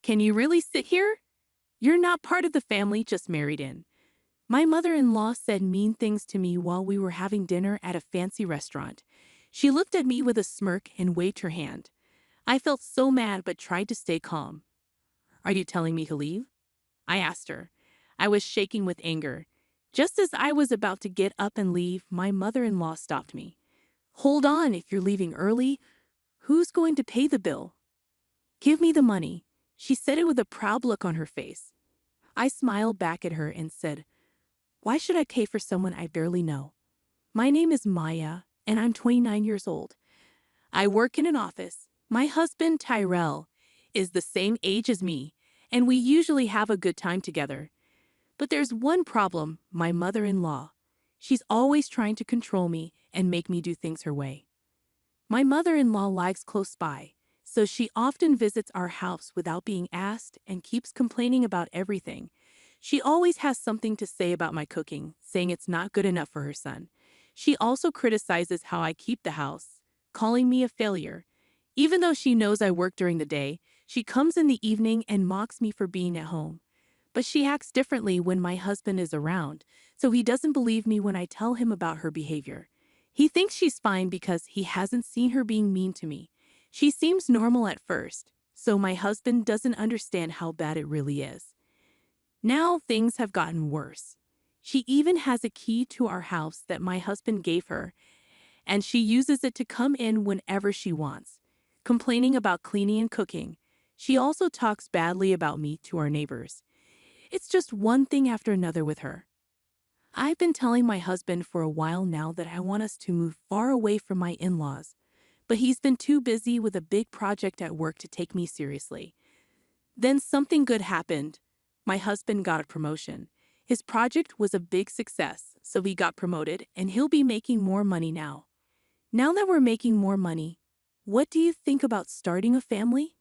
Can you really sit here? You're not part of the family, just married in. My mother-in-law said mean things to me while we were having dinner at a fancy restaurant. She looked at me with a smirk and waved her hand. I felt so mad but tried to stay calm. Are you telling me to leave? I asked her. I was shaking with anger. Just as I was about to get up and leave, my mother-in-law stopped me. Hold on, if you're leaving early, who's going to pay the bill? Give me the money. She said it with a proud look on her face. I smiled back at her and said, why should I pay for someone I barely know? My name is Maya, and I'm 29 years old. I work in an office. My husband, Tyrell, is the same age as me, and we usually have a good time together. But there's one problem, my mother-in-law. She's always trying to control me and make me do things her way. My mother-in-law lives close by, so she often visits our house without being asked and keeps complaining about everything. She always has something to say about my cooking, saying it's not good enough for her son. She also criticizes how I keep the house, calling me a failure. Even though she knows I work during the day, she comes in the evening and mocks me for being at home. But she acts differently when my husband is around, so he doesn't believe me when I tell him about her behavior. He thinks she's fine because he hasn't seen her being mean to me. She seems normal at first, so my husband doesn't understand how bad it really is. Now things have gotten worse. She even has a key to our house that my husband gave her, and she uses it to come in whenever she wants, complaining about cleaning and cooking. She also talks badly about me to our neighbors. It's just one thing after another with her. I've been telling my husband for a while now that I want us to move far away from my in-laws, but he's been too busy with a big project at work to take me seriously. Then something good happened. My husband got a promotion. His project was a big success, so he got promoted and he'll be making more money now. Now that we're making more money, what do you think about starting a family?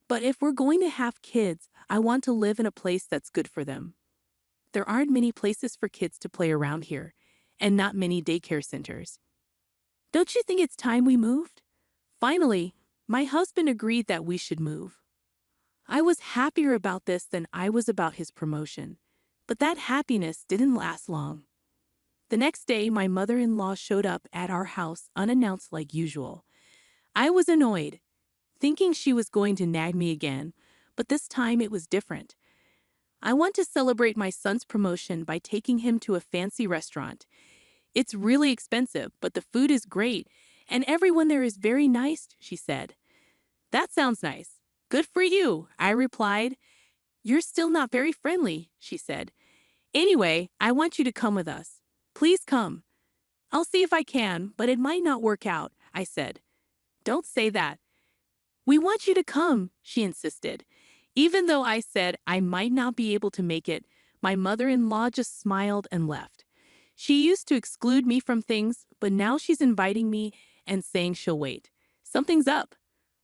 But if we're going to have kids, I want to live in a place that's good for them. There aren't many places for kids to play around here, and not many daycare centers. Don't you think it's time we moved? Finally, my husband agreed that we should move. I was happier about this than I was about his promotion, but that happiness didn't last long. The next day, my mother-in-law showed up at our house unannounced like usual. I was annoyed, thinking she was going to nag me again, but this time it was different. I want to celebrate my son's promotion by taking him to a fancy restaurant. It's really expensive, but the food is great, and everyone there is very nice, she said. That sounds nice. Good for you, I replied. You're still not very friendly, she said. Anyway, I want you to come with us. Please come. I'll see if I can, but it might not work out, I said. Don't say that. We want you to come, she insisted. Even though I said I might not be able to make it, my mother-in-law just smiled and left. She used to exclude me from things, but now she's inviting me and saying she'll wait. Something's up.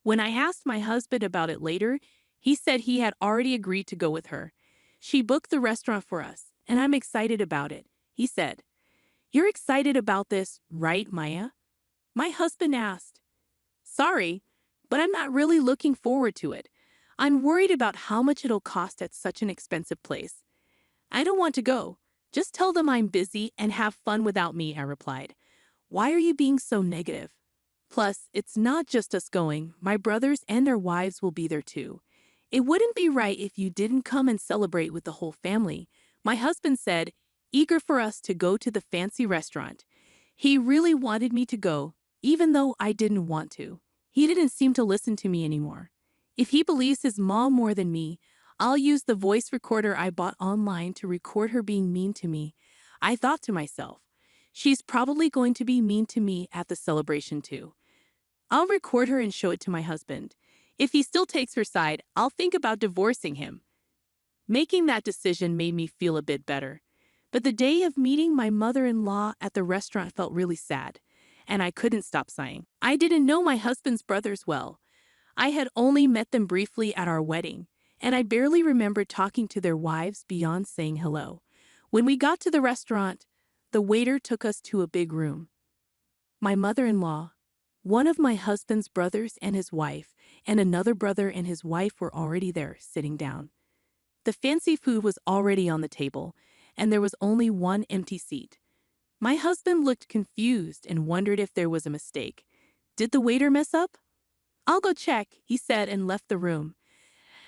When I asked my husband about it later, he said he had already agreed to go with her. She booked the restaurant for us, and I'm excited about it, he said. You're excited about this, right, Maya? My husband asked. Sorry, but I'm not really looking forward to it. I'm worried about how much it'll cost at such an expensive place. I don't want to go. Just tell them I'm busy and have fun without me, I replied. Why are you being so negative? Plus, it's not just us going. My brothers and their wives will be there too. It wouldn't be right if you didn't come and celebrate with the whole family, my husband said, eager for us to go to the fancy restaurant. He really wanted me to go, even though I didn't want to. He didn't seem to listen to me anymore. If he believes his mom more than me, I'll use the voice recorder I bought online to record her being mean to me. I thought to myself, she's probably going to be mean to me at the celebration too. I'll record her and show it to my husband. If he still takes her side, I'll think about divorcing him. Making that decision made me feel a bit better. But the day of meeting my mother-in-law at the restaurant felt really sad, and I couldn't stop sighing. I didn't know my husband's brothers well. I had only met them briefly at our wedding, and I barely remembered talking to their wives beyond saying hello. When we got to the restaurant, the waiter took us to a big room. My mother-in-law, One of my husband's brothers and his wife, and another brother and his wife were already there, sitting down. The fancy food was already on the table, and there was only one empty seat. My husband looked confused and wondered if there was a mistake. Did the waiter mess up? "I'll go check," he said and left the room.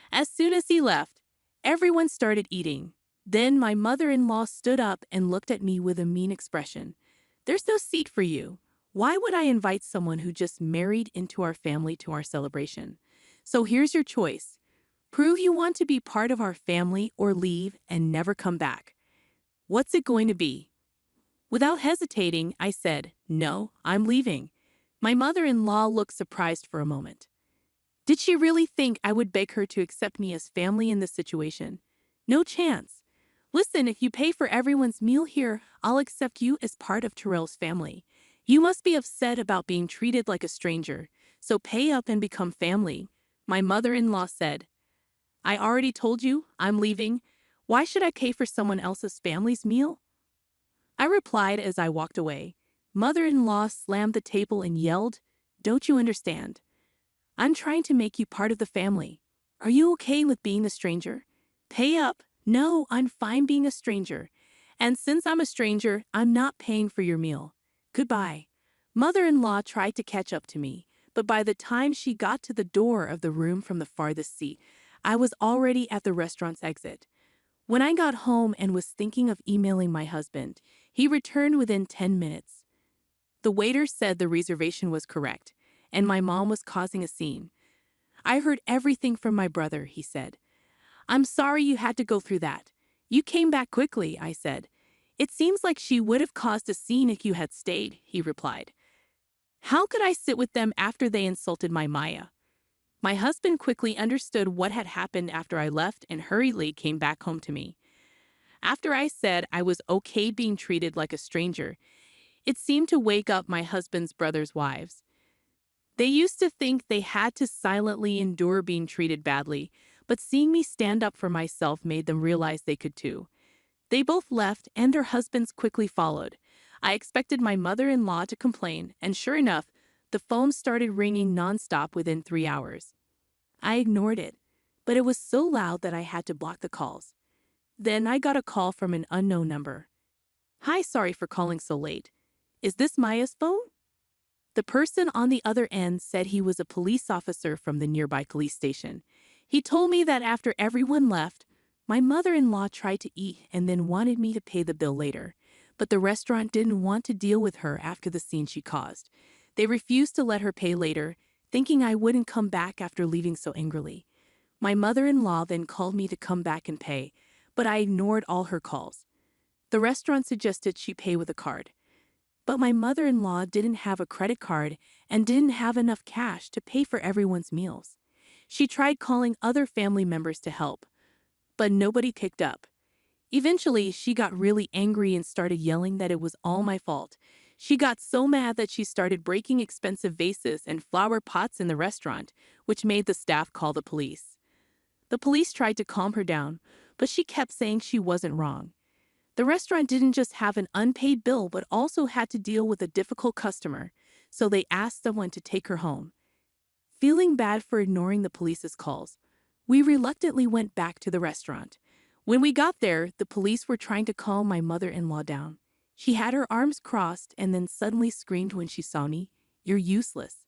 As soon as he left, everyone started eating. Then my mother-in-law stood up and looked at me with a mean expression. "There's no seat for you. Why would I invite someone who just married into our family to our celebration? So here's your choice. Prove you want to be part of our family or leave and never come back. What's it going to be?" Without hesitating, I said, "No, I'm leaving." My mother-in-law looked surprised for a moment. Did she really think I would beg her to accept me as family in this situation? No chance. "Listen, if you pay for everyone's meal here, I'll accept you as part of Terrell's family. You must be upset about being treated like a stranger, so pay up and become family," my mother-in-law said. "I already told you, I'm leaving. Why should I pay for someone else's family's meal?" I replied as I walked away. Mother-in-law slammed the table and yelled, "Don't you understand? I'm trying to make you part of the family. Are you okay with being a stranger? Pay up." "No, I'm fine being a stranger. And since I'm a stranger, I'm not paying for your meal. Goodbye." Mother-in-law tried to catch up to me, but by the time she got to the door of the room from the farthest seat, I was already at the restaurant's exit. When I got home and was thinking of emailing my husband, he returned within 10 minutes. The waiter said the reservation was correct, and my mom was causing a scene. "I heard everything from my brother," he said. "I'm sorry you had to go through that. You came back quickly," I said. "It seems like she would have caused a scene if you had stayed," he replied. "How could I sit with them after they insulted my Maya?" My husband quickly understood what had happened after I left and hurriedly came back home to me. After I said I was okay being treated like a stranger, it seemed to wake up my husband's brother's wives. They used to think they had to silently endure being treated badly, but seeing me stand up for myself made them realize they could too. They both left and their husbands quickly followed. I expected my mother-in-law to complain, and sure enough, the phone started ringing nonstop within 3 hours. I ignored it, but it was so loud that I had to block the calls. Then I got a call from an unknown number. "Hi, sorry for calling so late. Is this Maya's phone?" The person on the other end said he was a police officer from the nearby police station. He told me that after everyone left, my mother-in-law tried to eat and then wanted me to pay the bill later, but the restaurant didn't want to deal with her after the scene she caused. They refused to let her pay later, thinking I wouldn't come back after leaving so angrily. My mother-in-law then called me to come back and pay, but I ignored all her calls. The restaurant suggested she pay with a card. But my mother-in-law didn't have a credit card and didn't have enough cash to pay for everyone's meals. She tried calling other family members to help, but nobody picked up. Eventually, she got really angry and started yelling that it was all my fault. She got so mad that she started breaking expensive vases and flower pots in the restaurant, which made the staff call the police. The police tried to calm her down, but she kept saying she wasn't wrong. The restaurant didn't just have an unpaid bill but also had to deal with a difficult customer, so they asked someone to take her home. Feeling bad for ignoring the police's calls, we reluctantly went back to the restaurant. When we got there, the police were trying to calm my mother-in-law down. She had her arms crossed and then suddenly screamed when she saw me, "You're useless.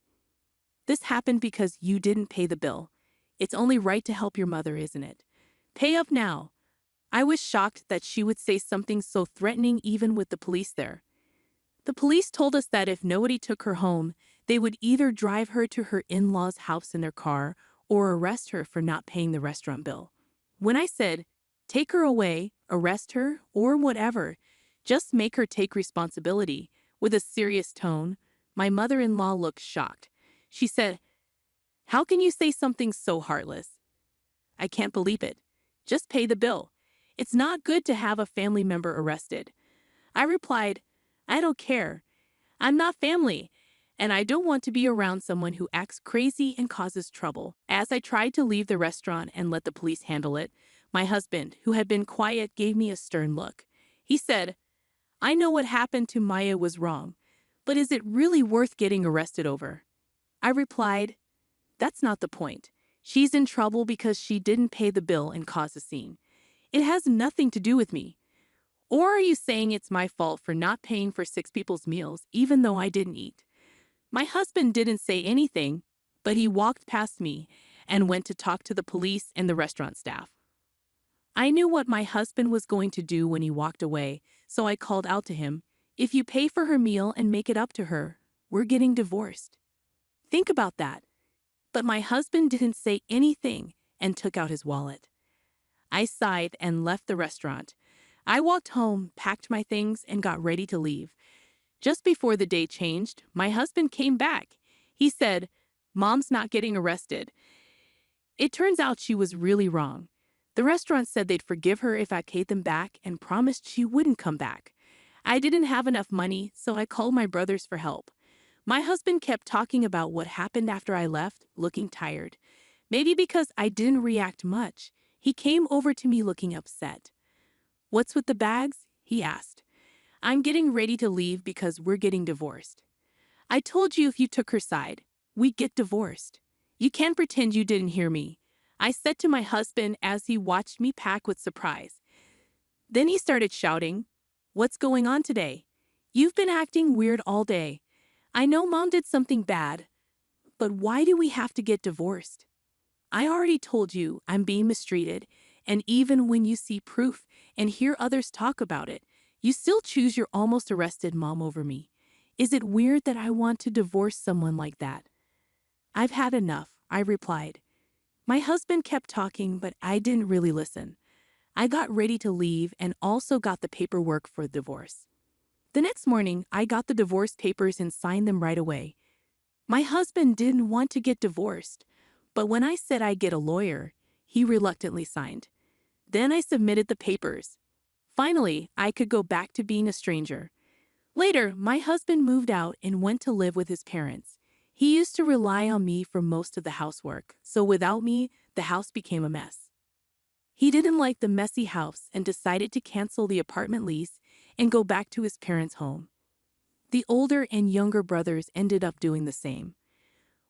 This happened because you didn't pay the bill. It's only right to help your mother, isn't it? Pay up now." I was shocked that she would say something so threatening even with the police there. The police told us that if nobody took her home, they would either drive her to her in-laws' house in their car or arrest her for not paying the restaurant bill. When I said, "Take her away, arrest her, or whatever, just make her take responsibility," with a serious tone, my mother-in-law looked shocked. She said, "How can you say something so heartless? I can't believe it. Just pay the bill. It's not good to have a family member arrested." I replied, "I don't care. I'm not family, and I don't want to be around someone who acts crazy and causes trouble." As I tried to leave the restaurant and let the police handle it, my husband, who had been quiet, gave me a stern look. He said, "I know what happened to Maya was wrong, but is it really worth getting arrested over?" I replied, "That's not the point. She's in trouble because she didn't pay the bill and caused a scene. It has nothing to do with me. Or are you saying it's my fault for not paying for 6 people's meals even though I didn't eat?" My husband didn't say anything, but he walked past me and went to talk to the police and the restaurant staff. I knew what my husband was going to do when he walked away, so I called out to him, "If you pay for her meal and make it up to her, we're getting divorced." Think about that. But my husband didn't say anything and took out his wallet. I sighed and left the restaurant. I walked home, packed my things, and got ready to leave. Just before the day changed, my husband came back. He said, "Mom's not getting arrested." It turns out she was really wrong. The restaurant said they'd forgive her if I paid them back and promised she wouldn't come back. I didn't have enough money, so I called my brothers for help. My husband kept talking about what happened after I left, looking tired. Maybe because I didn't react much, he came over to me looking upset. "What's with the bags?" he asked. "I'm getting ready to leave because we're getting divorced." "I told you if you took her side, we'd get divorced. You can't pretend you didn't hear me," I said to my husband as he watched me pack with surprise. Then he started shouting, "What's going on today? You've been acting weird all day. I know Mom did something bad, but why do we have to get divorced? I already told you I'm being mistreated, and even when you see proof and hear others talk about it, you still choose your almost arrested mom over me. Is it weird that I want to divorce someone like that?" "I've had enough," I replied. My husband kept talking, but I didn't really listen. I got ready to leave and also got the paperwork for the divorce. The next morning, I got the divorce papers and signed them right away. My husband didn't want to get divorced, but when I said I'd get a lawyer, he reluctantly signed. Then I submitted the papers. Finally, I could go back to being a stranger. Later, my husband moved out and went to live with his parents. He used to rely on me for most of the housework, so without me, the house became a mess. He didn't like the messy house and decided to cancel the apartment lease and go back to his parents' home. The older and younger brothers ended up doing the same.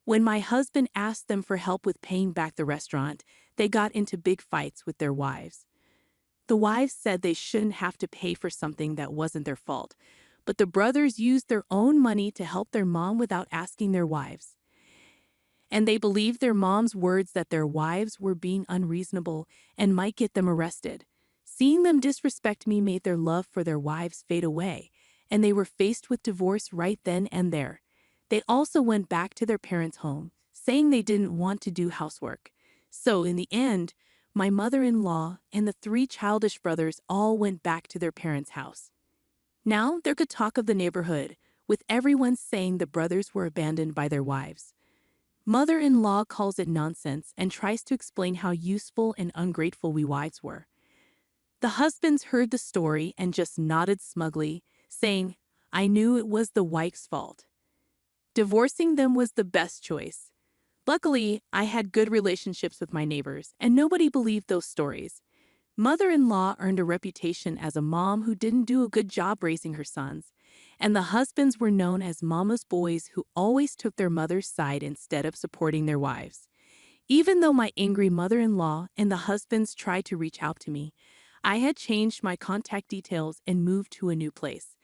When my husband asked them for help with paying back the restaurant, they got into big fights with their wives. The wives said they shouldn't have to pay for something that wasn't their fault, but the brothers used their own money to help their mom without asking their wives. And they believed their mom's words that their wives were being unreasonable and might get them arrested. Seeing them disrespect me made their love for their wives fade away, and they were faced with divorce right then and there. They also went back to their parents' home, saying they didn't want to do housework. So in the end, my mother-in-law and the 3 childish brothers all went back to their parents' house. Now there could talk of the neighborhood, with everyone saying the brothers were abandoned by their wives. Mother-in-law calls it nonsense and tries to explain how useful and ungrateful we wives were. The husbands heard the story and just nodded smugly, saying, "I knew it was the wife's fault." Divorcing them was the best choice. Luckily, I had good relationships with my neighbors, and nobody believed those stories. Mother-in-law earned a reputation as a mom who didn't do a good job raising her sons, and the husbands were known as mama's boys who always took their mother's side instead of supporting their wives. Even though my angry mother-in-law and the husbands tried to reach out to me, I had changed my contact details and moved to a new place.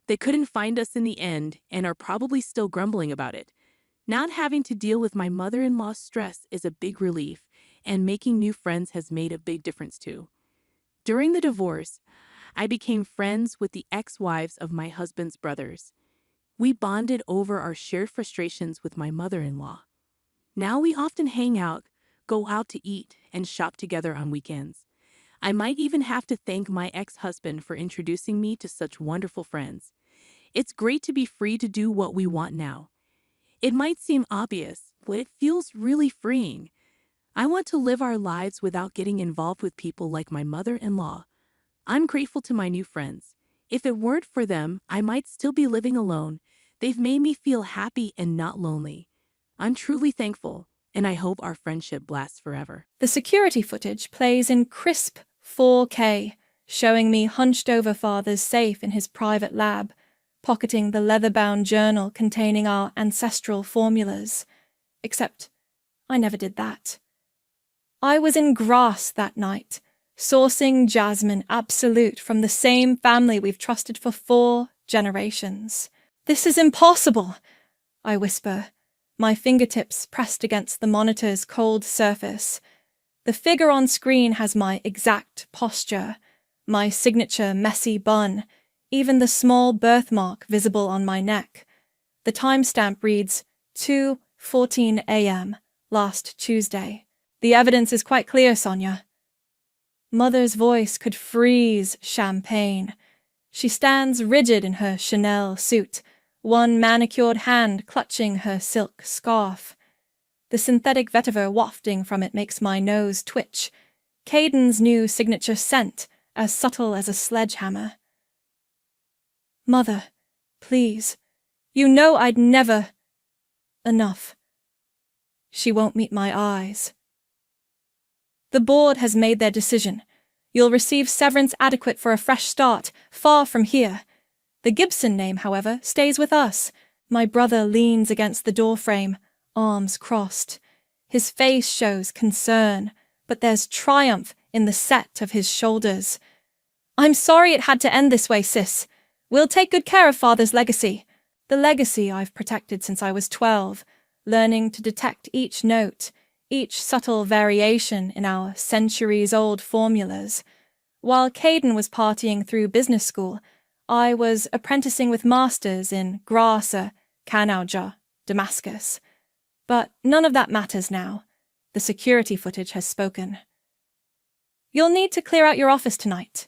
They couldn't find us in the end and are probably still grumbling about it. Not having to deal with my mother-in-law's stress is a big relief, and making new friends has made a big difference too. During the divorce, I became friends with the ex-wives of my husband's brothers. We bonded over our shared frustrations with my mother-in-law. Now we often hang out, go out to eat, and shop together on weekends. I might even have to thank my ex-husband for introducing me to such wonderful friends. It's great to be free to do what we want now. It might seem obvious, but it feels really freeing. I want to live our lives without getting involved with people like my mother-in-law. I'm grateful to my new friends. If it weren't for them, I might still be living alone. They've made me feel happy and not lonely. I'm truly thankful, and I hope our friendship lasts forever. The security footage plays in crisp 4K, showing me hunched over father's safe in his private lab, pocketing the leather-bound journal containing our ancestral formulas. Except I never did that. I was in Grasse that night, sourcing jasmine absolute from the same family we've trusted for 4 generations. "This is impossible," I whisper, my fingertips pressed against the monitor's cold surface. The figure on screen has my exact posture, my signature messy bun, even the small birthmark visible on my neck. The timestamp reads 2:14 a.m. last Tuesday. "The evidence is quite clear, Sonia." Mother's voice could freeze champagne. She stands rigid in her Chanel suit, one manicured hand clutching her silk scarf. The synthetic vetiver wafting from it makes my nose twitch. Caden's new signature scent, as subtle as a sledgehammer. "Mother, please. You know I'd never—" "Enough." She won't meet my eyes. "The board has made their decision. You'll receive severance adequate for a fresh start, far from here. The Gibson name, however, stays with us." My brother leans against the doorframe, arms crossed. His face shows concern, but there's triumph in the set of his shoulders. "I'm sorry it had to end this way, sis. We'll take good care of Father's legacy. The legacy I've protected since I was 12, learning to detect each note, each subtle variation in our centuries-old formulas. While Caden was partying through business school, I was apprenticing with masters in Grasse, Kanauja, Damascus. But none of that matters now. The security footage has spoken. "You'll need to clear out your office tonight,"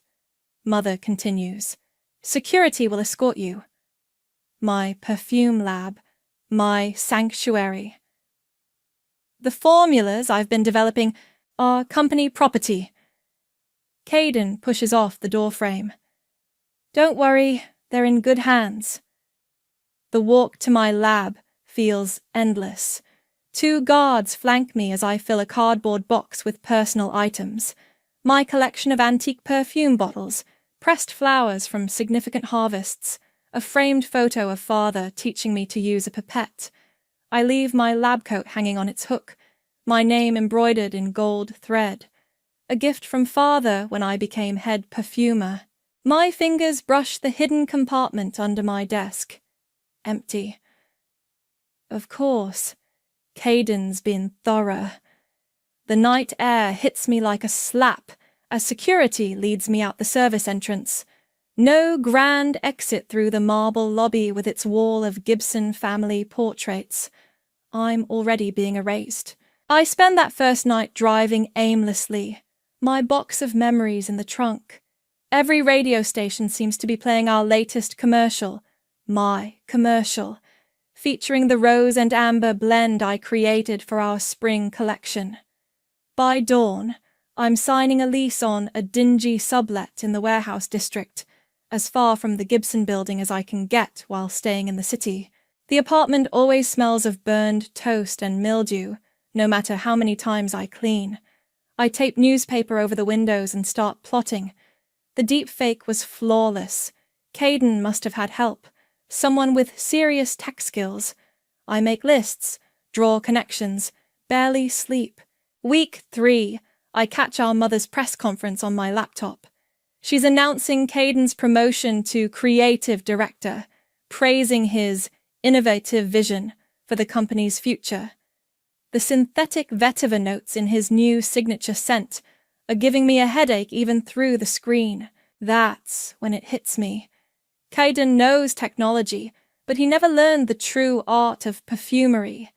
Mother continues. "Security will escort you. My perfume lab, my sanctuary. The formulas I've been developing are company property." Caden pushes off the doorframe. "Don't worry, they're in good hands." The walk to my lab feels endless. 2 guards flank me as I fill a cardboard box with personal items. My collection of antique perfume bottles, pressed flowers from significant harvests, a framed photo of Father teaching me to use a pipette. I leave my lab coat hanging on its hook, my name embroidered in gold thread. A gift from Father when I became head perfumer. My fingers brush the hidden compartment under my desk. Empty. Of course, Caden's been thorough. The night air hits me like a slap as security leads me out the service entrance. No grand exit through the marble lobby with its wall of Gibson family portraits. I'm already being erased. I spend that first night driving aimlessly, my box of memories in the trunk. Every radio station seems to be playing our latest commercial, my commercial, featuring the rose and amber blend I created for our spring collection. By dawn, I'm signing a lease on a dingy sublet in the warehouse district, as far from the Gibson building as I can get while staying in the city. The apartment always smells of burned toast and mildew, no matter how many times I clean. I tape newspaper over the windows and start plotting. The deep fake was flawless. Caden must have had help, someone with serious tech skills. I make lists, draw connections, barely sleep. Week 3, I catch our mother's press conference on my laptop. She's announcing Caden's promotion to creative director, praising his innovative vision for the company's future. The synthetic vetiver notes in his new signature scent are giving me a headache even through the screen. That's when it hits me. Caden knows technology, but he never learned the true art of perfumery.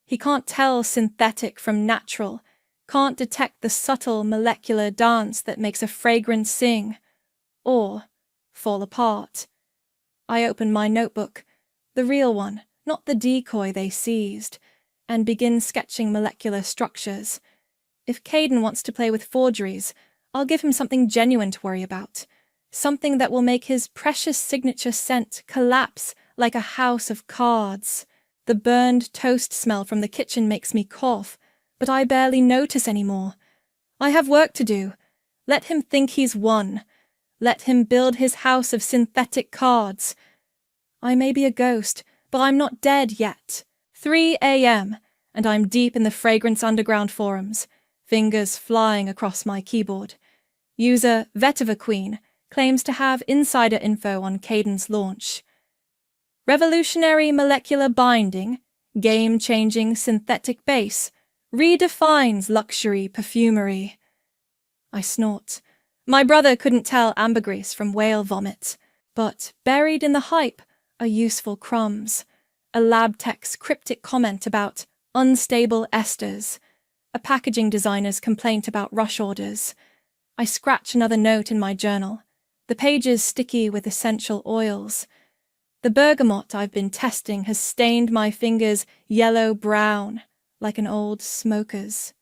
He can't tell synthetic from natural, can't detect the subtle molecular dance that makes a fragrance sing, or fall apart. I open my notebook, the real one, not the decoy they seized, and begin sketching molecular structures. If Caden wants to play with forgeries, I'll give him something genuine to worry about, something that will make his precious signature scent collapse like a house of cards. The burned toast smell from the kitchen makes me cough, but I barely notice anymore. I have work to do. Let him think he's won. Let him build his house of synthetic cards. I may be a ghost, but I'm not dead yet. 3 a.m., and I'm deep in the Fragrance Underground forums, fingers flying across my keyboard. User Vetiver Queen claims to have insider info on Caden's launch. Revolutionary molecular binding, game-changing synthetic base, redefines luxury perfumery. I snort. My brother couldn't tell ambergris from whale vomit, but buried in the hype are useful crumbs. A lab tech's cryptic comment about unstable esters, a packaging designer's complaint about rush orders. I scratch another note in my journal, the pages sticky with essential oils. The bergamot I've been testing has stained my fingers yellow-brown, like an old smoker's.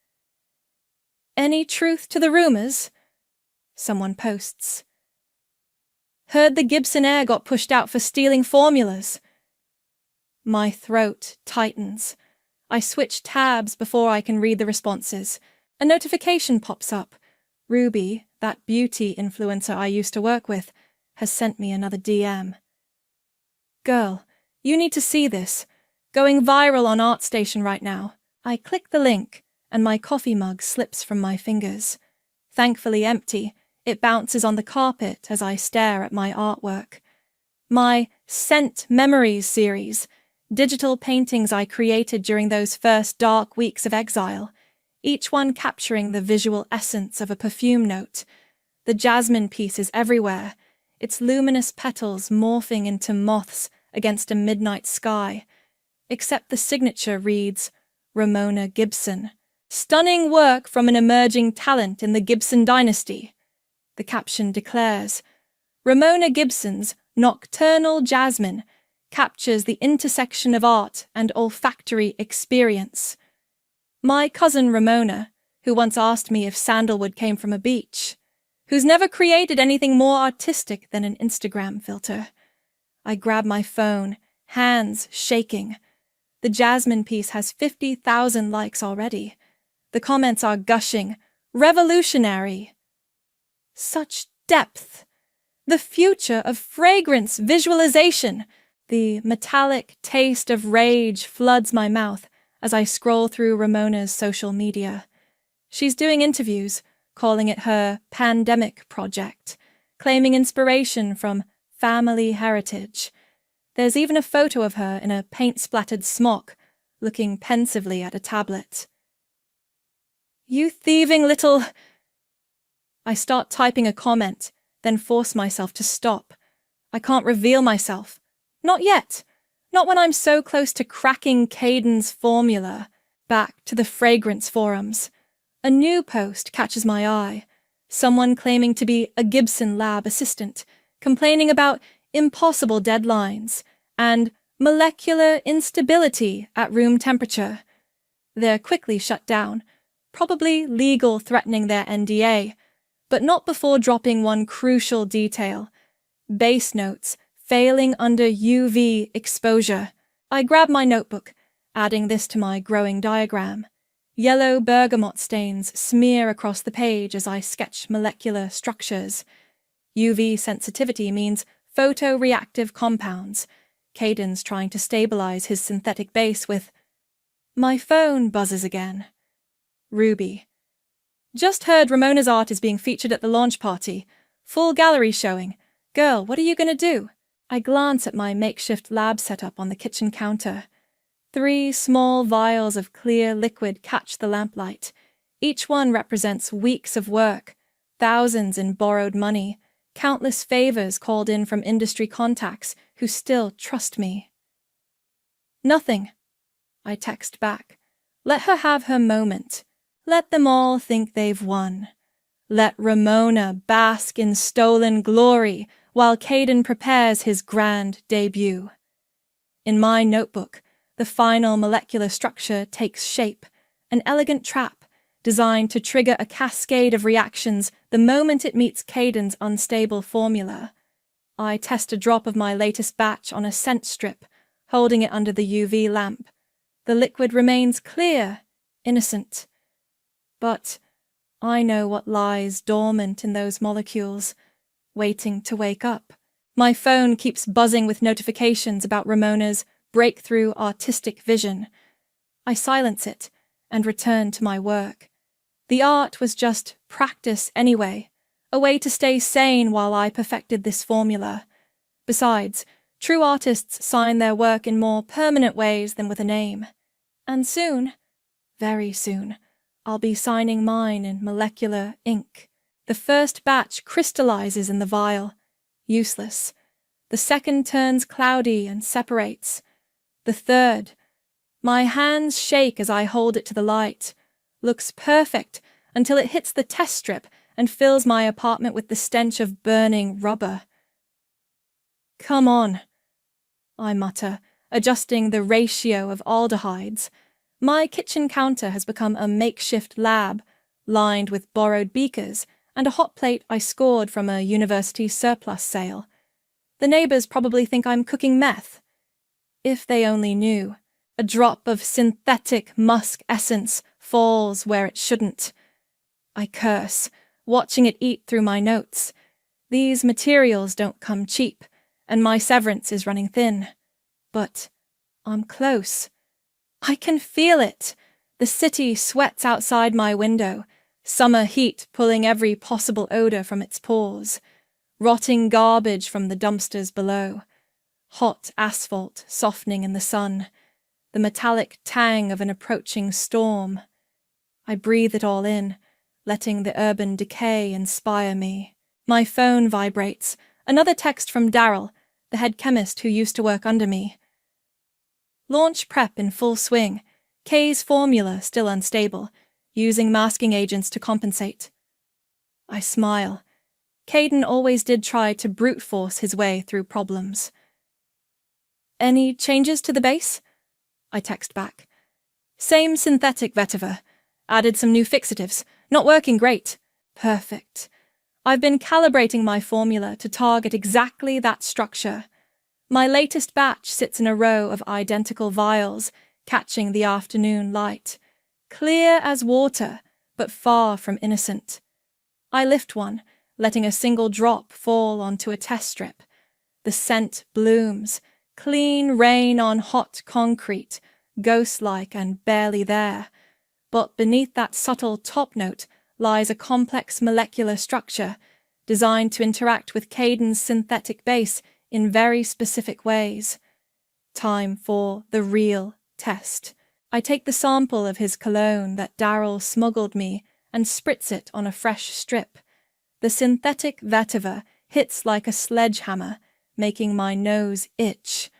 Any truth to the rumors? Someone posts. Heard the Gibson Air got pushed out for stealing formulas. My throat tightens. I switch tabs before I can read the responses. A notification pops up. Ruby, that beauty influencer I used to work with, has sent me another DM. Girl, you need to see this. Going viral on ArtStation right now. I click the link, and my coffee mug slips from my fingers. Thankfully empty, it bounces on the carpet as I stare at my artwork. My Scent Memories series, digital paintings I created during those first dark weeks of exile, each one capturing the visual essence of a perfume note. The jasmine piece is everywhere, its luminous petals morphing into moths against a midnight sky, except the signature reads, Ramona Gibson. Stunning work from an emerging talent in the Gibson dynasty. The caption declares, Ramona Gibson's Nocturnal Jasmine captures the intersection of art and olfactory experience. My cousin Ramona, who once asked me if sandalwood came from a beach, who's never created anything more artistic than an Instagram filter. I grab my phone, hands shaking. The jasmine piece has 50,000 likes already. The comments are gushing, revolutionary. Such depth. The future of fragrance visualization. The metallic taste of rage floods my mouth as I scroll through Ramona's social media. She's doing interviews, calling it her pandemic project, claiming inspiration from family heritage. There's even a photo of her in a paint-splattered smock, looking pensively at a tablet. You thieving little... I start typing a comment, then force myself to stop. I can't reveal myself. Not yet. Not when I'm so close to cracking Caden's formula. Back to the fragrance forums. A new post catches my eye. Someone claiming to be a Gibson lab assistant, complaining about impossible deadlines and molecular instability at room temperature. They're quickly shut down, probably legal threatening their NDA, but not before dropping one crucial detail. Base notes failing under UV exposure. I grab my notebook, adding this to my growing diagram. Yellow bergamot stains smear across the page as I sketch molecular structures. UV sensitivity means photoreactive compounds. Caden's trying to stabilize his synthetic base with... My phone buzzes again. Ruby. Just heard Ramona's art is being featured at the launch party. Full gallery showing. Girl, what are you gonna do? I glance at my makeshift lab setup on the kitchen counter. 3 small vials of clear liquid catch the lamplight. Each one represents weeks of work, thousands in borrowed money, countless favors called in from industry contacts who still trust me. Nothing. I text back. Let her have her moment. Let them all think they've won. Let Ramona bask in stolen glory while Caden prepares his grand debut. In my notebook, the final molecular structure takes shape, an elegant trap designed to trigger a cascade of reactions the moment it meets Caden's unstable formula. I test a drop of my latest batch on a scent strip, holding it under the UV lamp. The liquid remains clear, innocent. But I know what lies dormant in those molecules, waiting to wake up. My phone keeps buzzing with notifications about Ramona's breakthrough artistic vision. I silence it and return to my work. The art was just practice anyway, a way to stay sane while I perfected this formula. Besides, true artists sign their work in more permanent ways than with a name. And soon, very soon, I'll be signing mine in molecular ink. The first batch crystallizes in the vial. Useless. The second turns cloudy and separates. The third. My hands shake as I hold it to the light. Looks perfect until it hits the test strip and fills my apartment with the stench of burning rubber. Come on, I mutter, adjusting the ratio of aldehydes. My kitchen counter has become a makeshift lab, lined with borrowed beakers and a hot plate I scored from a university surplus sale. The neighbours probably think I'm cooking meth. If they only knew. A drop of synthetic musk essence falls where it shouldn't. I curse, watching it eat through my notes. These materials don't come cheap, and my severance is running thin. But I'm close. I can feel it. The city sweats outside my window, summer heat pulling every possible odour from its pores, rotting garbage from the dumpsters below, hot asphalt softening in the sun, the metallic tang of an approaching storm. I breathe it all in, letting the urban decay inspire me. My phone vibrates. Another text from Darryl, the head chemist who used to work under me. Launch prep in full swing. K's formula still unstable, using masking agents to compensate. I smile. Caden always did try to brute force his way through problems. Any changes to the base? I text back. Same synthetic vetiver. Added some new fixatives. Not working great. Perfect. I've been calibrating my formula to target exactly that structure. My latest batch sits in a row of identical vials, catching the afternoon light. Clear as water, but far from innocent. I lift one, letting a single drop fall onto a test strip. The scent blooms, clean rain on hot concrete, ghost-like and barely there. But beneath that subtle top note lies a complex molecular structure, designed to interact with Caden's synthetic base in very specific ways. Time for the real test. I take the sample of his cologne that Darryl smuggled me and spritz it on a fresh strip. The synthetic vetiver hits like a sledgehammer, making my nose itch.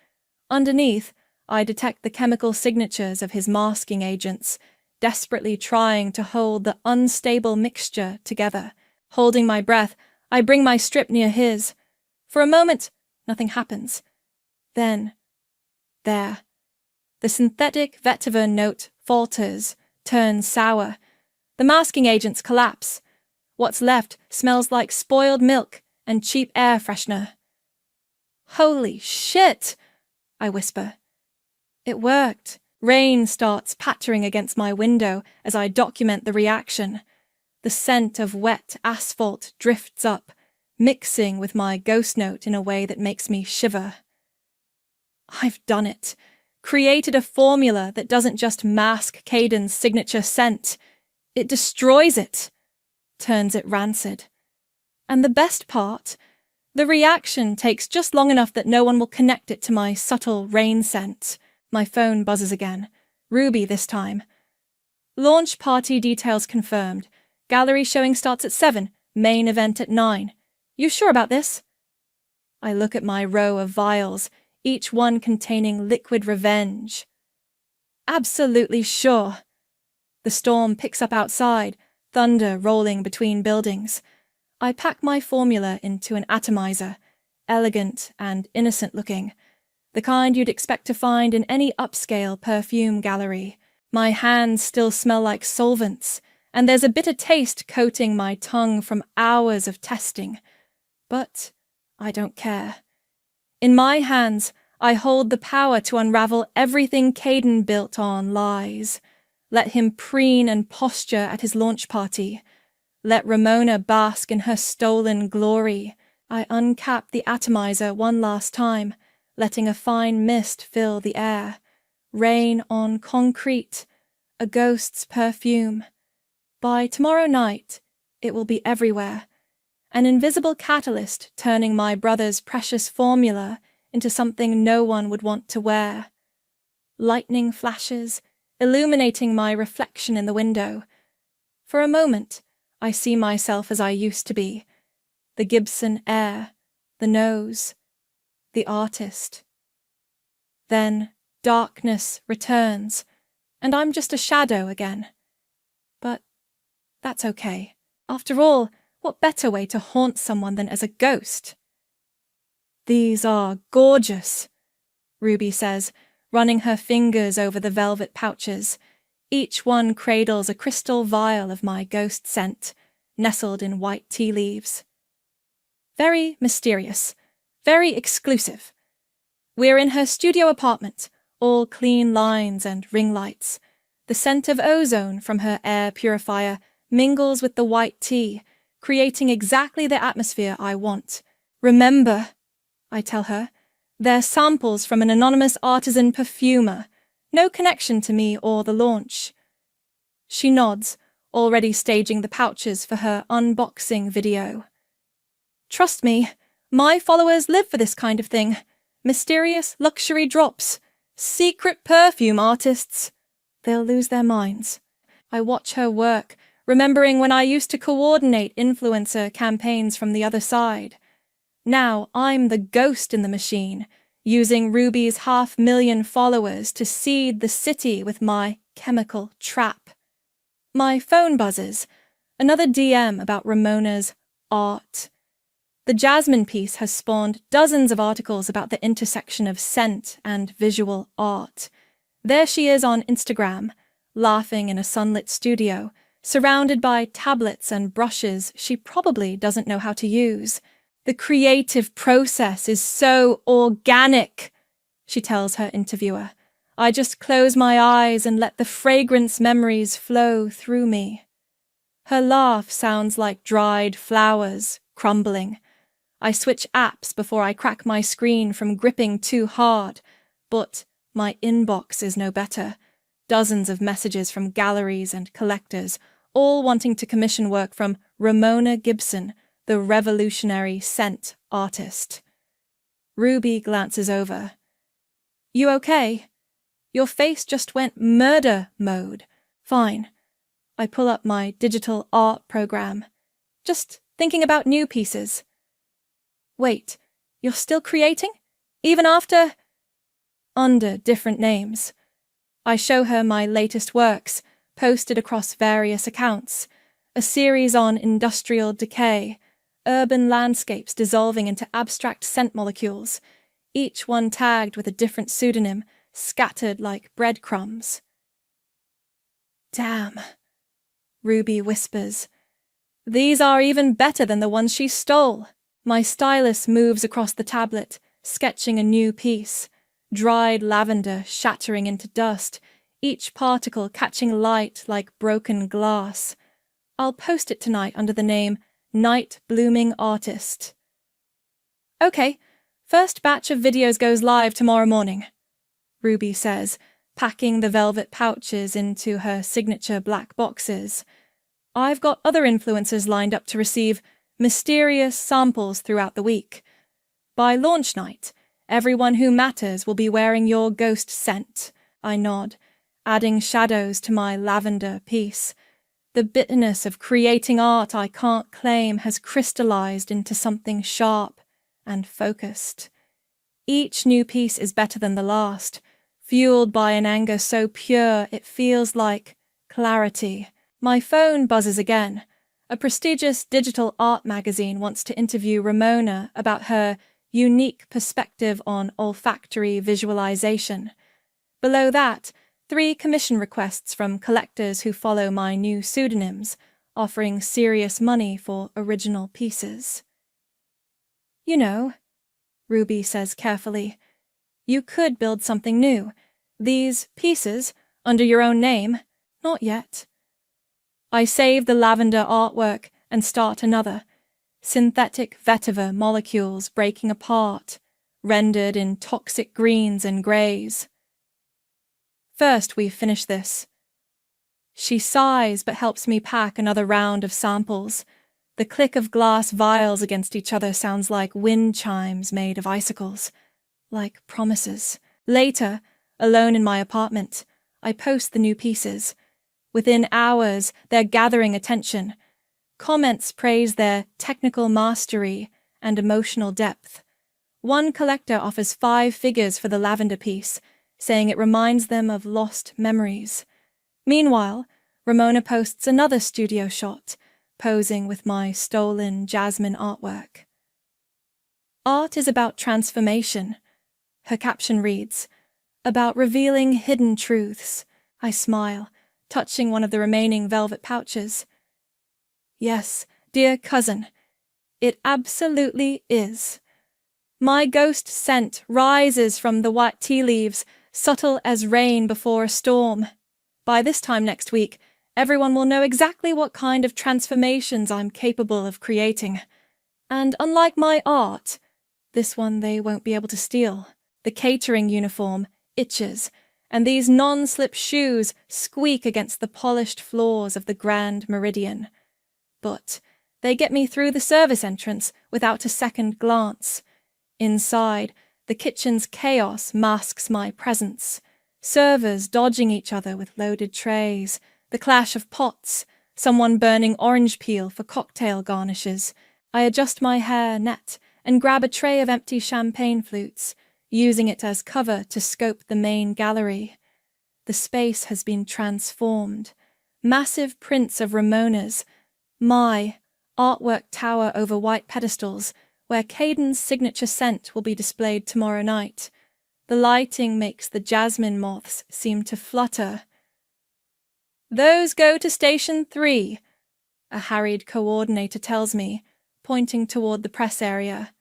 Underneath, I detect the chemical signatures of his masking agents, desperately trying to hold the unstable mixture together. Holding my breath, I bring my strip near his. For a moment, nothing happens. Then, there. The synthetic vetiver note falters, turns sour. The masking agents collapse. What's left smells like spoiled milk and cheap air freshener. Holy shit, I whisper. It worked. Rain starts pattering against my window as I document the reaction. The scent of wet asphalt drifts up, mixing with my ghost note in a way that makes me shiver. I've done it. Created a formula that doesn't just mask Caden's signature scent. It destroys it. Turns it rancid. And the best part? The reaction takes just long enough that no one will connect it to my subtle rain scent. My phone buzzes again. Ruby this time. Launch party details confirmed. Gallery showing starts at 7. Main event at 9. You sure about this? I look at my row of vials, each one containing liquid revenge. Absolutely sure. The storm picks up outside, thunder rolling between buildings. I pack my formula into an atomizer, elegant and innocent-looking, the kind you'd expect to find in any upscale perfume gallery. My hands still smell like solvents, and there's a bitter taste coating my tongue from hours of testing. But I don't care. In my hands, I hold the power to unravel everything Caden built on lies. Let him preen and posture at his launch party. Let Ramona bask in her stolen glory. I uncap the atomizer one last time, letting a fine mist fill the air. Rain on concrete, a ghost's perfume. By tomorrow night, it will be everywhere. An invisible catalyst turning my brother's precious formula into something no one would want to wear. Lightning flashes, illuminating my reflection in the window. For a moment, I see myself as I used to be. The Gibson air, the nose, the artist. Then darkness returns, and I'm just a shadow again. But that's okay. After all, what better way to haunt someone than as a ghost? These are gorgeous, Ruby says, running her fingers over the velvet pouches. Each one cradles a crystal vial of my ghost scent, nestled in white tea leaves. Very mysterious, very exclusive. We're in her studio apartment, all clean lines and ring lights. The scent of ozone from her air purifier mingles with the white tea, creating exactly the atmosphere I want. Remember, I tell her, they're samples from an anonymous artisan perfumer, no connection to me or the launch. She nods, already staging the pouches for her unboxing video. Trust me, my followers live for this kind of thing. Mysterious luxury drops. Secret perfume artists. They'll lose their minds. I watch her work, remembering when I used to coordinate influencer campaigns from the other side. Now I'm the ghost in the machine, using Ruby's 500,000 followers to seed the city with my chemical trap. My phone buzzes. Another DM about Ramona's art. The Jasmine piece has spawned dozens of articles about the intersection of scent and visual art. There she is on Instagram, laughing in a sunlit studio, surrounded by tablets and brushes she probably doesn't know how to use. The creative process is so organic, she tells her interviewer. I just close my eyes and let the fragrance memories flow through me. Her laugh sounds like dried flowers crumbling. I switch apps before I crack my screen from gripping too hard, but my inbox is no better. Dozens of messages from galleries and collectors, all wanting to commission work from Ramona Gibson, the revolutionary scent artist. Ruby glances over. You okay? Your face just went murder mode. Fine. I pull up my digital art program. Just thinking about new pieces. Wait, you're still creating? Even after? Under different names. I show her my latest works, posted across various accounts. A series on industrial decay, urban landscapes dissolving into abstract scent molecules, each one tagged with a different pseudonym, scattered like breadcrumbs. Damn, Ruby whispers. These are even better than the ones she stole. My stylus moves across the tablet, sketching a new piece. Dried lavender shattering into dust, each particle catching light like broken glass. I'll post it tonight under the name Night Blooming Artist. Okay, first batch of videos goes live tomorrow morning, Ruby says, packing the velvet pouches into her signature black boxes. I've got other influencers lined up to receive mysterious samples throughout the week. By launch night, everyone who matters will be wearing your ghost scent. I nod, adding shadows to my lavender piece. The bitterness of creating art I can't claim has crystallized into something sharp and focused. Each new piece is better than the last, fueled by an anger so pure it feels like clarity. My phone buzzes again. A prestigious digital art magazine wants to interview Ramona about her unique perspective on olfactory visualization. Below that, 3 commission requests from collectors who follow my new pseudonyms, offering serious money for original pieces. You know, Ruby says carefully, you could build something new. These pieces, under your own name, not yet. I save the lavender artwork and start another. synthetic vetiver molecules breaking apart, rendered in toxic greens and greys. First, we finish this. She sighs but helps me pack another round of samples. The click of glass vials against each other sounds like wind chimes made of icicles, like promises. Later, alone in my apartment, I post the new pieces. Within hours, they're gathering attention. Comments praise their technical mastery and emotional depth. One collector offers 5 figures for the lavender piece, saying it reminds them of lost memories. Meanwhile, Ramona posts another studio shot, posing with my stolen jasmine artwork. Art is about transformation. Her caption reads, about revealing hidden truths. I smile, touching one of the remaining velvet pouches. Yes, dear cousin, it absolutely is. My ghost scent rises from the white tea leaves, subtle as rain before a storm. By this time next week, everyone will know exactly what kind of transformations I'm capable of creating. And unlike my art, this one they won't be able to steal. The catering uniform itches, and these non-slip shoes squeak against the polished floors of the Grand Meridian. But they get me through the service entrance without a second glance. Inside, the kitchen's chaos masks my presence. Servers dodging each other with loaded trays, the clash of pots, someone burning orange peel for cocktail garnishes. I adjust my hair net and grab a tray of empty champagne flutes, using it as cover to scope the main gallery. The space has been transformed. Massive prints of Ramona's, my artwork tower over white pedestals, where Caden's signature scent will be displayed tomorrow night. The lighting makes the jasmine moths seem to flutter. Those go to Station 3, a harried coordinator tells me, pointing toward the press area.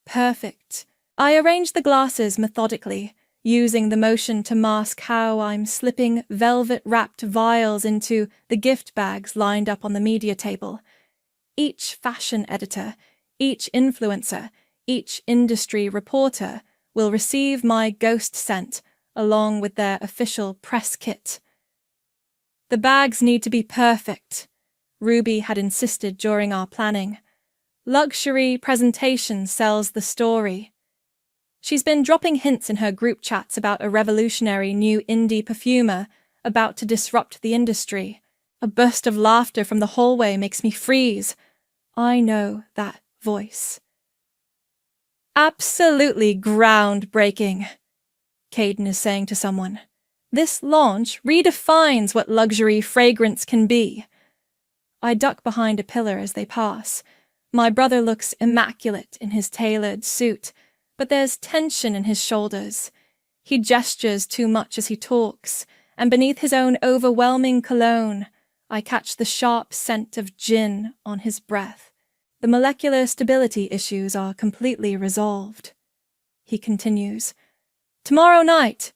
Perfect. I arrange the glasses methodically, using the motion to mask how I'm slipping velvet-wrapped vials into the gift bags lined up on the media table. Each fashion editor, each influencer, each industry reporter will receive my ghost scent along with their official press kit. The bags need to be perfect, Ruby had insisted during our planning. Luxury presentation sells the story. She's been dropping hints in her group chats about a revolutionary new indie perfumer about to disrupt the industry. A burst of laughter from the hallway makes me freeze. I know that voice. Absolutely groundbreaking, Caden is saying to someone. This launch redefines what luxury fragrance can be. I duck behind a pillar as they pass. My brother looks immaculate in his tailored suit, but there's tension in his shoulders. He gestures too much as he talks, and beneath his own overwhelming cologne, I catch the sharp scent of gin on his breath. The molecular stability issues are completely resolved. He continues, Tomorrow night.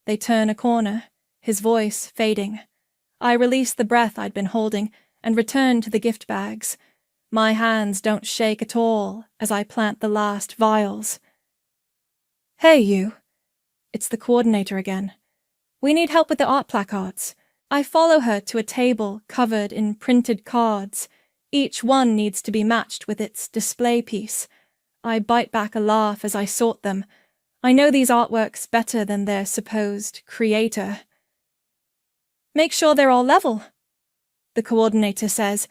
They turn a corner, his voice fading. I release the breath I'd been holding and return to the gift bags. My hands don't shake at all as I plant the last vials. Hey, you. It's the coordinator again. We need help with the art placards. I follow her to a table covered in printed cards. Each one needs to be matched with its display piece. I bite back a laugh as I sort them. I know these artworks better than their supposed creator. Make sure they're all level, the coordinator says.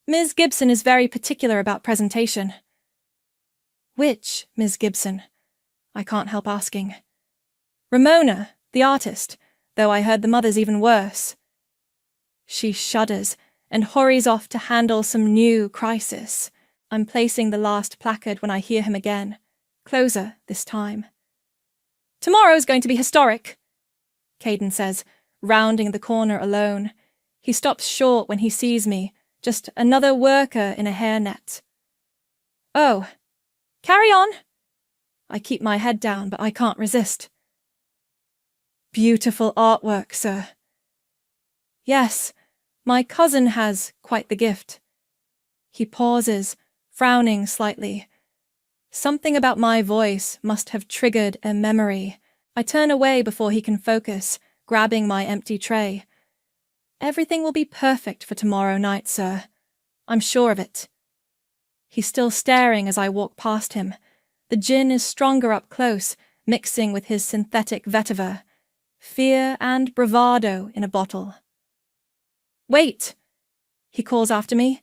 Ms. Gibson is very particular about presentation. Which Ms. Gibson? I can't help asking. Ramona, the artist, though I heard the mother's even worse. She shudders and hurries off to handle some new crisis. I'm placing the last placard when I hear him again. Closer this time. Tomorrow's going to be historic, Caden says, rounding the corner alone. He stops short when he sees me, just another worker in a hairnet. Oh, carry on. I keep my head down, but I can't resist. Beautiful artwork, sir. Yes, my cousin has quite the gift. He pauses, frowning slightly. Something about my voice must have triggered a memory. I turn away before he can focus, grabbing my empty tray. Everything will be perfect for tomorrow night, sir. I'm sure of it. He's still staring as I walk past him. The gin is stronger up close, mixing with his synthetic vetiver. Fear and bravado in a bottle. Wait! He calls after me.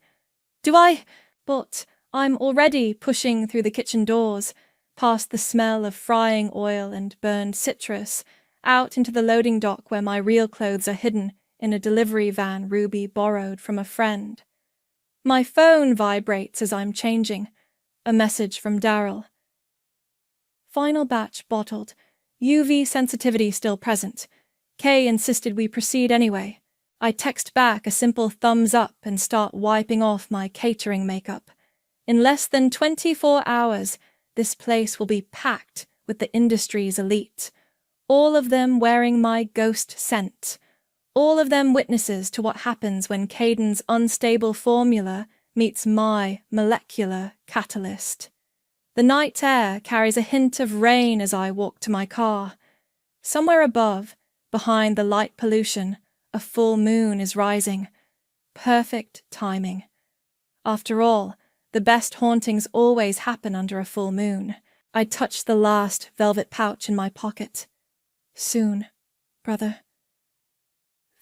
Do I? But I'm already pushing through the kitchen doors, past the smell of frying oil and burned citrus, out into the loading dock where my real clothes are hidden in a delivery van Ruby borrowed from a friend. My phone vibrates as I'm changing. A message from Daryl. Final batch bottled. UV sensitivity still present. Kay insisted we proceed anyway. I text back a simple thumbs up and start wiping off my catering makeup. In less than 24 hours, this place will be packed with the industry's elite. All of them wearing my ghost scent. All of them witnesses to what happens when Caden's unstable formula meets my molecular catalyst. The night air carries a hint of rain as I walk to my car. Somewhere above, behind the light pollution, a full moon is rising. Perfect timing. After all, the best hauntings always happen under a full moon. I touch the last velvet pouch in my pocket. Soon, brother.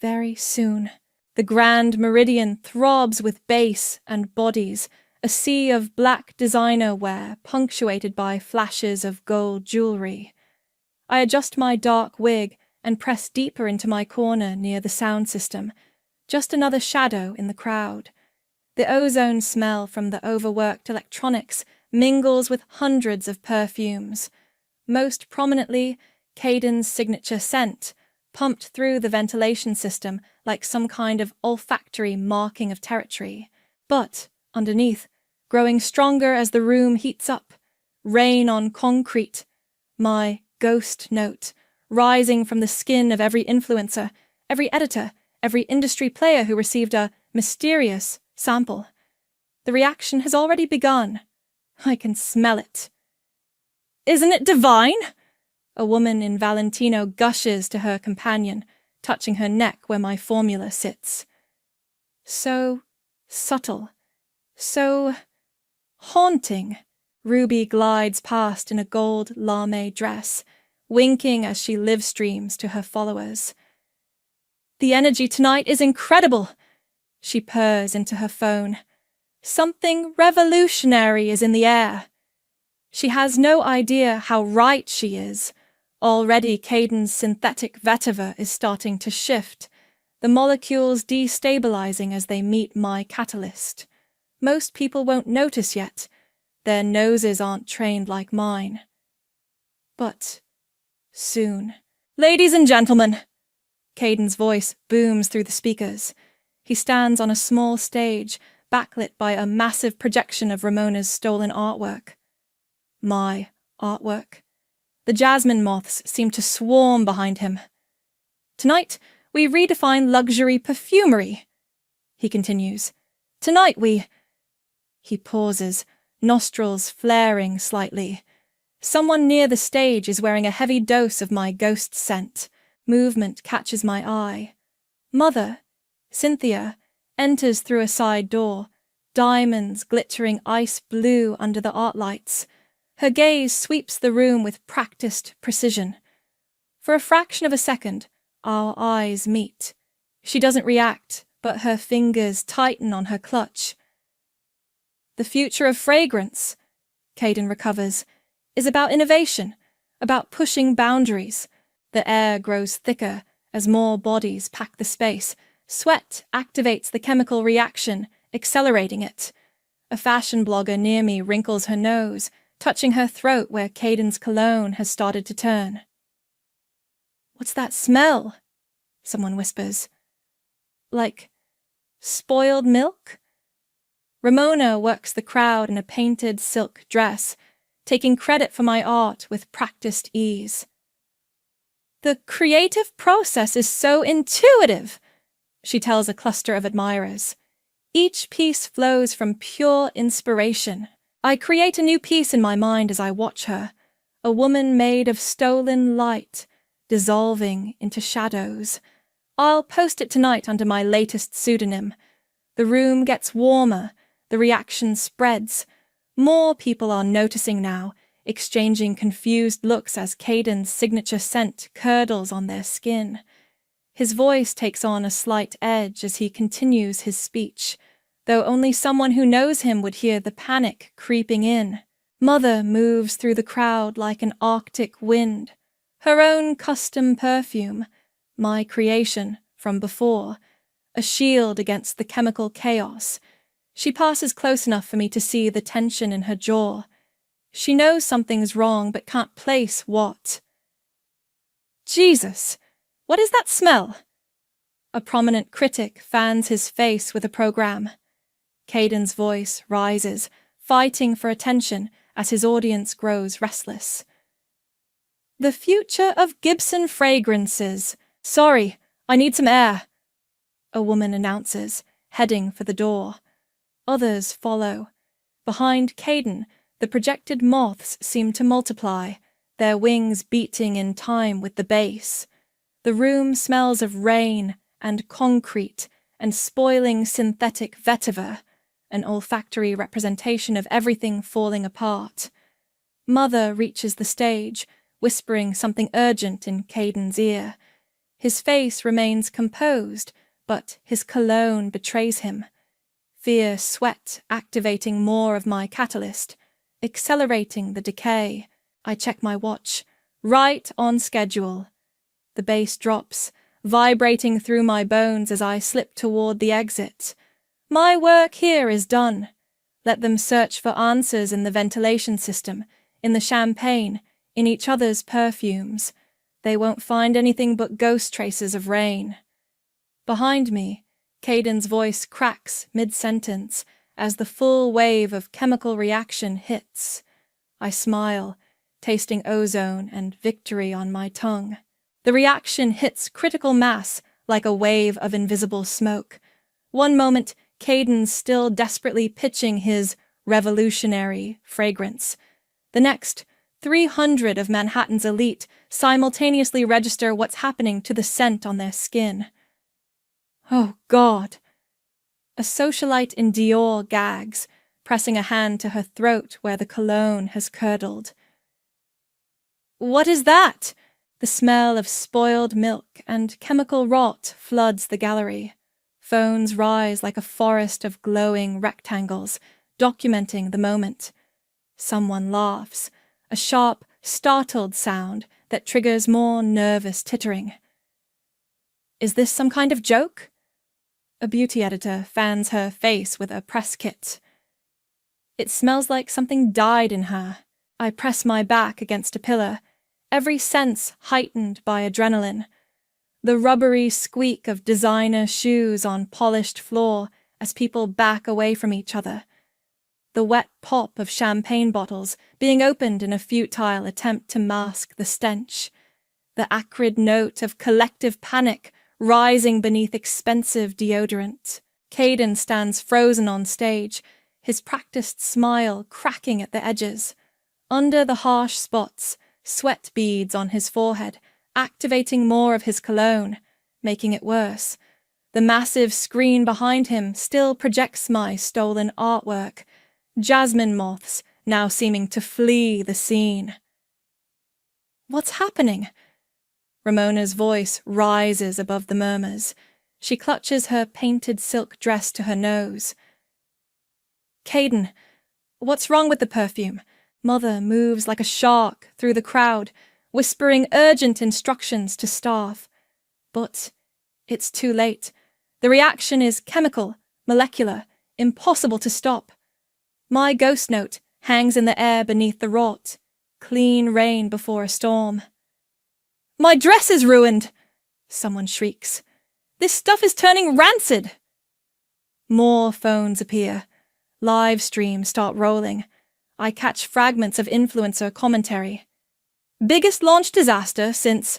Very soon. The grand meridian throbs with bass and bodies, a sea of black designer wear punctuated by flashes of gold jewelry. I adjust my dark wig and press deeper into my corner near the sound system, just another shadow in the crowd. The ozone smell from the overworked electronics mingles with hundreds of perfumes. Most prominently, Caden's signature scent, pumped through the ventilation system like some kind of olfactory marking of territory. But, underneath, growing stronger as the room heats up, rain on concrete, my ghost note, rising from the skin of every influencer, every editor, every industry player who received a mysterious sample. The reaction has already begun. I can smell it. Isn't it divine? A woman in Valentino gushes to her companion, touching her neck where my formula sits. So subtle, so haunting. Ruby glides past in a gold lame dress, winking as she live streams to her followers. The energy tonight is incredible, she purrs into her phone. Something revolutionary is in the air. She has no idea how right she is. Already Caden's synthetic vetiver is starting to shift, the molecules destabilizing as they meet my catalyst. Most people won't notice yet. Their noses aren't trained like mine. But soon. Ladies and gentlemen! Caden's voice booms through the speakers. He stands on a small stage, backlit by a massive projection of Ramona's stolen artwork. My artwork. The jasmine moths seem to swarm behind him. Tonight, we redefine luxury perfumery, he continues. Tonight we... He pauses, nostrils flaring slightly. Someone near the stage is wearing a heavy dose of my ghost scent. Movement catches my eye. Mother, Cynthia, enters through a side door, diamonds glittering ice blue under the art lights. Her gaze sweeps the room with practiced precision. For a fraction of a second, our eyes meet. She doesn't react, but her fingers tighten on her clutch. The future of fragrance, Caden recovers, is about innovation, about pushing boundaries. The air grows thicker as more bodies pack the space. Sweat activates the chemical reaction, accelerating it. A fashion blogger near me wrinkles her nose, touching her throat where Caden's cologne has started to turn. What's that smell? Someone whispers. Like spoiled milk? Ramona works the crowd in a painted silk dress, taking credit for my art with practiced ease. The creative process is so intuitive, she tells a cluster of admirers. Each piece flows from pure inspiration. I create a new piece in my mind as I watch her, a woman made of stolen light, dissolving into shadows. I'll post it tonight under my latest pseudonym. The room gets warmer, the reaction spreads. More people are noticing now, exchanging confused looks as Caden's signature scent curdles on their skin. His voice takes on a slight edge as he continues his speech, though only someone who knows him would hear the panic creeping in. Mother moves through the crowd like an Arctic wind, her own custom perfume, my creation from before, a shield against the chemical chaos. She passes close enough for me to see the tension in her jaw. She knows something's wrong but can't place what. Jesus, what is that smell? A prominent critic fans his face with a program. Caden's voice rises, fighting for attention as his audience grows restless. The future of Gibson fragrances. Sorry, I need some air, a woman announces, heading for the door. Others follow. Behind Caden, the projected moths seem to multiply, their wings beating in time with the bass. The room smells of rain and concrete and spoiling synthetic vetiver, an olfactory representation of everything falling apart. Mother reaches the stage, whispering something urgent in Caden's ear. His face remains composed, but his cologne betrays him. Fear sweat activating more of my catalyst, accelerating the decay. I check my watch. Right on schedule. The bass drops, vibrating through my bones as I slip toward the exit. My work here is done. Let them search for answers in the ventilation system, in the champagne, in each other's perfumes. They won't find anything but ghost traces of rain. Behind me, Caden's voice cracks mid-sentence as the full wave of chemical reaction hits. I smile, tasting ozone and victory on my tongue. The reaction hits critical mass like a wave of invisible smoke. One moment, Caden's still desperately pitching his revolutionary fragrance. The next, 300 of Manhattan's elite simultaneously register what's happening to the scent on their skin. Oh, God. A socialite in Dior gags, pressing a hand to her throat where the cologne has curdled. What is that? The smell of spoiled milk and chemical rot floods the gallery. Phones rise like a forest of glowing rectangles, documenting the moment. Someone laughs, a sharp, startled sound that triggers more nervous tittering. Is this some kind of joke? A beauty editor fans her face with a press kit. It smells like something died in her. I press my back against a pillar, every sense heightened by adrenaline. The rubbery squeak of designer shoes on polished floor as people back away from each other. The wet pop of champagne bottles being opened in a futile attempt to mask the stench. The acrid note of collective panic rising beneath expensive deodorant. Caden stands frozen on stage, his practiced smile cracking at the edges. Under the harsh spots, sweat beads on his forehead, activating more of his cologne, making it worse. The massive screen behind him still projects my stolen artwork, jasmine moths now seeming to flee the scene. What's happening? Ramona's voice rises above the murmurs. She clutches her painted silk dress to her nose. Caden, what's wrong with the perfume? Mother moves like a shark through the crowd, whispering urgent instructions to staff. But it's too late. The reaction is chemical, molecular, impossible to stop. My ghost note hangs in the air beneath the rot. Clean rain before a storm. My dress is ruined! Someone shrieks. This stuff is turning rancid! More phones appear. Live streams start rolling. I catch fragments of influencer commentary. Biggest launch disaster since...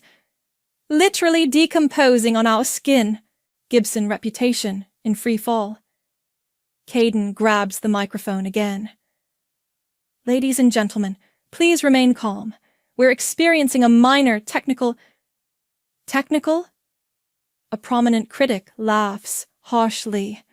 literally decomposing on our skin. Gibson reputation in free fall. Caden grabs the microphone again. Ladies and gentlemen, please remain calm. We're experiencing a minor technical... Technical? A prominent critic laughs harshly.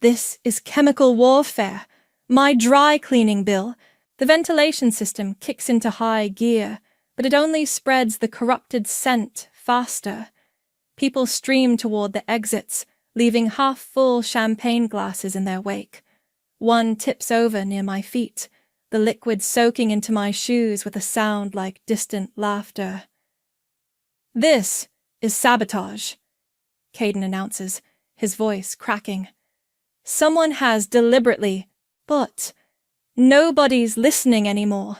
This is chemical warfare. My dry cleaning bill. The ventilation system kicks into high gear, but it only spreads the corrupted scent faster. People stream toward the exits, leaving half-full champagne glasses in their wake. One tips over near my feet, the liquid soaking into my shoes with a sound like distant laughter. This is sabotage, Caden announces, his voice cracking. Someone has deliberately, but nobody's listening anymore.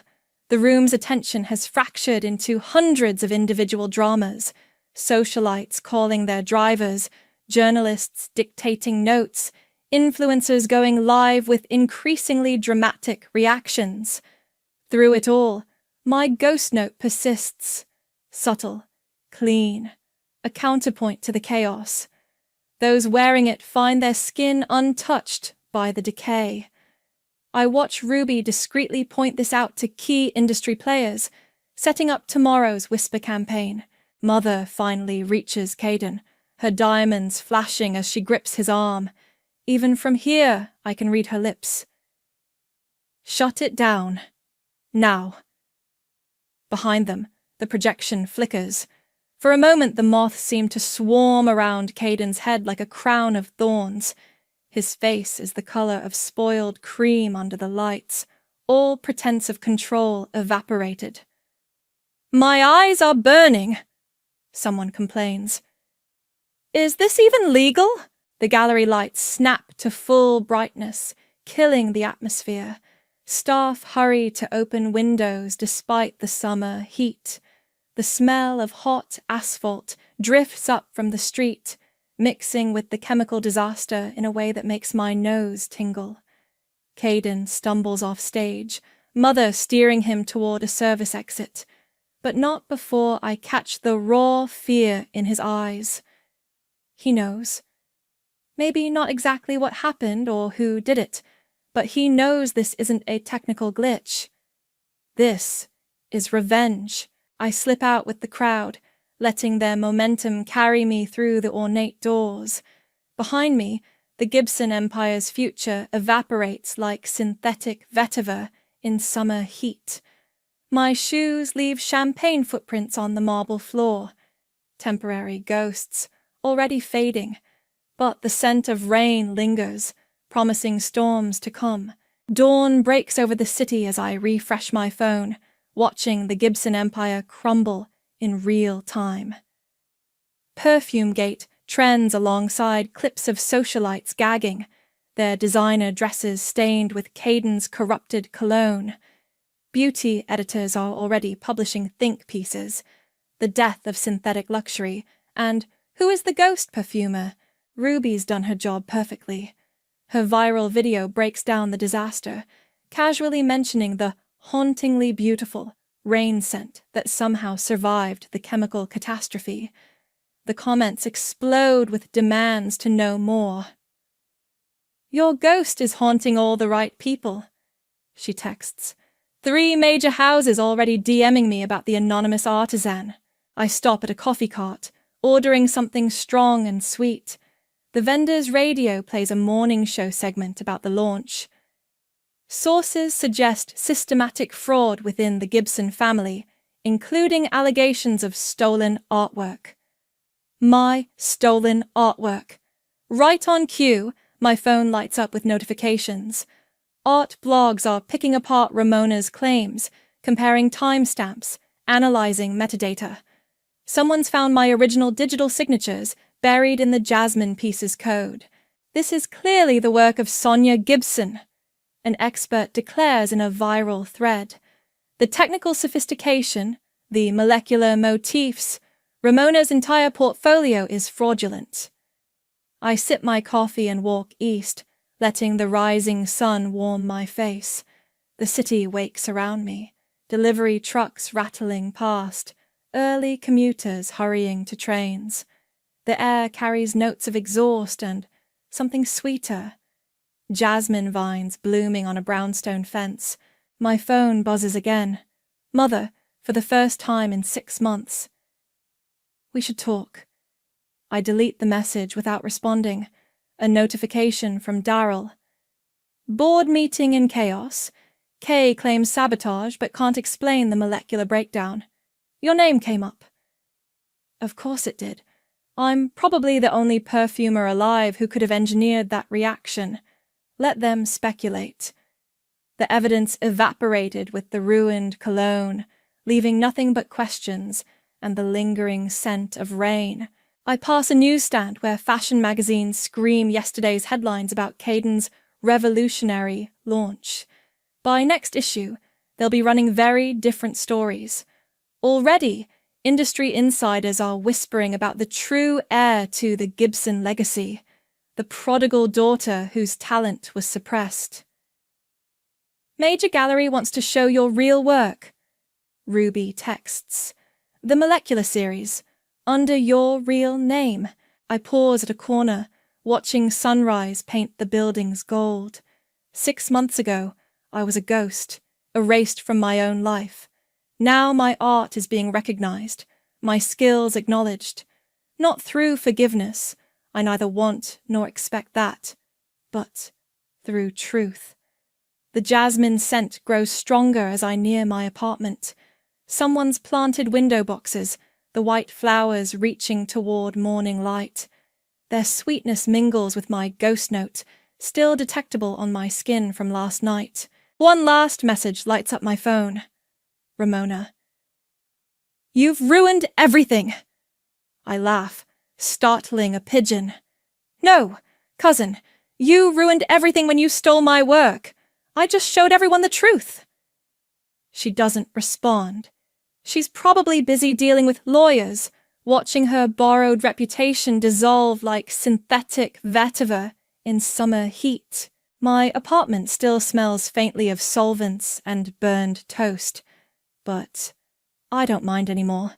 The room's attention has fractured into hundreds of individual dramas, socialites calling their drivers, journalists dictating notes, influencers going live with increasingly dramatic reactions. Through it all, my ghost note persists, subtle, clean, a counterpoint to the chaos. Those wearing it find their skin untouched by the decay. I watch Ruby discreetly point this out to key industry players, setting up tomorrow's Whisper campaign. Mother finally reaches Caden, her diamonds flashing as she grips his arm. Even from here, I can read her lips. Shut it down. Now. Behind them, the projection flickers. For a moment, the moths seem to swarm around Caden's head like a crown of thorns. His face is the color of spoiled cream under the lights, all pretense of control evaporated. My eyes are burning, someone complains. Is this even legal? The gallery lights snap to full brightness, killing the atmosphere. Staff hurry to open windows despite the summer heat. The smell of hot asphalt drifts up from the street, mixing with the chemical disaster in a way that makes my nose tingle. Caden stumbles off stage, Mother steering him toward a service exit, but not before I catch the raw fear in his eyes. He knows. Maybe not exactly what happened or who did it, but he knows this isn't a technical glitch. This is revenge. I slip out with the crowd, letting their momentum carry me through the ornate doors. Behind me, the Gibson Empire's future evaporates like synthetic vetiver in summer heat. My shoes leave champagne footprints on the marble floor. Temporary ghosts, already fading, but the scent of rain lingers, promising storms to come. Dawn breaks over the city as I refresh my phone, watching the Gibson Empire crumble in real time. Perfumegate trends alongside clips of socialites gagging, their designer dresses stained with Caden's corrupted cologne. Beauty editors are already publishing think pieces, The Death of Synthetic Luxury, and Who is the Ghost Perfumer? Ruby's done her job perfectly. Her viral video breaks down the disaster, casually mentioning the hauntingly beautiful rain scent that somehow survived the chemical catastrophe. The comments explode with demands to know more. Your ghost is haunting all the right people, she texts. 3 major houses already DMing me about the anonymous artisan. I stop at a coffee cart, ordering something strong and sweet. The vendor's radio plays a morning show segment about the launch. Sources suggest systematic fraud within the Gibson family, including allegations of stolen artwork. My stolen artwork. Right on cue, my phone lights up with notifications. Art blogs are picking apart Ramona's claims, comparing timestamps, analyzing metadata. Someone's found my original digital signatures buried in the Jasmine piece's code. This is clearly the work of Sonia Gibson, an expert declares in a viral thread. The technical sophistication, the molecular motifs, Ramona's entire portfolio is fraudulent. I sip my coffee and walk east, letting the rising sun warm my face. The city wakes around me, delivery trucks rattling past, early commuters hurrying to trains. The air carries notes of exhaust and something sweeter, jasmine vines blooming on a brownstone fence. My phone buzzes again. Mother, for the first time in 6 months. We should talk. I delete the message without responding. A notification from Daryl. Board meeting in chaos. Kay claims sabotage but can't explain the molecular breakdown. Your name came up. Of course it did. I'm probably the only perfumer alive who could have engineered that reaction. Let them speculate. The evidence evaporated with the ruined cologne, leaving nothing but questions and the lingering scent of rain. I pass a newsstand where fashion magazines scream yesterday's headlines about Caden's revolutionary launch. By next issue, they'll be running very different stories. Already, industry insiders are whispering about the true heir to the Gibson legacy, the prodigal daughter whose talent was suppressed. Major Gallery wants to show your real work. Ruby texts. The molecular series, under your real name. I pause at a corner, watching sunrise paint the buildings gold. 6 months ago, I was a ghost, erased from my own life. Now my art is being recognized, my skills acknowledged. Not through forgiveness, I neither want nor expect that, but through truth. The jasmine scent grows stronger as I near my apartment. Someone's planted window boxes, the white flowers reaching toward morning light. Their sweetness mingles with my ghost note, still detectable on my skin from last night. One last message lights up my phone. Ramona. You've ruined everything. I laugh, startling a pigeon. No, cousin, you ruined everything when you stole my work. I just showed everyone the truth. She doesn't respond. She's probably busy dealing with lawyers, watching her borrowed reputation dissolve like synthetic vetiver in summer heat. My apartment still smells faintly of solvents and burned toast, but I don't mind anymore.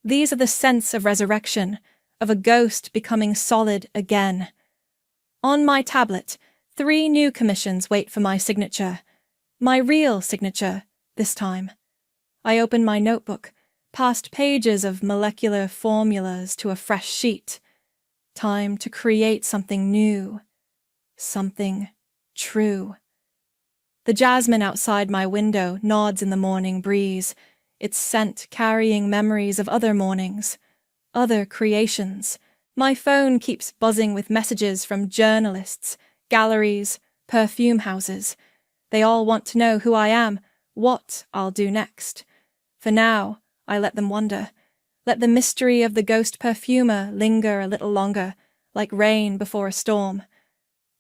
These are the scents of resurrection, of a ghost becoming solid again. On my tablet, 3 new commissions wait for my signature. My real signature, this time. I open my notebook, past pages of molecular formulas to a fresh sheet. Time to create something new. Something true. The jasmine outside my window nods in the morning breeze, its scent carrying memories of other mornings, other creations. My phone keeps buzzing with messages from journalists, galleries, perfume houses. They all want to know who I am, what I'll do next. For now, I let them wonder. Let the mystery of the ghost perfumer linger a little longer, like rain before a storm.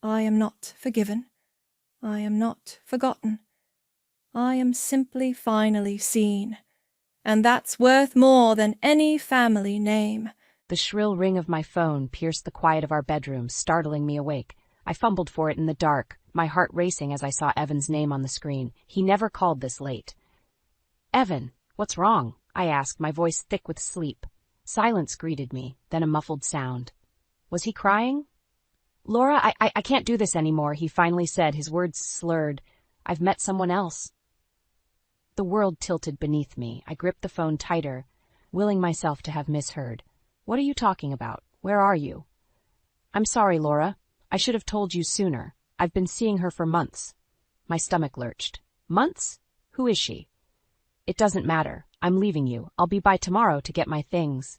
I am not forgiven. I am not forgotten. I am simply finally seen. And that's worth more than any family name. The shrill ring of my phone pierced the quiet of our bedroom, startling me awake. I fumbled for it in the dark, my heart racing as I saw Evan's name on the screen. He never called this late. "Evan, what's wrong?" I asked, my voice thick with sleep. Silence greeted me, then a muffled sound. Was he crying? "Laura, I can't do this anymore," he finally said, his words slurred. "I've met someone else." The world tilted beneath me. I gripped the phone tighter, willing myself to have misheard. "What are you talking about? Where are you?" "I'm sorry, Laura. I should have told you sooner. I've been seeing her for months." My stomach lurched. "Months? Who is she?" "It doesn't matter. I'm leaving you. I'll be by tomorrow to get my things."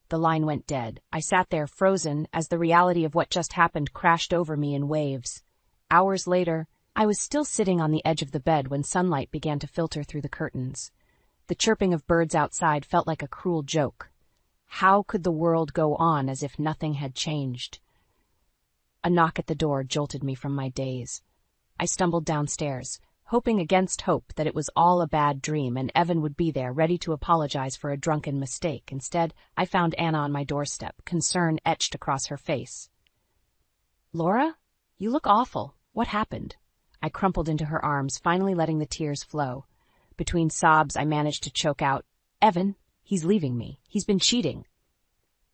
The line went dead. I sat there frozen as the reality of what just happened crashed over me in waves. Hours later, I was still sitting on the edge of the bed when sunlight began to filter through the curtains. The chirping of birds outside felt like a cruel joke. How could the world go on as if nothing had changed? A knock at the door jolted me from my daze. I stumbled downstairs, hoping against hope that it was all a bad dream and Evan would be there, ready to apologize for a drunken mistake. Instead, I found Anna on my doorstep, concern etched across her face. "Laura, you look awful. What happened?" I crumpled into her arms, finally letting the tears flow. Between sobs, I managed to choke out, "Evan, he's leaving me. He's been cheating."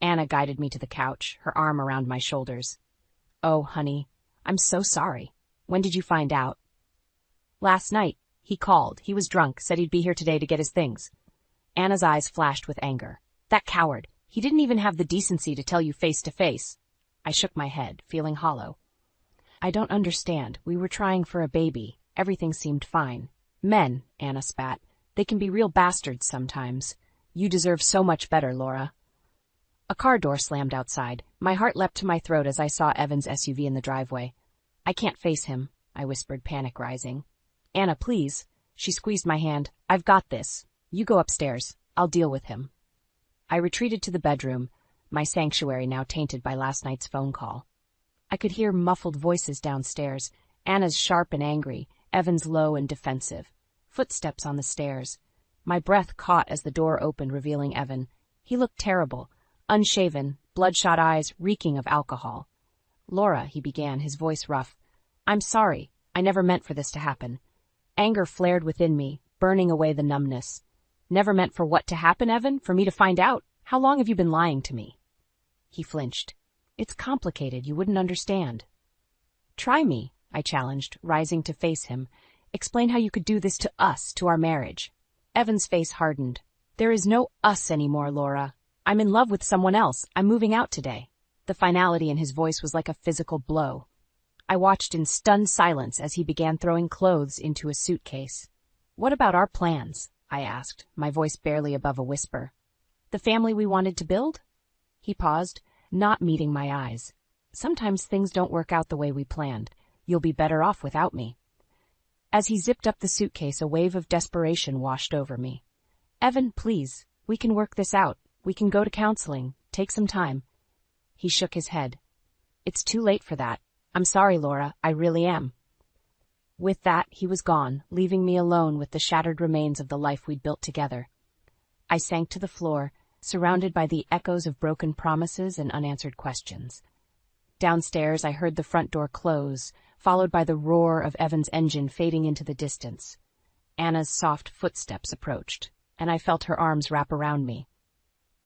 Anna guided me to the couch, her arm around my shoulders. "Oh, honey, I'm so sorry. When did you find out? Last night. He called. He was drunk, said he'd be here today to get his things. Anna's eyes flashed with anger. That coward. He didn't even have the decency to tell you face to face. I shook my head, feeling hollow. I don't understand. We were trying for a baby. Everything seemed fine. Men, Anna spat. They can be real bastards sometimes. You deserve so much better, Laura. A car door slammed outside. My heart leapt to my throat as I saw Evan's SUV in the driveway. I can't face him, I whispered, panic rising. Anna, please. She squeezed my hand. I've got this. You go upstairs. I'll deal with him. I retreated to the bedroom, my sanctuary now tainted by last night's phone call. I could hear muffled voices downstairs, Anna's sharp and angry, Evan's low and defensive. Footsteps on the stairs. My breath caught as the door opened, revealing Evan. He looked terrible, unshaven, bloodshot eyes reeking of alcohol. Laura, he began, his voice rough. I'm sorry. I never meant for this to happen. Anger flared within me, burning away the numbness. Never meant for what to happen, Evan? For me to find out? How long have you been lying to me? He flinched. It's complicated. You wouldn't understand. Try me, I challenged, rising to face him. Explain how you could do this to us, to our marriage. Evan's face hardened. There is no us anymore, Laura. I'm in love with someone else. I'm moving out today. The finality in his voice was like a physical blow. I watched in stunned silence as he began throwing clothes into a suitcase. What about our plans? I asked, my voice barely above a whisper. The family we wanted to build? He paused, not meeting my eyes. Sometimes things don't work out the way we planned. You'll be better off without me. As he zipped up the suitcase, a wave of desperation washed over me. Evan, please, we can work this out. We can go to counseling. Take some time. He shook his head. It's too late for that. I'm sorry, Laura. I really am. With that, he was gone, leaving me alone with the shattered remains of the life we'd built together. I sank to the floor, surrounded by the echoes of broken promises and unanswered questions. Downstairs, I heard the front door close, followed by the roar of Evan's engine fading into the distance. Anna's soft footsteps approached, and I felt her arms wrap around me.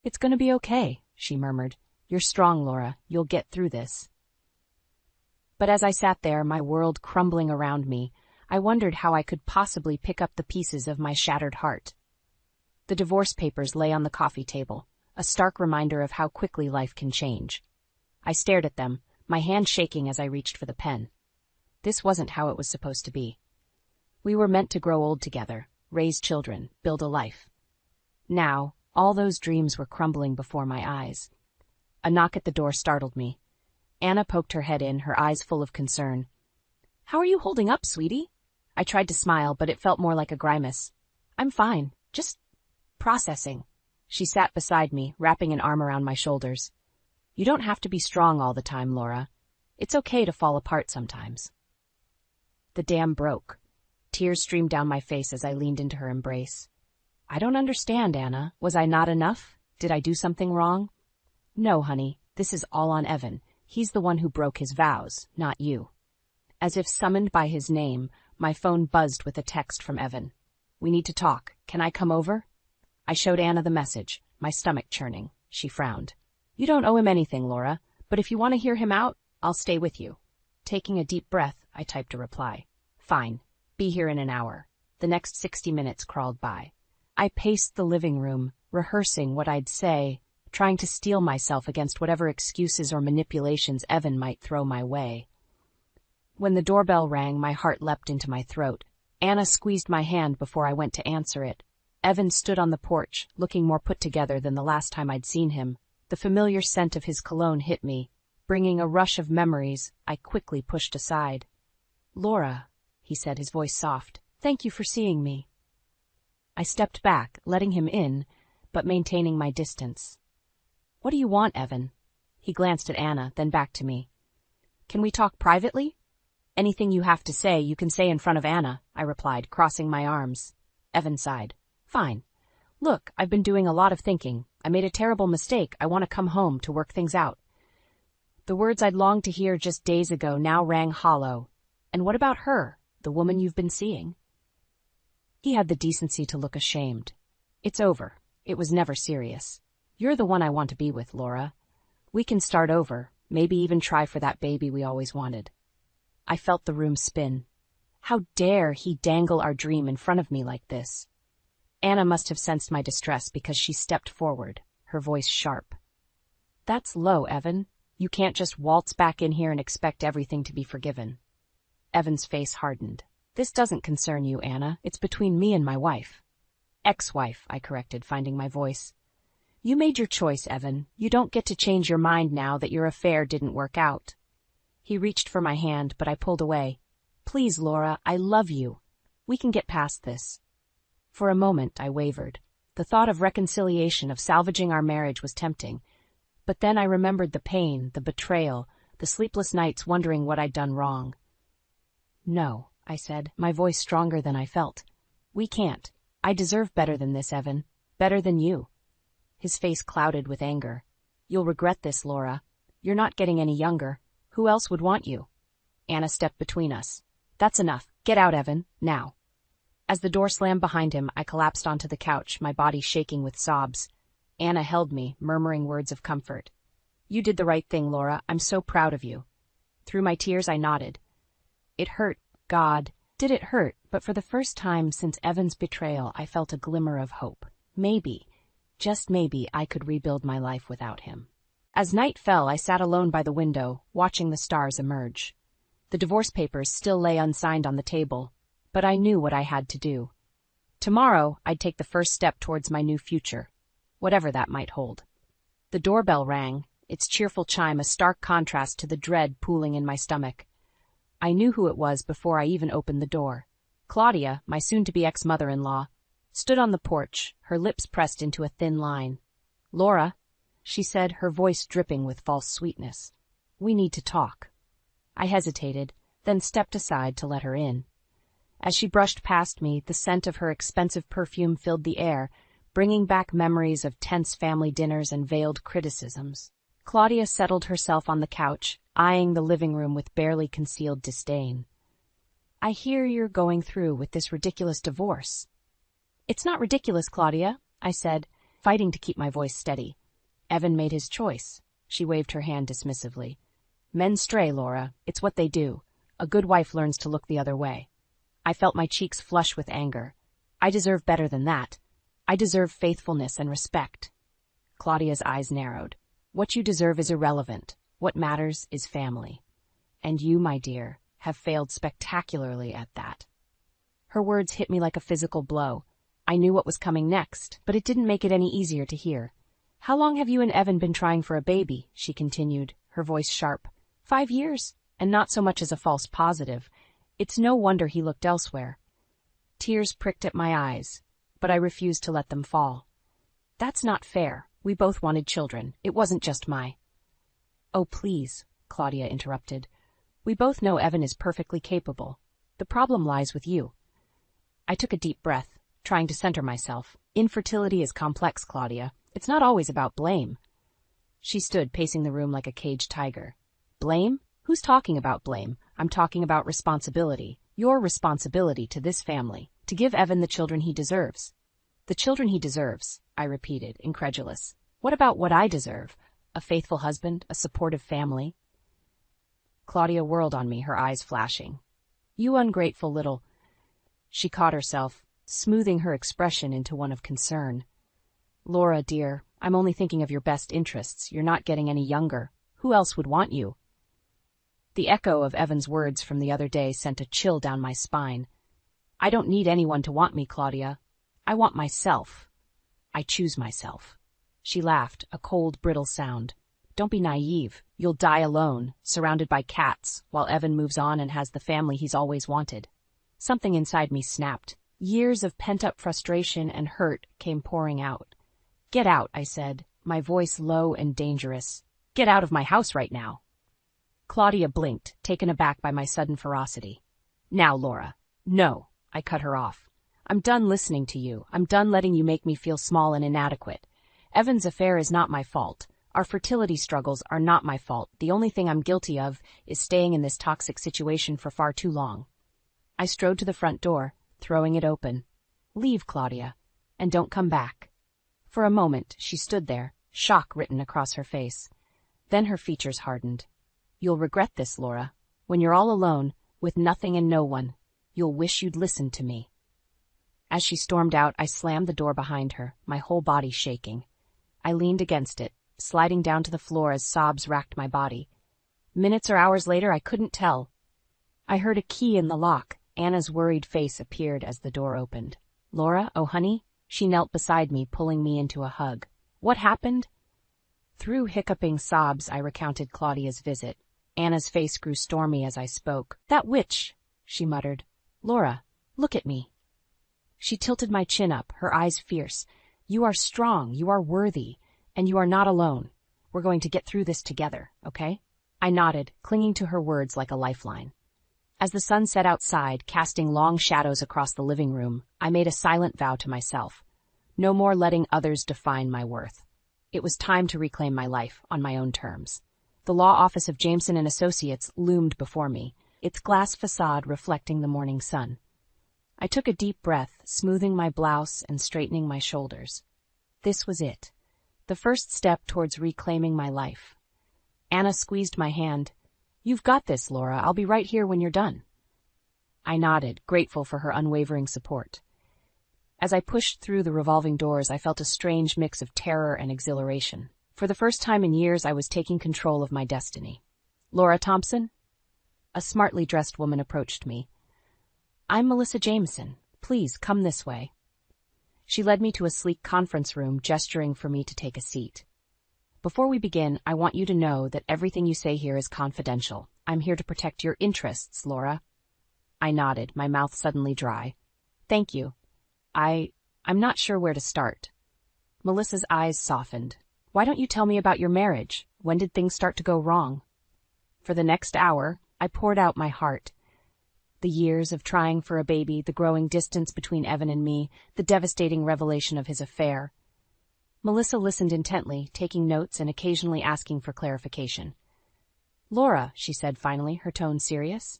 It's going to be okay, she murmured. You're strong, Laura. You'll get through this. But as I sat there, my world crumbling around me, I wondered how I could possibly pick up the pieces of my shattered heart. The divorce papers lay on the coffee table, a stark reminder of how quickly life can change. I stared at them, my hand shaking as I reached for the pen. This wasn't how it was supposed to be. We were meant to grow old together, raise children, build a life. Now, all those dreams were crumbling before my eyes. A knock at the door startled me. Anna poked her head in, her eyes full of concern. How are you holding up, sweetie? I tried to smile, but it felt more like a grimace. I'm fine, just processing. She sat beside me, wrapping an arm around my shoulders. You don't have to be strong all the time, Laura. It's okay to fall apart sometimes. The dam broke. Tears streamed down my face as I leaned into her embrace. I don't understand, Anna. Was I not enough? Did I do something wrong? No, honey. This is all on Evan. He's the one who broke his vows, not you. As if summoned by his name, my phone buzzed with a text from Evan. We need to talk. Can I come over? I showed Anna the message, my stomach churning. She frowned. You don't owe him anything, Laura, but if you want to hear him out, I'll stay with you. Taking a deep breath, I typed a reply. Fine. Be here in an hour. The next 60 minutes crawled by. I paced the living room, rehearsing what I'd say, trying to steel myself against whatever excuses or manipulations Evan might throw my way. When the doorbell rang, my heart leapt into my throat. Anna squeezed my hand before I went to answer it. Evan stood on the porch, looking more put together than the last time I'd seen him. The familiar scent of his cologne hit me. Bringing a rush of memories, I quickly pushed aside. Laura, he said, his voice soft, thank you for seeing me. I stepped back, letting him in, but maintaining my distance. What do you want, Evan? He glanced at Anna, then back to me. Can we talk privately? Anything you have to say, you can say in front of Anna, I replied, crossing my arms. Evan sighed. Fine. Look, I've been doing a lot of thinking. I made a terrible mistake. I want to come home to work things out. The words I'd longed to hear just days ago now rang hollow. And what about her, the woman you've been seeing? He had the decency to look ashamed. It's over. It was never serious. You're the one I want to be with, Laura. We can start over, maybe even try for that baby we always wanted. I felt the room spin. How dare he dangle our dream in front of me like this? Anna must have sensed my distress because she stepped forward, her voice sharp. That's low, Evan. You can't just waltz back in here and expect everything to be forgiven. Evan's face hardened. This doesn't concern you, Anna. It's between me and my wife. Ex-wife, I corrected, finding my voice. You made your choice, Evan. You don't get to change your mind now that your affair didn't work out. He reached for my hand, but I pulled away. Please, Laura, I love you. We can get past this. For a moment, I wavered. The thought of reconciliation, of salvaging our marriage was tempting. But then I remembered the pain, the betrayal, the sleepless nights wondering what I'd done wrong. No, I said, my voice stronger than I felt. We can't. I deserve better than this, Evan. Better than you. His face clouded with anger. You'll regret this, Laura. You're not getting any younger. Who else would want you? Anna stepped between us. That's enough. Get out, Evan. Now. As the door slammed behind him, I collapsed onto the couch, my body shaking with sobs. Anna held me, murmuring words of comfort. You did the right thing, Laura. I'm so proud of you. Through my tears, I nodded. It hurt. God, did it hurt, but for the first time since Evan's betrayal, I felt a glimmer of hope. Maybe, just maybe, I could rebuild my life without him. As night fell, I sat alone by the window, watching the stars emerge. The divorce papers still lay unsigned on the table, but I knew what I had to do. Tomorrow, I'd take the first step towards my new future, whatever that might hold. The doorbell rang, its cheerful chime a stark contrast to the dread pooling in my stomach. I knew who it was before I even opened the door. Claudia, my soon-to-be ex-mother-in-law, stood on the porch, her lips pressed into a thin line. Laura, she said, her voice dripping with false sweetness. We need to talk. I hesitated, then stepped aside to let her in. As she brushed past me, the scent of her expensive perfume filled the air, bringing back memories of tense family dinners and veiled criticisms. Claudia settled herself on the couch, eyeing the living room with barely concealed disdain. I hear you're going through with this ridiculous divorce. It's not ridiculous, Claudia, I said, fighting to keep my voice steady. Evan made his choice. She waved her hand dismissively. Men stray, Laura. It's what they do. A good wife learns to look the other way. I felt my cheeks flush with anger. I deserve better than that. I deserve faithfulness and respect. Claudia's eyes narrowed. What you deserve is irrelevant. What matters is family. And you, my dear, have failed spectacularly at that. Her words hit me like a physical blow. I knew what was coming next, but it didn't make it any easier to hear. How long have you and Evan been trying for a baby? She continued, her voice sharp. 5 years, and not so much as a false positive. It's no wonder he looked elsewhere. Tears pricked at my eyes, but I refused to let them fall. That's not fair. We both wanted children. It wasn't just my... Oh, please, Claudia interrupted. We both know Evan is perfectly capable. The problem lies with you. I took a deep breath, trying to center myself. Infertility is complex, Claudia. It's not always about blame. She stood pacing the room like a caged tiger. Blame? Who's talking about blame? I'm talking about responsibility. Your responsibility to this family, to give Evan the children he deserves. The children he deserves, I repeated, incredulous. What about what I deserve? A faithful husband, a supportive family? Claudia whirled on me, her eyes flashing. You ungrateful little... She caught herself, smoothing her expression into one of concern. Laura, dear, I'm only thinking of your best interests. You're not getting any younger. Who else would want you? The echo of Evan's words from the other day sent a chill down my spine. I don't need anyone to want me, Claudia. I want myself. I choose myself. She laughed, a cold, brittle sound. Don't be naive. You'll die alone, surrounded by cats, while Evan moves on and has the family he's always wanted. Something inside me snapped. Years of pent-up frustration and hurt came pouring out. Get out, I said, my voice low and dangerous. Get out of my house right now. Claudia blinked, taken aback by my sudden ferocity. Now, Laura. No, I cut her off. I'm done listening to you. I'm done letting you make me feel small and inadequate. Evan's affair is not my fault. Our fertility struggles are not my fault. The only thing I'm guilty of is staying in this toxic situation for far too long. I strode to the front door, throwing it open. Leave, Claudia, and don't come back. For a moment, she stood there, shock written across her face. Then her features hardened. You'll regret this, Laura. When you're all alone, with nothing and no one, you'll wish you'd listened to me. As she stormed out, I slammed the door behind her, my whole body shaking. I leaned against it, sliding down to the floor as sobs racked my body. Minutes or hours later, I couldn't tell. I heard a key in the lock. Anna's worried face appeared as the door opened. "Laura, oh honey?" She knelt beside me, pulling me into a hug. "What happened?" Through hiccuping sobs, I recounted Claudia's visit. Anna's face grew stormy as I spoke. "That witch," she muttered. "Laura, look at me." She tilted my chin up, her eyes fierce. "You are strong, you are worthy, and you are not alone. We're going to get through this together, okay?" I nodded, clinging to her words like a lifeline. As the sun set outside, casting long shadows across the living room, I made a silent vow to myself. No more letting others define my worth. It was time to reclaim my life on my own terms. The law office of Jameson and Associates loomed before me, its glass facade reflecting the morning sun. I took a deep breath, smoothing my blouse and straightening my shoulders. This was it, the first step towards reclaiming my life. Anna squeezed my hand. "You've got this, Laura. I'll be right here when you're done." I nodded, grateful for her unwavering support. As I pushed through the revolving doors, I felt a strange mix of terror and exhilaration. For the first time in years, I was taking control of my destiny. "Laura Thompson?" A smartly dressed woman approached me. "I'm Melissa Jameson. Please come this way." She led me to a sleek conference room, gesturing for me to take a seat. "Before we begin, I want you to know that everything you say here is confidential. I'm here to protect your interests, Laura." I nodded, my mouth suddenly dry. "Thank you. I'm not sure where to start." Melissa's eyes softened. "Why don't you tell me about your marriage? When did things start to go wrong?" For the next hour, I poured out my heart. The years of trying for a baby, the growing distance between Evan and me, the devastating revelation of his affair. Melissa listened intently, taking notes and occasionally asking for clarification. "Laura," she said finally, her tone serious,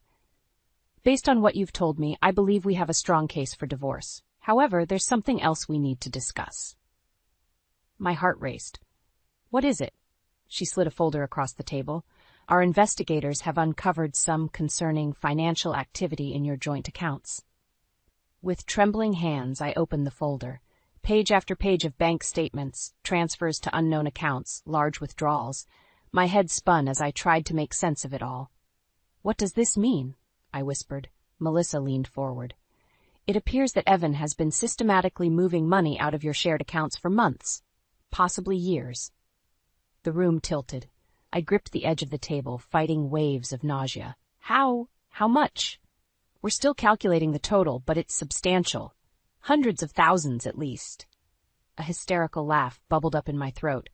"based on what you've told me, I believe we have a strong case for divorce. However, there's something else we need to discuss." My heart raced. "What is it?" She slid a folder across the table. "Our investigators have uncovered some concerning financial activity in your joint accounts." With trembling hands, I opened the folder. Page after page of bank statements, transfers to unknown accounts, large withdrawals. My head spun as I tried to make sense of it all. "What does this mean?" I whispered. Melissa leaned forward. "It appears that Evan has been systematically moving money out of your shared accounts for months, possibly years." The room tilted. I gripped the edge of the table, fighting waves of nausea. How much?" "We're still calculating the total, but it's substantial. Hundreds of thousands, at least." A hysterical laugh bubbled up in my throat.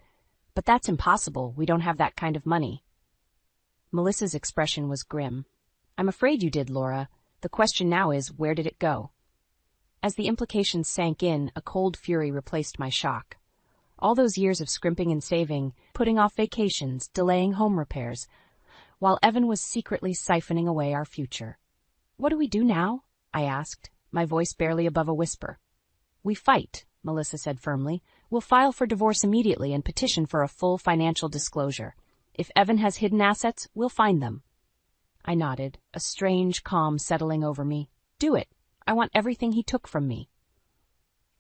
"But that's impossible. We don't have that kind of money." Melissa's expression was grim. "I'm afraid you did, Laura. The question now is, where did it go?" As the implications sank in, a cold fury replaced my shock. All those years of scrimping and saving, putting off vacations, delaying home repairs, while Evan was secretly siphoning away our future. "What do we do now?" I asked, my voice barely above a whisper. "We fight," Melissa said firmly. "We'll file for divorce immediately and petition for a full financial disclosure. If Evan has hidden assets, we'll find them." I nodded, a strange calm settling over me. "Do it. I want everything he took from me."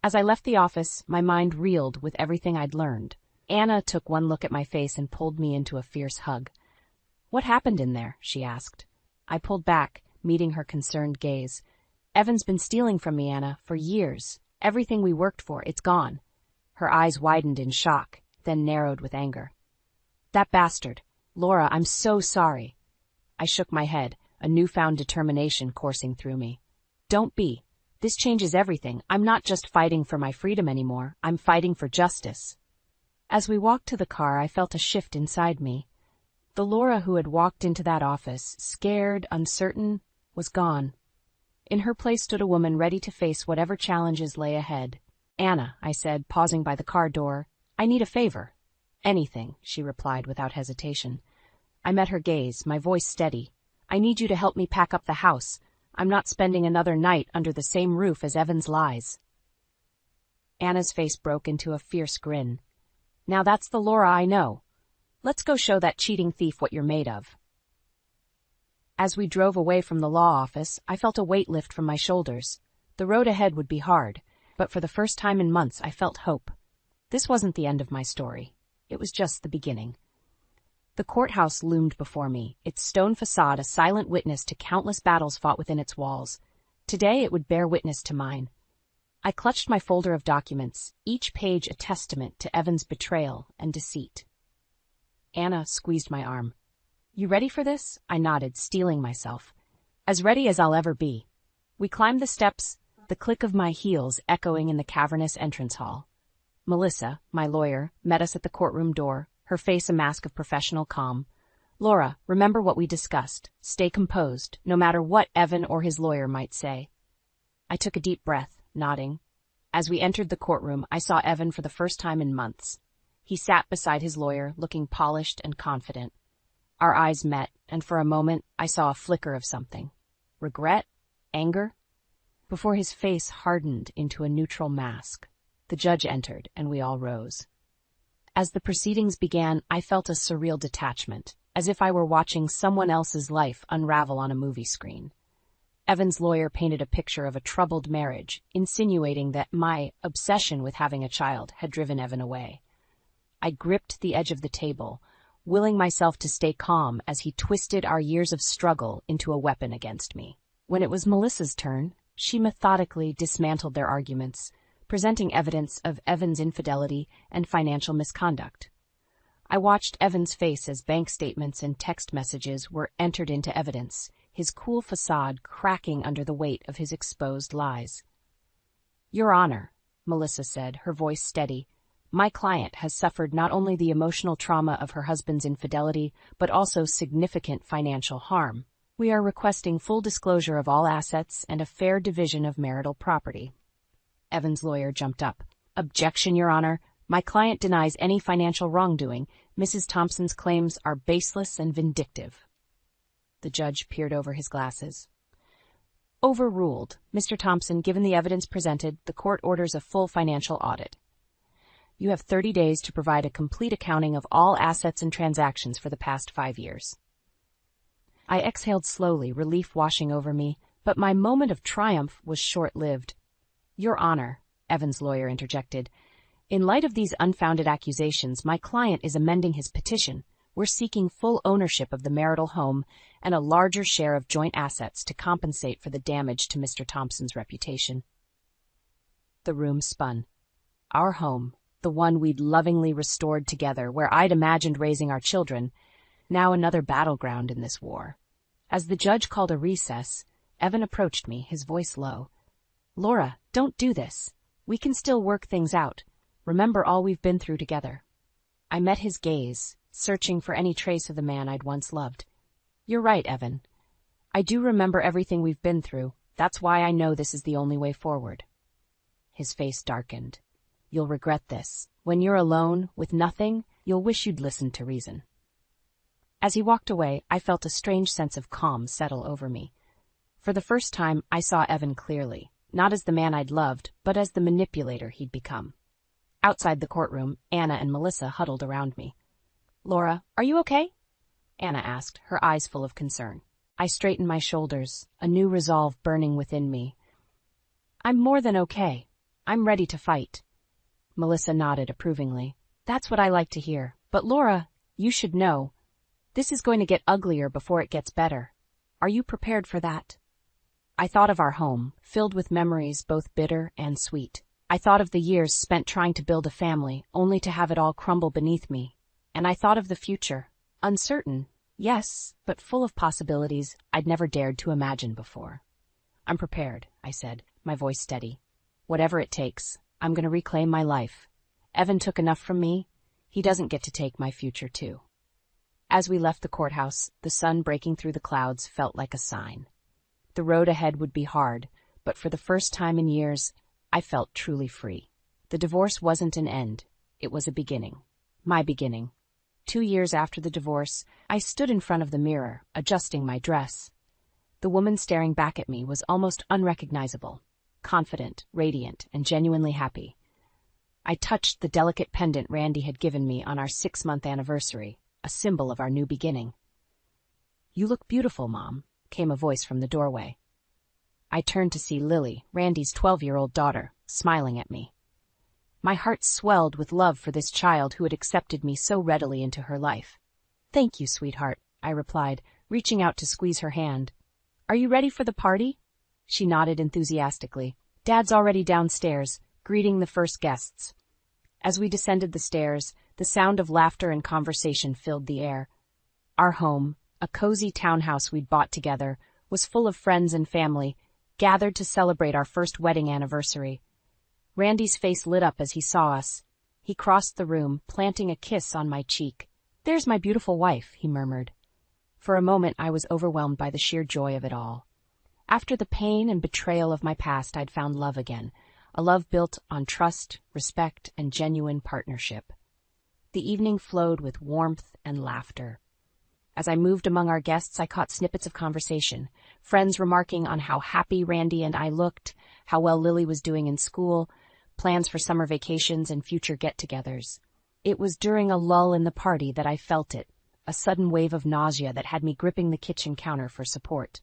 As I left the office, my mind reeled with everything I'd learned. Anna took one look at my face and pulled me into a fierce hug. "What happened in there?" she asked. I pulled back, meeting her concerned gaze. "Evan's been stealing from me, Anna, for years. Everything we worked for, it's gone." Her eyes widened in shock, then narrowed with anger. "That bastard. Laura, I'm so sorry." I shook my head, a newfound determination coursing through me. "Don't be. This changes everything. I'm not just fighting for my freedom anymore. I'm fighting for justice." As we walked to the car, I felt a shift inside me. The Laura who had walked into that office, scared, uncertain, was gone. In her place stood a woman ready to face whatever challenges lay ahead. "Anna," I said, pausing by the car door, "I need a favor." "Anything," she replied without hesitation. I met her gaze, my voice steady. "I need you to help me pack up the house. I'm not spending another night under the same roof as Evan's lies." Anna's face broke into a fierce grin. "Now that's the Laura I know. Let's go show that cheating thief what you're made of." As we drove away from the law office, I felt a weight lift from my shoulders. The road ahead would be hard, but for the first time in months I felt hope. This wasn't the end of my story. It was just the beginning. The courthouse loomed before me, its stone facade a silent witness to countless battles fought within its walls. Today it would bear witness to mine. I clutched my folder of documents, each page a testament to Evan's betrayal and deceit. Anna squeezed my arm. "You ready for this?" I nodded, steeling myself. "As ready as I'll ever be." We climbed the steps, the click of my heels echoing in the cavernous entrance hall. Melissa, my lawyer, met us at the courtroom door, her face a mask of professional calm. "Laura, remember what we discussed. Stay composed, no matter what Evan or his lawyer might say." I took a deep breath, nodding. As we entered the courtroom, I saw Evan for the first time in months. He sat beside his lawyer, looking polished and confident. Our eyes met, and for a moment I saw a flicker of something. Regret? Anger? Before his face hardened into a neutral mask, the judge entered, and we all rose. As the proceedings began, I felt a surreal detachment, as if I were watching someone else's life unravel on a movie screen. Evan's lawyer painted a picture of a troubled marriage, insinuating that my obsession with having a child had driven Evan away. I gripped the edge of the table, willing myself to stay calm as he twisted our years of struggle into a weapon against me. When it was Melissa's turn, she methodically dismantled their arguments, presenting evidence of Evan's infidelity and financial misconduct. I watched Evan's face as bank statements and text messages were entered into evidence, his cool facade cracking under the weight of his exposed lies. "Your Honor," Melissa said, her voice steady, "my client has suffered not only the emotional trauma of her husband's infidelity, but also significant financial harm. We are requesting full disclosure of all assets and a fair division of marital property." Evan's lawyer jumped up. "Objection, Your Honor. My client denies any financial wrongdoing. Mrs. Thompson's claims are baseless and vindictive." The judge peered over his glasses. "Overruled. Mr. Thompson, given the evidence presented, the court orders a full financial audit. You have 30 days to provide a complete accounting of all assets and transactions for the past 5 years. I exhaled slowly, relief washing over me, but my moment of triumph was short-lived. "Your Honor," Evan's lawyer interjected, "in light of these unfounded accusations, my client is amending his petition. We're seeking full ownership of the marital home and a larger share of joint assets to compensate for the damage to Mr. Thompson's reputation." The room spun. Our home, the one we'd lovingly restored together, where I'd imagined raising our children, now another battleground in this war. As the judge called a recess, Evan approached me, his voice low. "Laura, don't do this. We can still work things out. Remember all we've been through together." I met his gaze, searching for any trace of the man I'd once loved. "You're right, Evan. I do remember everything we've been through. That's why I know this is the only way forward." His face darkened. "You'll regret this. When you're alone, with nothing, you'll wish you'd listened to reason." As he walked away, I felt a strange sense of calm settle over me. For the first time, I saw Evan clearly, not as the man I'd loved, but as the manipulator he'd become. Outside the courtroom, Anna and Melissa huddled around me. "Laura, are you okay?" Anna asked, her eyes full of concern. I straightened my shoulders, a new resolve burning within me. "I'm more than okay. I'm ready to fight." Melissa nodded approvingly. "That's what I like to hear. But Laura, you should know. This is going to get uglier before it gets better. Are you prepared for that?" I thought of our home, filled with memories both bitter and sweet. I thought of the years spent trying to build a family, only to have it all crumble beneath me. And I thought of the future. Uncertain, yes, but full of possibilities I'd never dared to imagine before. "I'm prepared," I said, my voice steady. "Whatever it takes, I'm going to reclaim my life. Evan took enough from me. He doesn't get to take my future, too." As we left the courthouse, the sun breaking through the clouds felt like a sign. The road ahead would be hard, but for the first time in years, I felt truly free. The divorce wasn't an end. It was a beginning. My beginning. 2 years after the divorce, I stood in front of the mirror, adjusting my dress. The woman staring back at me was almost unrecognizable, confident, radiant, and genuinely happy. I touched the delicate pendant Randy had given me on our 6-month anniversary, a symbol of our new beginning. "You look beautiful, Mom," came a voice from the doorway. I turned to see Lily, Randy's 12-year-old daughter, smiling at me. My heart swelled with love for this child who had accepted me so readily into her life. "Thank you, sweetheart," I replied, reaching out to squeeze her hand. "Are you ready for the party?" She nodded enthusiastically. "Dad's already downstairs, greeting the first guests." As we descended the stairs, the sound of laughter and conversation filled the air. Our home, a cozy townhouse we'd bought together, was full of friends and family, gathered to celebrate our first wedding anniversary. Randy's face lit up as he saw us. He crossed the room, planting a kiss on my cheek. "There's my beautiful wife," he murmured. For a moment I was overwhelmed by the sheer joy of it all. After the pain and betrayal of my past, I'd found love again, a love built on trust, respect, and genuine partnership. The evening flowed with warmth and laughter. As I moved among our guests, I caught snippets of conversation, friends remarking on how happy Randy and I looked, how well Lily was doing in school, plans for summer vacations and future get-togethers. It was during a lull in the party that I felt it, a sudden wave of nausea that had me gripping the kitchen counter for support.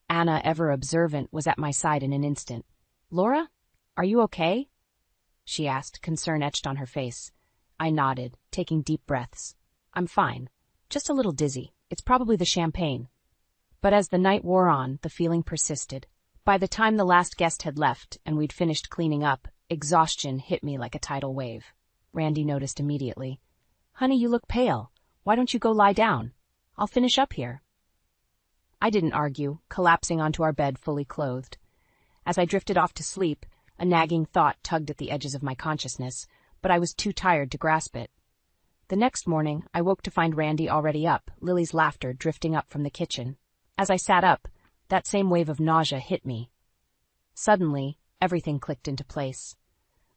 Anna, ever observant, was at my side in an instant. "Laura, are you okay?" she asked, concern etched on her face. I nodded, taking deep breaths. "I'm fine. Just a little dizzy. It's probably the champagne." But as the night wore on, the feeling persisted. By the time the last guest had left and we'd finished cleaning up, exhaustion hit me like a tidal wave. Randy noticed immediately. "Honey, you look pale. Why don't you go lie down? I'll finish up here." I didn't argue, collapsing onto our bed fully clothed. As I drifted off to sleep, a nagging thought tugged at the edges of my consciousness, but I was too tired to grasp it. The next morning, I woke to find Randy already up, Lily's laughter drifting up from the kitchen. As I sat up, that same wave of nausea hit me. Suddenly, everything clicked into place.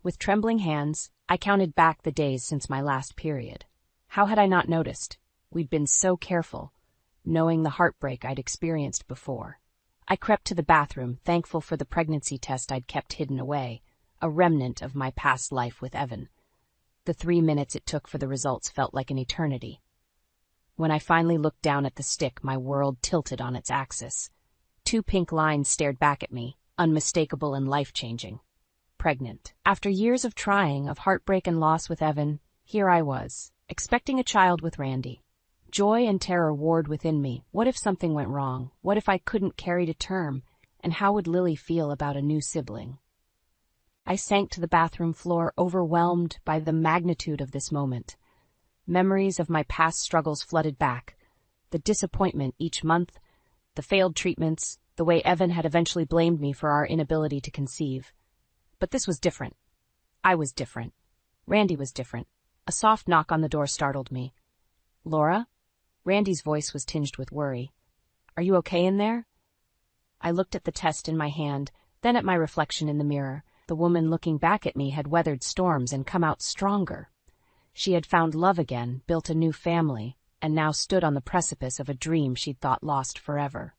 With trembling hands, I counted back the days since my last period. How had I not noticed? We'd been so careful, knowing the heartbreak I'd experienced before. I crept to the bathroom, thankful for the pregnancy test I'd kept hidden away, a remnant of my past life with Evan. The 3 minutes it took for the results felt like an eternity. When I finally looked down at the stick, my world tilted on its axis. 2 pink lines stared back at me, unmistakable and life-changing. Pregnant. After years of trying, of heartbreak and loss with Evan, here I was, expecting a child with Randy. Joy and terror warred within me. What if something went wrong? What if I couldn't carry to term? And how would Lily feel about a new sibling? I sank to the bathroom floor, overwhelmed by the magnitude of this moment. Memories of my past struggles flooded back. The disappointment each month, the failed treatments, the way Evan had eventually blamed me for our inability to conceive. But this was different. I was different. Randy was different. A soft knock on the door startled me. "Laura?" Randy's voice was tinged with worry. "Are you okay in there?" I looked at the test in my hand, then at my reflection in the mirror. The woman looking back at me had weathered storms and come out stronger. She had found love again, built a new family, and now stood on the precipice of a dream she'd thought lost forever.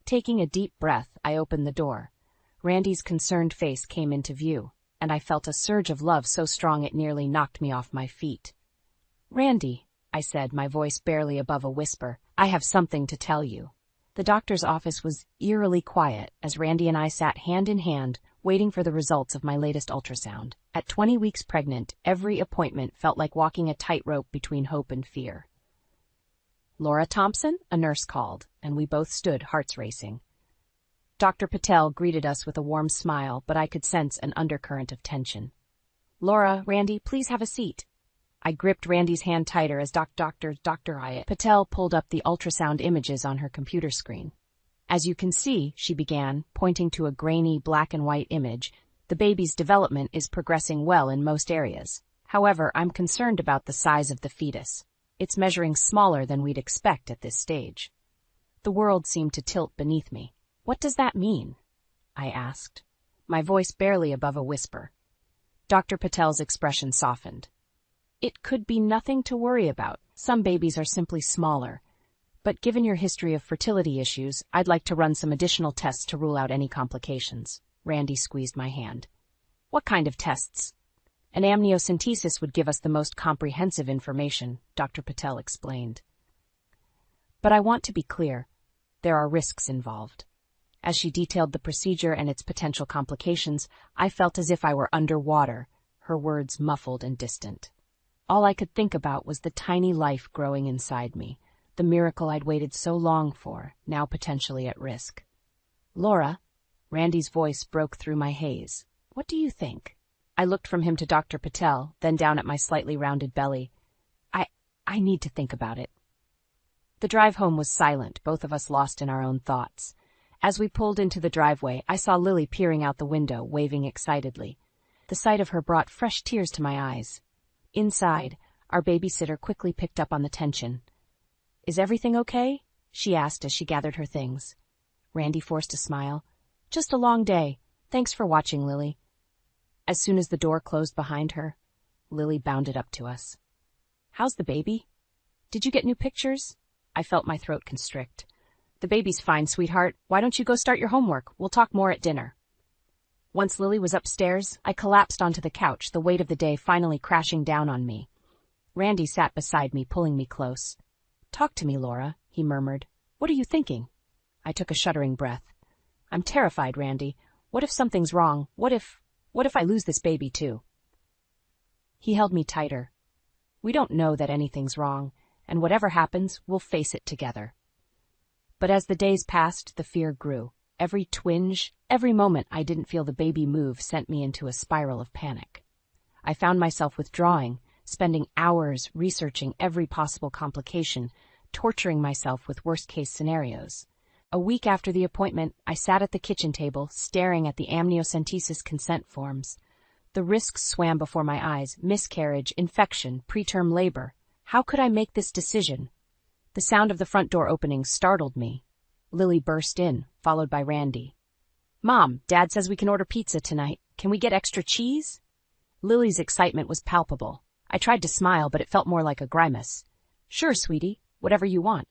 Taking a deep breath, I opened the door. Randy's concerned face came into view, and I felt a surge of love so strong it nearly knocked me off my feet. "Randy," I said, my voice barely above a whisper, "I have something to tell you." The doctor's office was eerily quiet as Randy and I sat hand in hand, waiting for the results of my latest ultrasound. At 20 weeks pregnant, every appointment felt like walking a tightrope between hope and fear. "Laura Thompson?" a nurse called, and we both stood, hearts racing. Dr. Patel greeted us with a warm smile, but I could sense an undercurrent of tension. "Laura, Randy, please have a seat." I gripped Randy's hand tighter as Dr. Patel pulled up the ultrasound images on her computer screen. "As you can see," she began, pointing to a grainy black and white image, "the baby's development is progressing well in most areas. However, I'm concerned about the size of the fetus. It's measuring smaller than we'd expect at this stage." The world seemed to tilt beneath me. "What does that mean?" I asked, my voice barely above a whisper. Dr. Patel's expression softened. "It could be nothing to worry about. Some babies are simply smaller. But given your history of fertility issues, I'd like to run some additional tests to rule out any complications." Randy squeezed my hand. "What kind of tests?" "An amniocentesis would give us the most comprehensive information," Dr. Patel explained. But I want to be clear. There are risks involved. As she detailed the procedure and its potential complications, I felt as if I were underwater, her words muffled and distant. All I could think about was the tiny life growing inside me, the miracle I'd waited so long for, now potentially at risk. Laura, Randy's voice broke through my haze. What do you think? I looked from him to Dr. Patel, then down at my slightly rounded belly. I need to think about it. The drive home was silent, both of us lost in our own thoughts. As we pulled into the driveway, I saw Lily peering out the window, waving excitedly. The sight of her brought fresh tears to my eyes. Inside, our babysitter quickly picked up on the tension. Is everything okay? She asked as she gathered her things. Randy forced a smile. Just a long day. Thanks for watching, Lily. As soon as the door closed behind her, Lily bounded up to us. How's the baby? Did you get new pictures? I felt my throat constrict. The baby's fine, sweetheart. Why don't you go start your homework? We'll talk more at dinner. Once Lily was upstairs, I collapsed onto the couch, the weight of the day finally crashing down on me. Randy sat beside me, pulling me close. Talk to me, Laura, he murmured. What are you thinking? I took a shuddering breath. I'm terrified, Randy. What if something's wrong? What if I lose this baby too? He held me tighter. We don't know that anything's wrong, and whatever happens, we'll face it together. But as the days passed, the fear grew. Every twinge, every moment I didn't feel the baby move sent me into a spiral of panic. I found myself withdrawing, spending hours researching every possible complication, torturing myself with worst-case scenarios. A week after the appointment, I sat at the kitchen table, staring at the amniocentesis consent forms. The risks swam before my eyes: miscarriage, infection, preterm labor. How could I make this decision? The sound of the front door opening startled me. Lily burst in, followed by Randy. Mom, Dad says we can order pizza tonight. Can we get extra cheese? Lily's excitement was palpable. I tried to smile, but it felt more like a grimace. Sure, sweetie, whatever you want.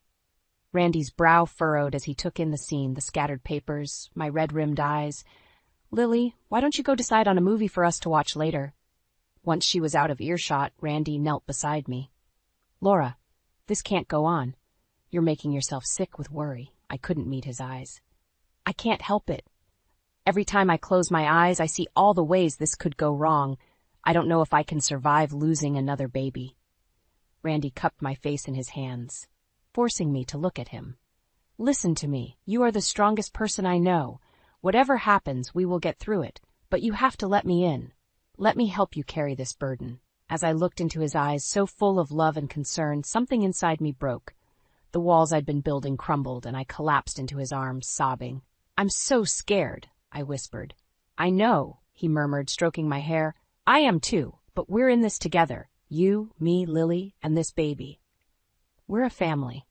Randy's brow furrowed as he took in the scene, the scattered papers, my red-rimmed eyes. Lily, why don't you go decide on a movie for us to watch later? Once she was out of earshot, Randy knelt beside me. Laura, this can't go on. You're making yourself sick with worry. I couldn't meet his eyes. I can't help it. Every time I close my eyes, I see all the ways this could go wrong. I don't know if I can survive losing another baby. Randy cupped my face in his hands, forcing me to look at him. Listen to me. You are the strongest person I know. Whatever happens, we will get through it, but you have to let me in. Let me help you carry this burden. As I looked into his eyes, so full of love and concern, something inside me broke. The walls I'd been building crumbled, and I collapsed into his arms, sobbing. I'm so scared, I whispered. I know, he murmured, stroking my hair. I am too, but we're in this together. You, me, Lily, and this baby. We're a family.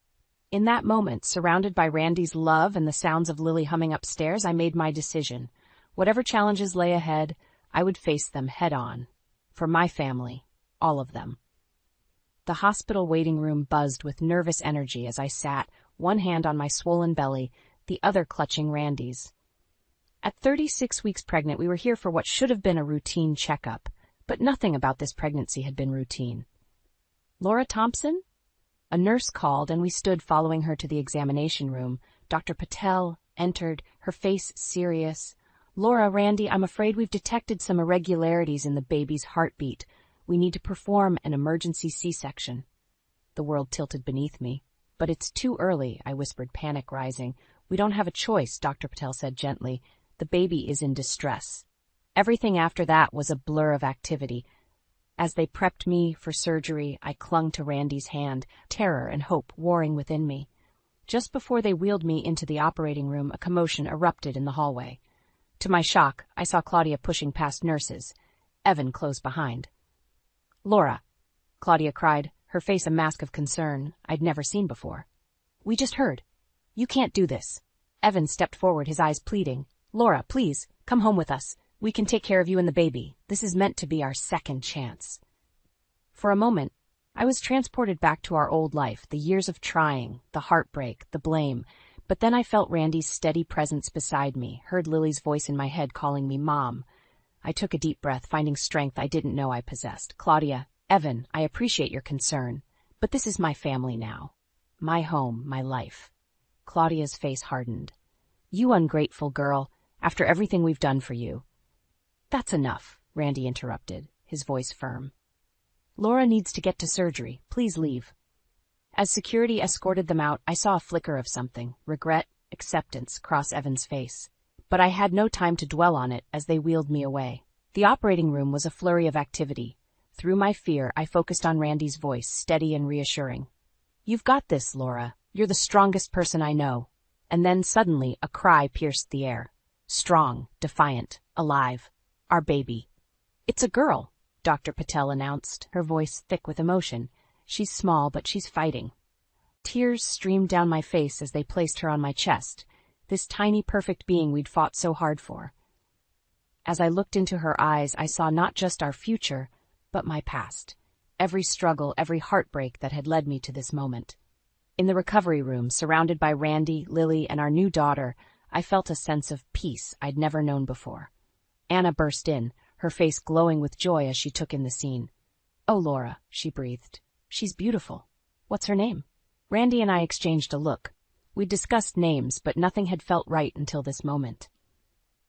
In that moment, surrounded by Randy's love and the sounds of Lily humming upstairs, I made my decision. Whatever challenges lay ahead, I would face them head on. For my family, all of them. The hospital waiting room buzzed with nervous energy as I sat, one hand on my swollen belly, the other clutching Randy's. At 36 weeks pregnant, we were here for what should have been a routine checkup, but nothing about this pregnancy had been routine. Laura Thompson? A nurse called, and we stood following her to the examination room. Dr. Patel entered, her face serious. Laura, Randy, I'm afraid we've detected some irregularities in the baby's heartbeat. We need to perform an emergency C-section. The world tilted beneath me. But it's too early, I whispered, panic rising. We don't have a choice, Dr. Patel said gently. The baby is in distress. Everything after that was a blur of activity. As they prepped me for surgery, I clung to Randy's hand, terror and hope warring within me. Just before they wheeled me into the operating room, a commotion erupted in the hallway. To my shock, I saw Claudia pushing past nurses. Evan close behind. Laura, Claudia cried, her face a mask of concern I'd never seen before. We just heard. You can't do this. Evan stepped forward, his eyes pleading. Laura, please, come home with us. We can take care of you and the baby. This is meant to be our second chance. For a moment, I was transported back to our old life, the years of trying, the heartbreak, the blame. But then I felt Randy's steady presence beside me, heard Lily's voice in my head calling me Mom. I took a deep breath, finding strength I didn't know I possessed. Claudia, Evan, I appreciate your concern, but this is my family now. My home, my life. Claudia's face hardened. You ungrateful girl, after everything we've done for you. That's enough, Randy interrupted, his voice firm. Laura needs to get to surgery. Please leave. As security escorted them out, I saw a flicker of something, regret, acceptance, cross Evan's face. But I had no time to dwell on it as they wheeled me away. The operating room was a flurry of activity. Through my fear, I focused on Randy's voice, steady and reassuring. You've got this, Laura. You're the strongest person I know. And then suddenly, a cry pierced the air. Strong, defiant, alive. Our baby. It's a girl, Dr. Patel announced, her voice thick with emotion. She's small, but she's fighting. Tears streamed down my face as they placed her on my chest, this tiny, perfect being we'd fought so hard for. As I looked into her eyes, I saw not just our future, but my past. Every struggle, every heartbreak that had led me to this moment. In the recovery room, surrounded by Randy, Lily, and our new daughter, I felt a sense of peace I'd never known before. Anna burst in, her face glowing with joy as she took in the scene. Oh, Laura, she breathed. She's beautiful. What's her name? Randy and I exchanged a look. We'd discussed names, but nothing had felt right until this moment.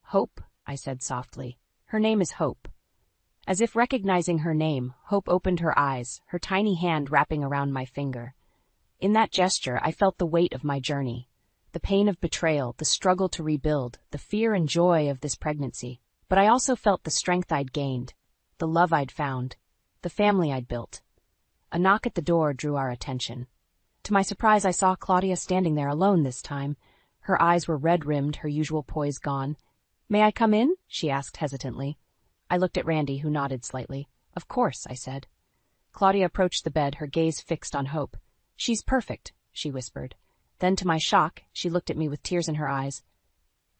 Hope, I said softly. Her name is Hope. As if recognizing her name, Hope opened her eyes, her tiny hand wrapping around my finger. In that gesture, I felt the weight of my journey. The pain of betrayal, the struggle to rebuild, the fear and joy of this pregnancy. But I also felt the strength I'd gained, the love I'd found, the family I'd built. A knock at the door drew our attention. To my surprise, I saw Claudia standing there alone this time. Her eyes were red-rimmed, her usual poise gone. May I come in? She asked hesitantly. I looked at Randy, who nodded slightly. Of course, I said. Claudia approached the bed, her gaze fixed on Hope. She's perfect, she whispered. Then, to my shock, she looked at me with tears in her eyes.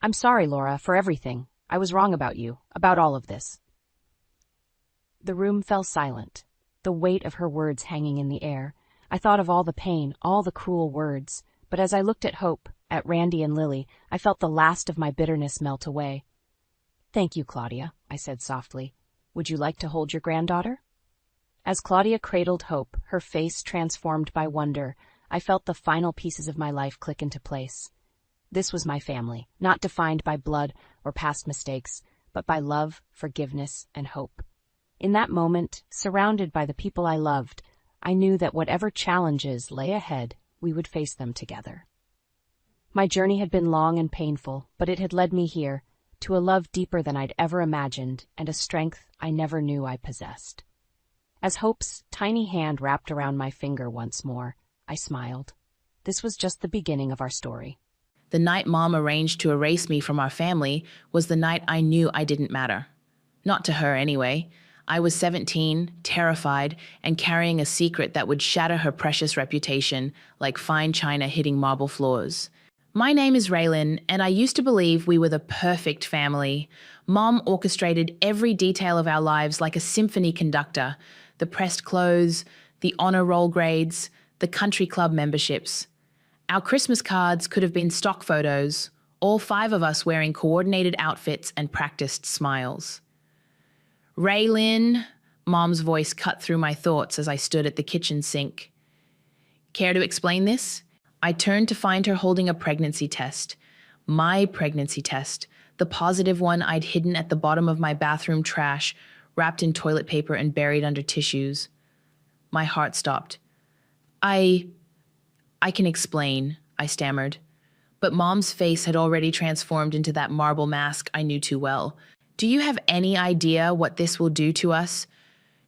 I'm sorry, Laura, for everything. I was wrong about you, about all of this. The room fell silent, the weight of her words hanging in the air. I thought of all the pain, all the cruel words, but as I looked at Hope, at Randy and Lily, I felt the last of my bitterness melt away. Thank you, Claudia, I said softly. Would you like to hold your granddaughter? As Claudia cradled Hope, her face transformed by wonder, I felt the final pieces of my life click into place. This was my family, not defined by blood or past mistakes, but by love, forgiveness, and hope. In that moment, surrounded by the people I loved, I knew that whatever challenges lay ahead, we would face them together. My journey had been long and painful, but it had led me here, to a love deeper than I'd ever imagined and a strength I never knew I possessed. As Hope's tiny hand wrapped around my finger once more, I smiled. This was just the beginning of our story. The night Mom arranged to erase me from our family was the night I knew I didn't matter. Not to her, anyway. I was 17, terrified, and carrying a secret that would shatter her precious reputation like fine china hitting marble floors. My name is Raylin, and I used to believe we were the perfect family. Mom orchestrated every detail of our lives like a symphony conductor. The pressed clothes, the honor roll grades, the country club memberships. Our Christmas cards could have been stock photos, all 5 of us wearing coordinated outfits and practiced smiles. Raylin, Mom's voice cut through my thoughts as I stood at the kitchen sink. Care to explain this? I turned to find her holding a pregnancy test. My pregnancy test, the positive one I'd hidden at the bottom of my bathroom trash, wrapped in toilet paper and buried under tissues. My heart stopped. I can explain, I stammered. But Mom's face had already transformed into that marble mask I knew too well. Do you have any idea what this will do to us?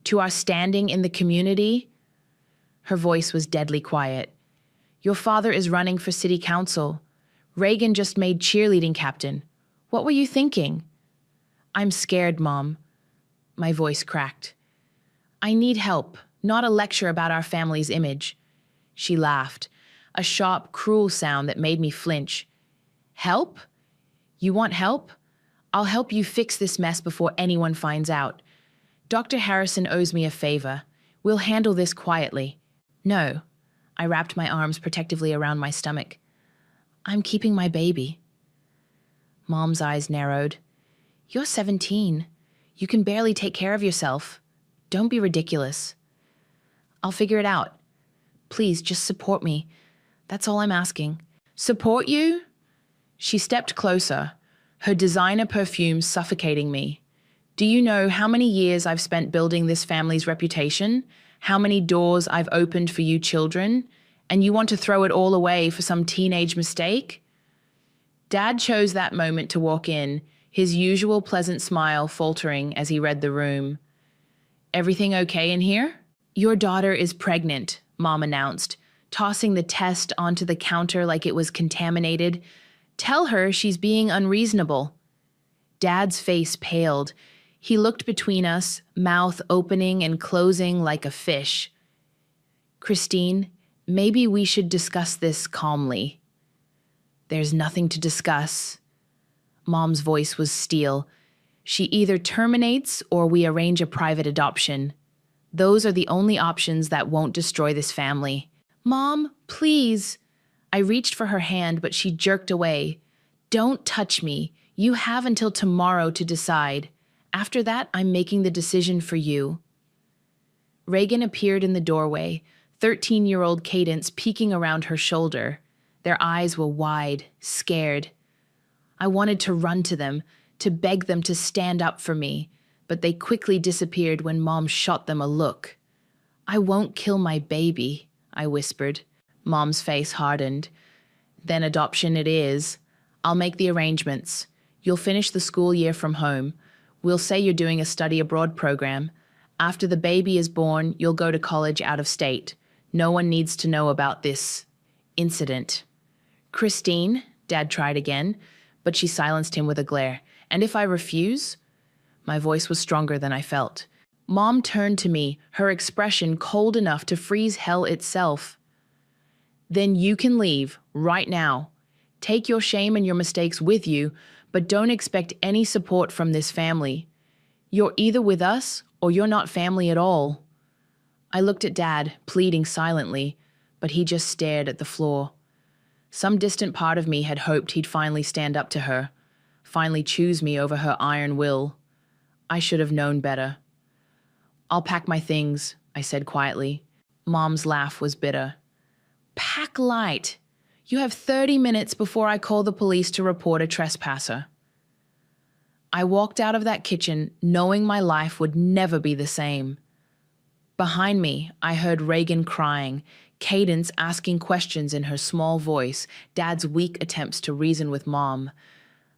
To our standing in the community? Her voice was deadly quiet. Your father is running for city council. Reagan just made cheerleading captain. What were you thinking? I'm scared, Mom. My voice cracked. I need help, not a lecture about our family's image. She laughed, a sharp, cruel sound that made me flinch. Help? You want help? I'll help you fix this mess before anyone finds out. Dr. Harrison owes me a favor. We'll handle this quietly. No. I wrapped my arms protectively around my stomach. I'm keeping my baby. Mom's eyes narrowed. You're 17. You can barely take care of yourself. Don't be ridiculous. I'll figure it out. Please, just support me. That's all I'm asking. Support you? She stepped closer, her designer perfume suffocating me. Do you know how many years I've spent building this family's reputation? How many doors I've opened for you children? And you want to throw it all away for some teenage mistake? Dad chose that moment to walk in, his usual pleasant smile faltering as he read the room. Everything okay in here? Your daughter is pregnant, Mom announced, tossing the test onto the counter like it was contaminated. Tell her she's being unreasonable. Dad's face paled. He looked between us, mouth opening and closing like a fish. Christine, maybe we should discuss this calmly. There's nothing to discuss. Mom's voice was steel. She either terminates or we arrange a private adoption. Those are the only options that won't destroy this family. Mom, please. I reached for her hand, but she jerked away. Don't touch me. You have until tomorrow to decide. After that, I'm making the decision for you. Reagan appeared in the doorway, 13-year-old Cadence peeking around her shoulder. Their eyes were wide, scared. I wanted to run to them, to beg them to stand up for me, but they quickly disappeared when Mom shot them a look. I won't kill my baby, I whispered. Mom's face hardened. Then adoption it is. I'll make the arrangements. You'll finish the school year from home. We'll say you're doing a study abroad program. After the baby is born, you'll go to college out of state. No one needs to know about this incident. Christine, Dad tried again, but she silenced him with a glare. And if I refuse? My voice was stronger than I felt. Mom turned to me, her expression cold enough to freeze hell itself. Then you can leave, right now. Take your shame and your mistakes with you, but don't expect any support from this family. You're either with us or you're not family at all. I looked at Dad, pleading silently, but he just stared at the floor. Some distant part of me had hoped he'd finally stand up to her, finally choose me over her iron will. I should have known better. I'll pack my things, I said quietly. Mom's laugh was bitter. Pack light. You have 30 minutes before I call the police to report a trespasser. I walked out of that kitchen knowing my life would never be the same. Behind me, I heard Reagan crying, Cadence asking questions in her small voice, Dad's weak attempts to reason with Mom.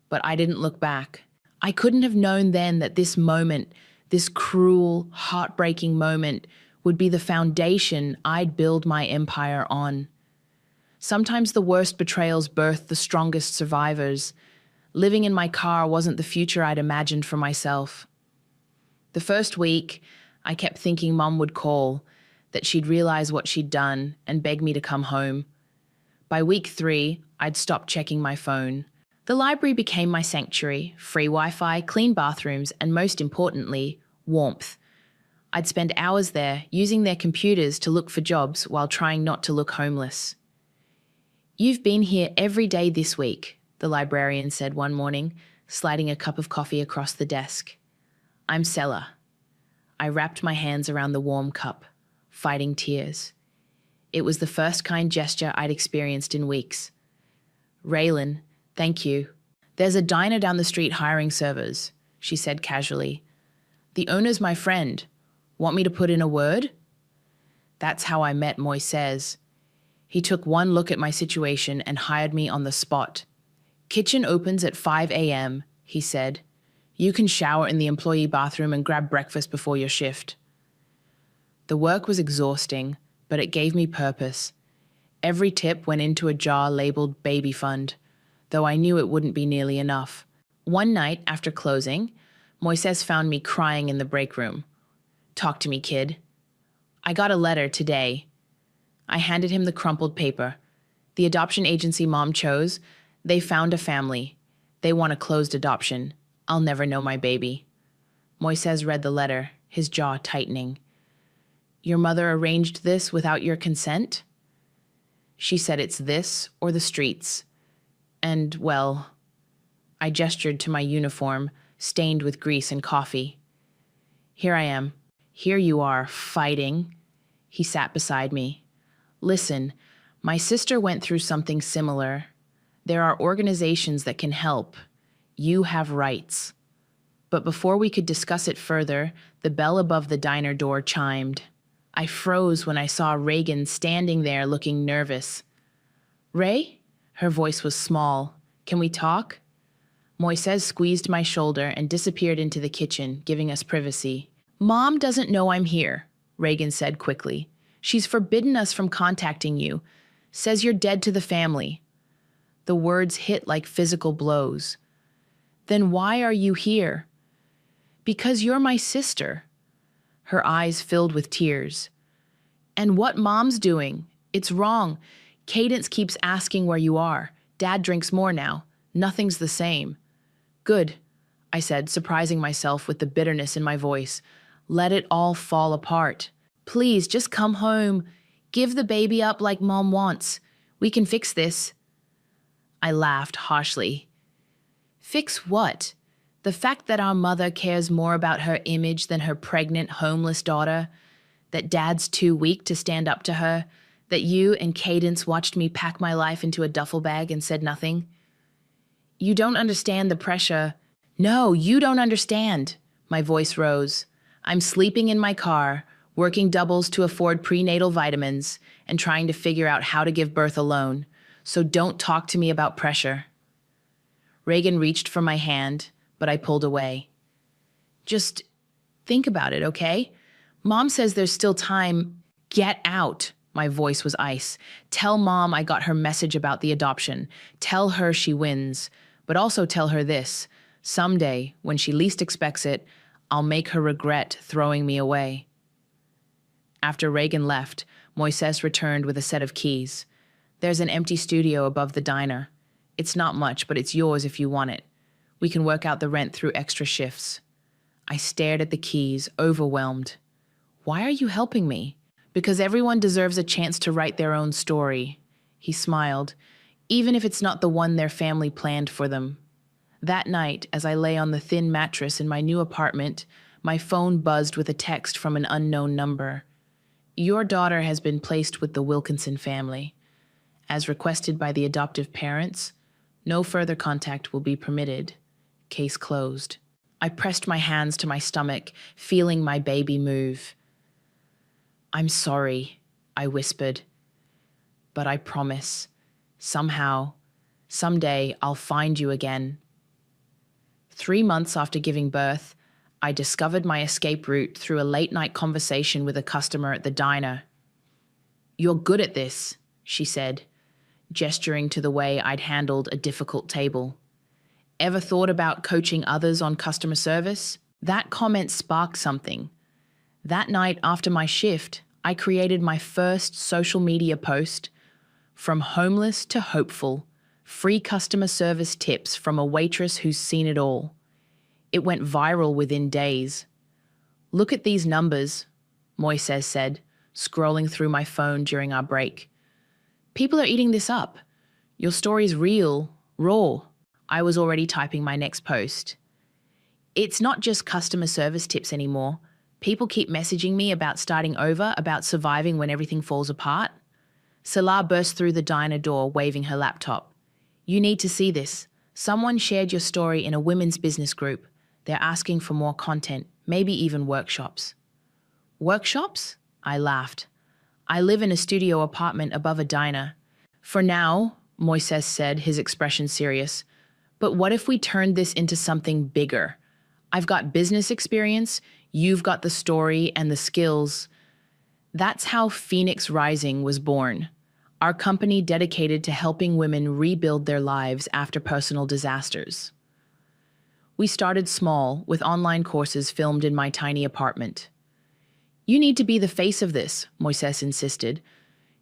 But I didn't look back. I couldn't have known then that this moment, this cruel, heartbreaking moment, would be the foundation I'd build my empire on. Sometimes the worst betrayals birth the strongest survivors. Living in my car wasn't the future I'd imagined for myself. The first week, I kept thinking Mom would call, that she'd realize what she'd done and beg me to come home. By week 3, I'd stopped checking my phone. The library became my sanctuary, free Wi-Fi, clean bathrooms, and most importantly, warmth. I'd spend hours there, using their computers to look for jobs while trying not to look homeless. You've been here every day this week, the librarian said one morning, sliding a cup of coffee across the desk. I'm Sella. I wrapped my hands around the warm cup, fighting tears. It was the first kind gesture I'd experienced in weeks. Raylan, thank you. There's a diner down the street hiring servers, she said casually. The owner's my friend. Want me to put in a word? That's how I met Moises. He took one look at my situation and hired me on the spot. Kitchen opens at 5 a.m., he said. You can shower in the employee bathroom and grab breakfast before your shift. The work was exhausting, but it gave me purpose. Every tip went into a jar labeled Baby Fund, though I knew it wouldn't be nearly enough. One night after closing, Moises found me crying in the break room. Talk to me, kid. I got a letter today. I handed him the crumpled paper. The adoption agency Mom chose, they found a family. They want a closed adoption. I'll never know my baby. Moises read the letter, his jaw tightening. Your mother arranged this without your consent? She said it's this or the streets. And, well, I gestured to my uniform, stained with grease and coffee. Here I am. Here you are, fighting. He sat beside me. Listen, My sister went through something similar. There are organizations that can help. You have rights. But before we could discuss it further, the bell above the diner door chimed. I froze when I saw Reagan standing there looking nervous. Ray? Her voice was small. Can we talk? Moises squeezed my shoulder and disappeared into the kitchen, giving us privacy. Mom doesn't know I'm here, Reagan said quickly. She's forbidden us from contacting you. Says you're dead to the family. The words hit like physical blows. Then why are you here? Because you're my sister. Her eyes filled with tears. And what Mom's doing? It's wrong. Cadence keeps asking where you are. Dad drinks more now. Nothing's the same. Good, I said, surprising myself with the bitterness in my voice. Let it all fall apart. Please, just come home. Give the baby up like Mom wants. We can fix this. I laughed harshly. Fix what? The fact that our mother cares more about her image than her pregnant, homeless daughter? That Dad's too weak to stand up to her? That you and Cadence watched me pack my life into a duffel bag and said nothing? You don't understand the pressure. No, you don't understand. My voice rose. I'm sleeping in my car, working doubles to afford prenatal vitamins, and trying to figure out how to give birth alone. So don't talk to me about pressure. Reagan reached for my hand, but I pulled away. Just think about it, okay? Mom says there's still time. Get out. My voice was ice. Tell Mom I got her message about the adoption. Tell her she wins. But also tell her this. Someday, when she least expects it, I'll make her regret throwing me away. After Reagan left, Moises returned with a set of keys. There's an empty studio above the diner. It's not much, but it's yours if you want it. We can work out the rent through extra shifts. I stared at the keys, overwhelmed. Why are you helping me? Because everyone deserves a chance to write their own story. He smiled, even if it's not the one their family planned for them. That night, as I lay on the thin mattress in my new apartment, my phone buzzed with a text from an unknown number. Your daughter has been placed with the Wilkinson family. As requested by the adoptive parents, no further contact will be permitted. Case closed. I pressed my hands to my stomach, feeling my baby move. I'm sorry, I whispered. But I promise, somehow, someday I'll find you again. 3 months after giving birth, I discovered my escape route through a late-night conversation with a customer at the diner. You're good at this, she said, gesturing to the way I'd handled a difficult table. Ever thought about coaching others on customer service? That comment sparked something. That night after my shift, I created my first social media post. From homeless to hopeful, free customer service tips from a waitress who's seen it all. It went viral within days. Look at these numbers, Moises said, scrolling through my phone during our break. People are eating this up. Your story's real, raw. I was already typing my next post. It's not just customer service tips anymore. People keep messaging me about starting over, about surviving when everything falls apart. Salah burst through the diner door, waving her laptop. You need to see this. Someone shared your story in a women's business group. They're asking for more content, maybe even workshops. Workshops? I laughed. I live in a studio apartment above a diner. For now, Moises said, his expression serious. But what if we turned this into something bigger? I've got business experience, you've got the story and the skills. That's how Phoenix Rising was born. Our company dedicated to helping women rebuild their lives after personal disasters. We started small, with online courses filmed in my tiny apartment. You need to be the face of this, Moises insisted.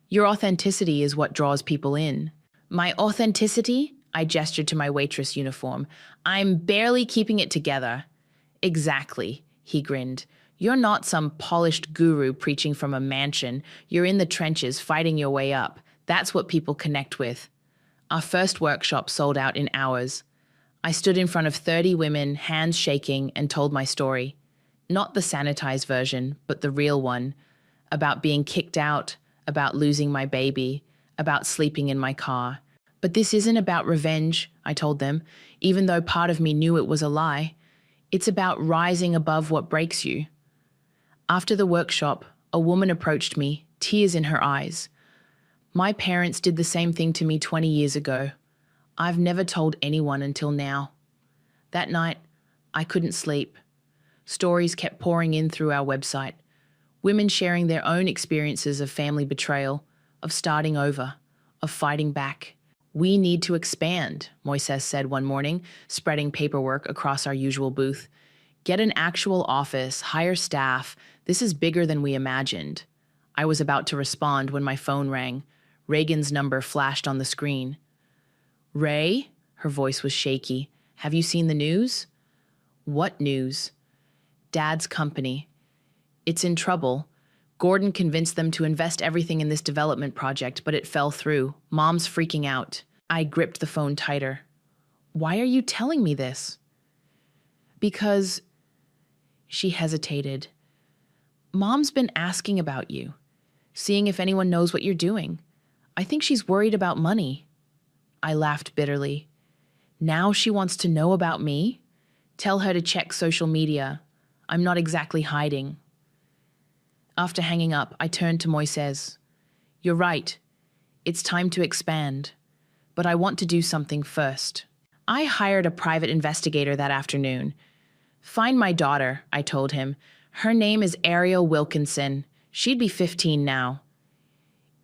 Your authenticity is what draws people in. My authenticity? I gestured to my waitress uniform. I'm barely keeping it together. Exactly, he grinned. You're not some polished guru preaching from a mansion. You're in the trenches, fighting your way up. That's what people connect with. Our first workshop sold out in hours. I stood in front of 30 women, hands shaking, and told my story. Not the sanitized version, but the real one. About being kicked out, about losing my baby, about sleeping in my car. But this isn't about revenge, I told them, even though part of me knew it was a lie. It's about rising above what breaks you. After the workshop, a woman approached me, tears in her eyes. My parents did the same thing to me 20 years ago. I've never told anyone until now. That night, I couldn't sleep. Stories kept pouring in through our website. Women sharing their own experiences of family betrayal, of starting over, of fighting back. We need to expand, Moises said one morning, spreading paperwork across our usual booth. Get an actual office, hire staff. This is bigger than we imagined. I was about to respond when my phone rang. Reagan's number flashed on the screen. Ray? Her voice was shaky. Have you seen the news? What news? Dad's company. It's in trouble. Gordon convinced them to invest everything in this development project, but it fell through. Mom's freaking out. I gripped the phone tighter. Why are you telling me this? Because... She hesitated. Mom's been asking about you, seeing if anyone knows what you're doing. I think she's worried about money. I laughed bitterly. Now she wants to know about me? Tell her to check social media. I'm not exactly hiding. After hanging up, I turned to Moises. You're right. It's time to expand. But I want to do something first. I hired a private investigator that afternoon. Find my daughter, I told him. Her name is Ariel Wilkinson. She'd be 15 now.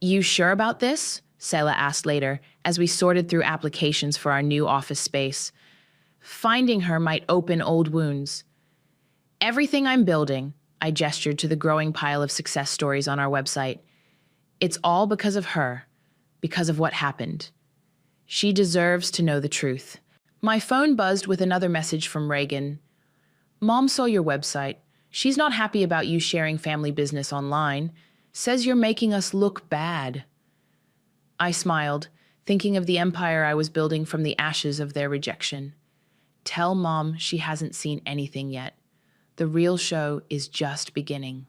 You sure about this? Selah asked later, as we sorted through applications for our new office space. Finding her might open old wounds. Everything I'm building, I gestured to the growing pile of success stories on our website. It's all because of her, because of what happened. She deserves to know the truth. My phone buzzed with another message from Reagan. Mom saw your website. She's not happy about you sharing family business online. Says you're making us look bad. I smiled, thinking of the empire I was building from the ashes of their rejection. Tell Mom she hasn't seen anything yet. The real show is just beginning.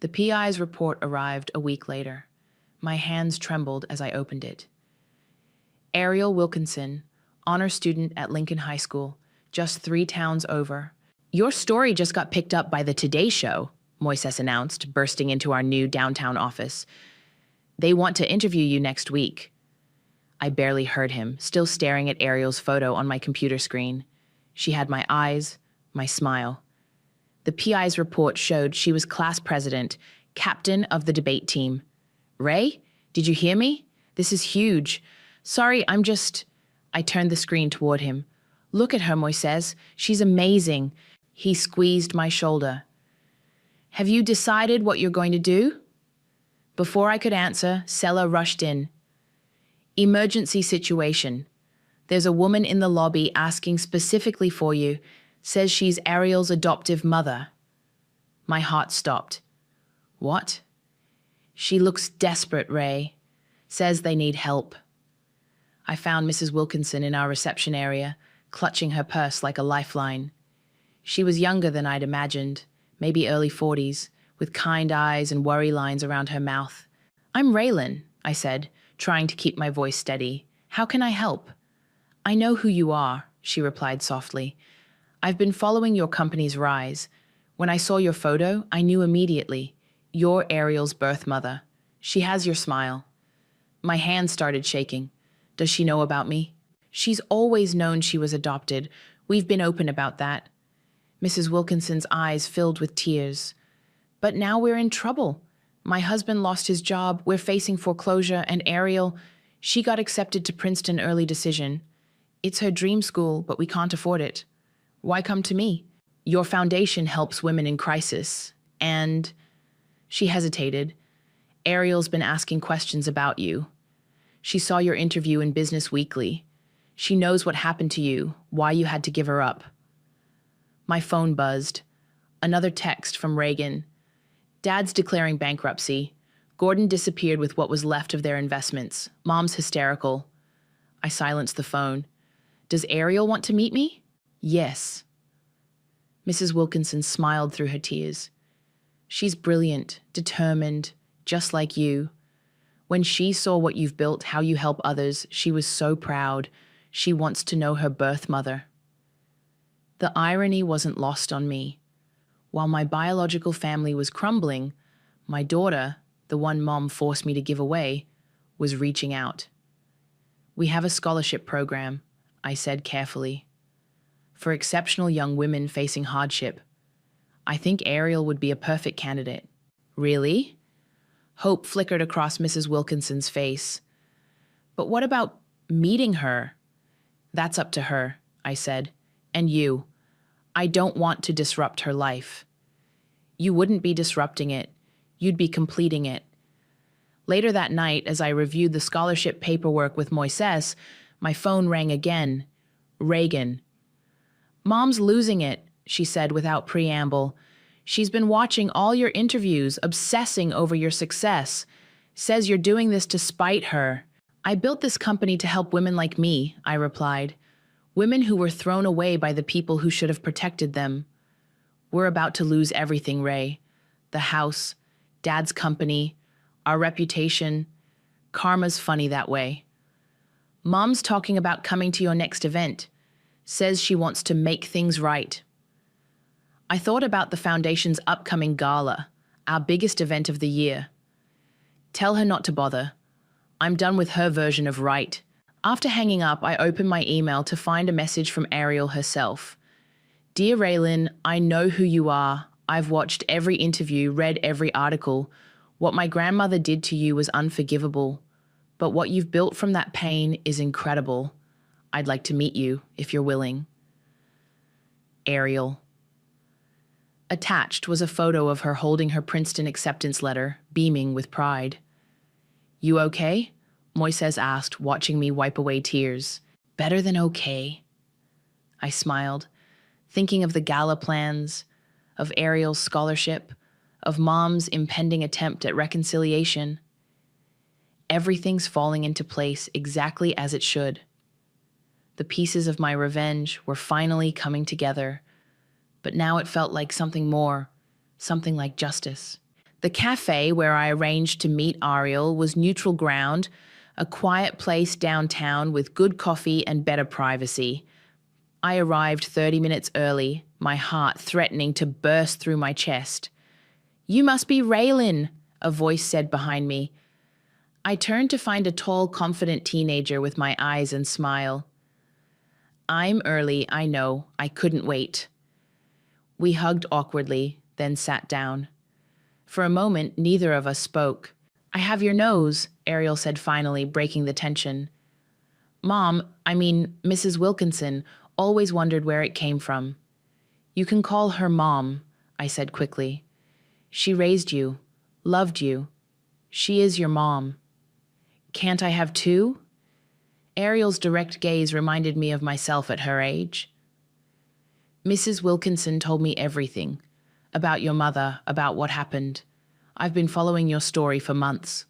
The PI's report arrived a week later. My hands trembled as I opened it. Ariel Wilkinson, honor student at Lincoln High School, just 3 towns over. Your story just got picked up by the Today Show, Moises announced, bursting into our new downtown office. They want to interview you next week. I barely heard him, still staring at Ariel's photo on my computer screen. She had my eyes, my smile. The PI's report showed she was class president, captain of the debate team. Ray, did you hear me? This is huge. Sorry, I turned the screen toward him. Look at her, Moises. She's amazing. He squeezed my shoulder. Have you decided what you're going to do? Before I could answer, Selah rushed in. Emergency situation. There's a woman in the lobby asking specifically for you. Says she's Ariel's adoptive mother. My heart stopped. What? She looks desperate, Ray. Says they need help. I found Mrs. Wilkinson in our reception area, clutching her purse like a lifeline. She was younger than I'd imagined, maybe early 40s, with kind eyes and worry lines around her mouth. I'm Raylan, I said, trying to keep my voice steady. How can I help? I know who you are, she replied softly. I've been following your company's rise. When I saw your photo, I knew immediately. You're Ariel's birth mother. She has your smile. My hands started shaking. Does she know about me? She's always known she was adopted. We've been open about that. Mrs. Wilkinson's eyes filled with tears. But now we're in trouble. My husband lost his job, we're facing foreclosure, and Ariel, she got accepted to Princeton early decision. It's her dream school, but we can't afford it. Why come to me? Your foundation helps women in crisis. And she hesitated. Ariel's been asking questions about you. She saw your interview in Business Weekly. She knows what happened to you, why you had to give her up. My phone buzzed. Another text from Reagan. Dad's declaring bankruptcy. Gordon disappeared with what was left of their investments. Mom's hysterical. I silenced the phone. Does Ariel want to meet me? Yes. Mrs. Wilkinson smiled through her tears. She's brilliant, determined, just like you. When she saw what you've built, how you help others, she was so proud. She wants to know her birth mother. The irony wasn't lost on me. While my biological family was crumbling, my daughter, the one Mom forced me to give away, was reaching out. We have a scholarship program, I said carefully, for exceptional young women facing hardship. I think Ariel would be a perfect candidate. Really? Hope flickered across Mrs. Wilkinson's face. But what about meeting her? That's up to her, I said. And you. I don't want to disrupt her life. You wouldn't be disrupting it. You'd be completing it. Later that night, as I reviewed the scholarship paperwork with Moises, my phone rang again. Reagan. Mom's losing it, she said without preamble. She's been watching all your interviews, obsessing over your success. Says you're doing this to spite her. I built this company to help women like me, I replied. Women who were thrown away by the people who should have protected them. We're about to lose everything, Ray. The house, Dad's company, our reputation. Karma's funny that way. Mom's talking about coming to your next event. Says she wants to make things right. I thought about the Foundation's upcoming gala, our biggest event of the year. Tell her not to bother. I'm done with her version of right. After hanging up, I opened my email to find a message from Ariel herself. Dear Raylin, I know who you are. I've watched every interview, read every article. What my grandmother did to you was unforgivable. But what you've built from that pain is incredible. I'd like to meet you, if you're willing. Ariel. Attached was a photo of her holding her Princeton acceptance letter, beaming with pride. You okay? Moises asked, watching me wipe away tears. Better than okay. I smiled, thinking of the gala plans, of Ariel's scholarship, of Mom's impending attempt at reconciliation. Everything's falling into place exactly as it should. The pieces of my revenge were finally coming together, but now it felt like something more, something like justice. The cafe where I arranged to meet Ariel was neutral ground, a quiet place downtown with good coffee and better privacy. I arrived 30 minutes early, my heart threatening to burst through my chest. You must be Raylin, a voice said behind me. I turned to find a tall, confident teenager with my eyes and smile. I'm early, I know. I couldn't wait. We hugged awkwardly, then sat down. For a moment, neither of us spoke. I have your nose, Ariel said finally, breaking the tension. Mrs. Wilkinson, always wondered where it came from. You can call her Mom, I said quickly. She raised you, loved you. She is your mom. Can't I have two? Ariel's direct gaze reminded me of myself at her age. Mrs. Wilkinson told me everything. About your mother, about what happened. I've been following your story for months.